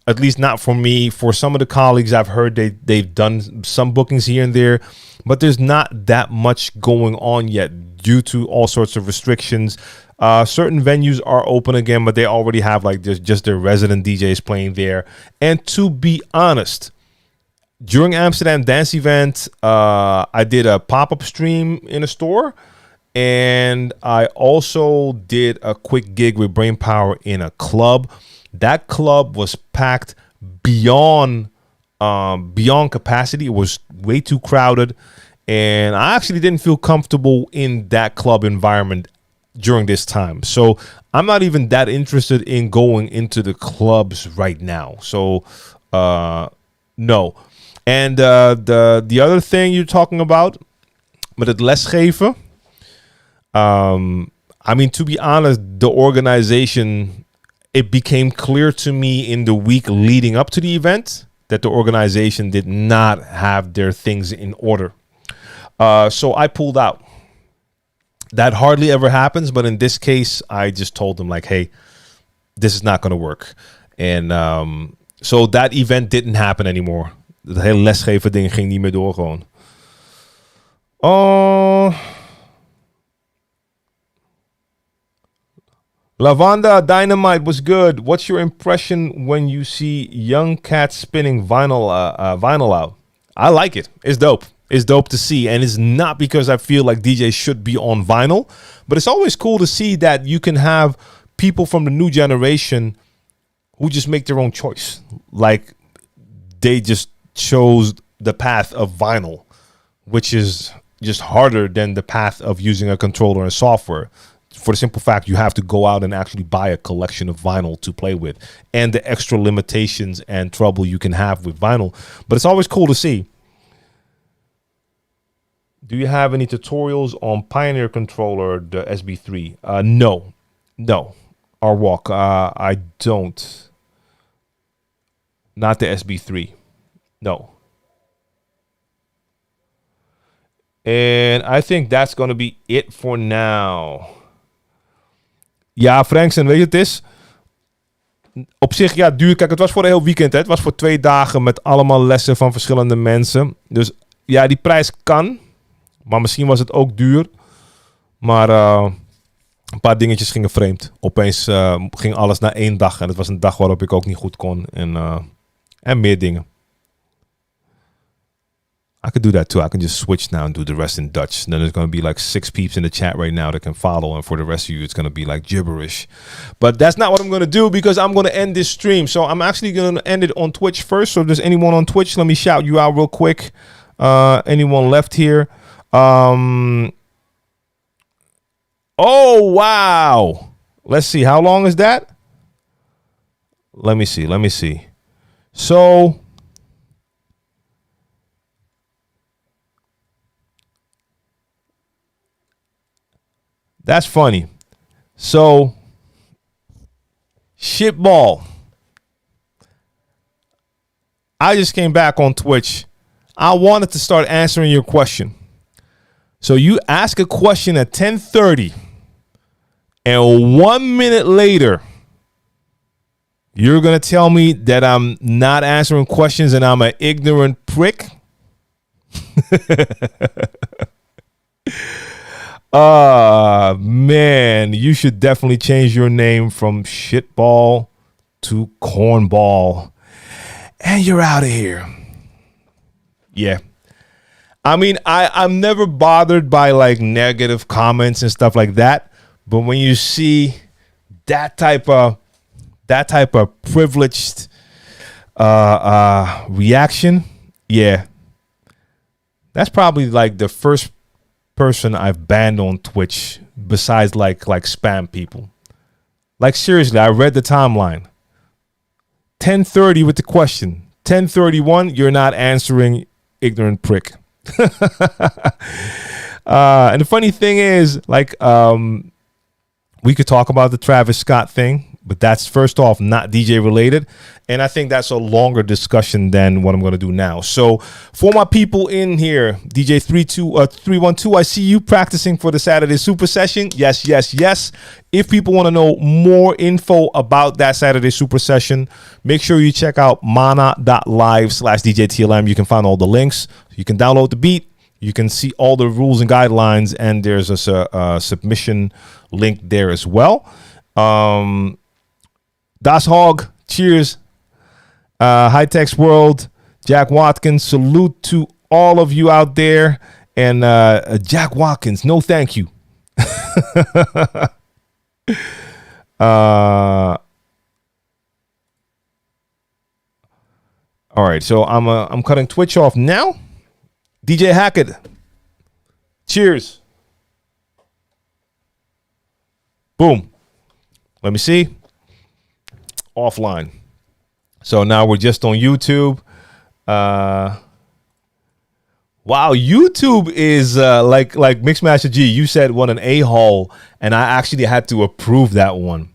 At least not for me. For some of the colleagues, I've heard they've done some bookings here and there, but there's not that much going on yet due to all sorts of restrictions. Certain venues are open again, but they already have like just their resident DJs playing there. And to be honest, during Amsterdam Dance Event, I did a pop-up stream in a store. And I also did a quick gig with Brainpower in a club. That club was packed beyond capacity. It was way too crowded, and I actually didn't feel comfortable in that club environment during this time. So I'm not even that interested in going into the clubs right now. So no. And the other thing you're talking about met het lesgeven. I mean, to be honest, the organization, it became clear to me in the week leading up to the event that the organization did not have their things in order. So I pulled out. That hardly ever happens, but in this case, I just told them like, hey, this is not going to work. And so that event didn't happen anymore. Het hele lesgeven ding ging niet meer door gewoon. Lavanda Dynamite was good. What's your impression when you see young cats spinning vinyl out? I like it. It's dope. It's dope to see. And it's not because I feel like DJs should be on vinyl, but it's always cool to see that you can have people from the new generation who just make their own choice. Like they just chose the path of vinyl, which is just harder than the path of using a controller and software. For the simple fact, you have to go out and actually buy a collection of vinyl to play with, and the extra limitations and trouble you can have with vinyl. But it's always cool to see. Do you have any tutorials on Pioneer controller, the SB3? No. Our walk. I don't. Not the SB3. No. And I think that's going to be it for now. Ja, Frankson, weet je, het is op zich ja duur. Kijk, het was voor een heel weekend. Hè? Het was voor 2 dagen met allemaal lessen van verschillende mensen. Dus ja, die prijs kan. Maar misschien was het ook duur. Maar een paar dingetjes gingen vreemd. Opeens ging alles na 1 dag. En het was een dag waarop ik ook niet goed kon. En meer dingen. I could do that too. I can just switch now and do the rest in Dutch. And then there's going to be like 6 peeps in the chat right now that can follow. And for the rest of you, it's going to be like gibberish. But that's not what I'm going to do because I'm going to end this stream. So I'm actually going to end it on Twitch first. So if there's anyone on Twitch, let me shout you out real quick. Anyone left here? Oh, wow. Let's see. How long is that? Let me see. So... That's funny. So, shitball. I just came back on Twitch. I wanted to start answering your question. So you ask a question at 10:30, and 1 minute later, you're going to tell me that I'm not answering questions and I'm an ignorant prick? Man, you should definitely change your name from shitball to cornball. And you're out of here. Yeah. I mean, I'm never bothered by like negative comments and stuff like that. But when you see that type of privileged reaction, yeah. That's probably like the first person I've banned on Twitch besides like spam people. Like seriously, I read the timeline. 10:30 with the question. 10:31, you're not answering, ignorant prick. And the funny thing is, like, we could talk about the Travis Scott thing, but that's first off not DJ related, and I think that's a longer discussion than what I'm going to do now. So for my people in here, DJ 312, I see you practicing for the Saturday Super Session. Yes. If people want to know more info about that Saturday Super Session, make sure you check out mana.live/DJ TLM. You can find all the links. You can download the beat. You can see all the rules and guidelines, and there's a submission link there as well. Das Hog, cheers. High Tech's World, Jack Watkins, salute to all of you out there. And Jack Watkins, no thank you. All right, so I'm cutting Twitch off now. DJ Hackett, cheers. Boom. Let me see. Offline. So now we're just on YouTube. Wow, YouTube is like Mixmaster G. You said what an a-hole, and I actually had to approve that one.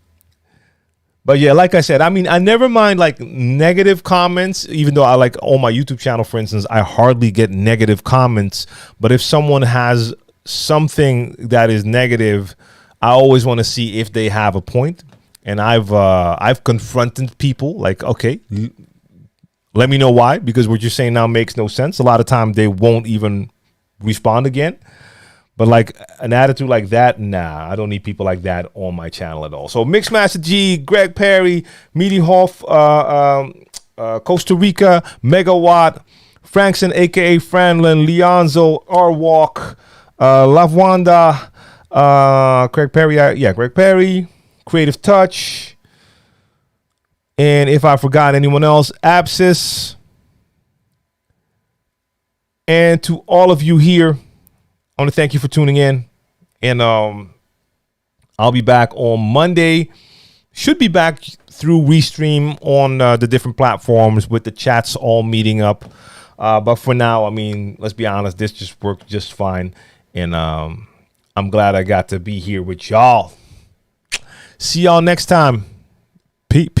But yeah, like I said, I mean, I never mind like negative comments, even though I like on my YouTube channel, for instance, I hardly get negative comments. But if someone has something that is negative, I always want to see if they have a point. And I've confronted people like, okay, let me know why, because what you're saying now makes no sense. A lot of time they won't even respond again. But like an attitude like that, nah, I don't need people like that on my channel at all. So Mixmaster G, Greg Perry, Meaty Hoff, Costa Rica, Megawatt, Frankson, aka Franlin, Leonzo, Arwalk, Lavwanda, Greg Perry, Greg Perry, Creative Touch, and if I forgot anyone else, Abscess, and to all of you here, I want to thank you for tuning in, and I'll be back on Monday. Should be back through Restream on the different platforms with the chats all meeting up. But for now, I mean, let's be honest, this just worked just fine, and I'm glad I got to be here with y'all. See y'all next time. Peace.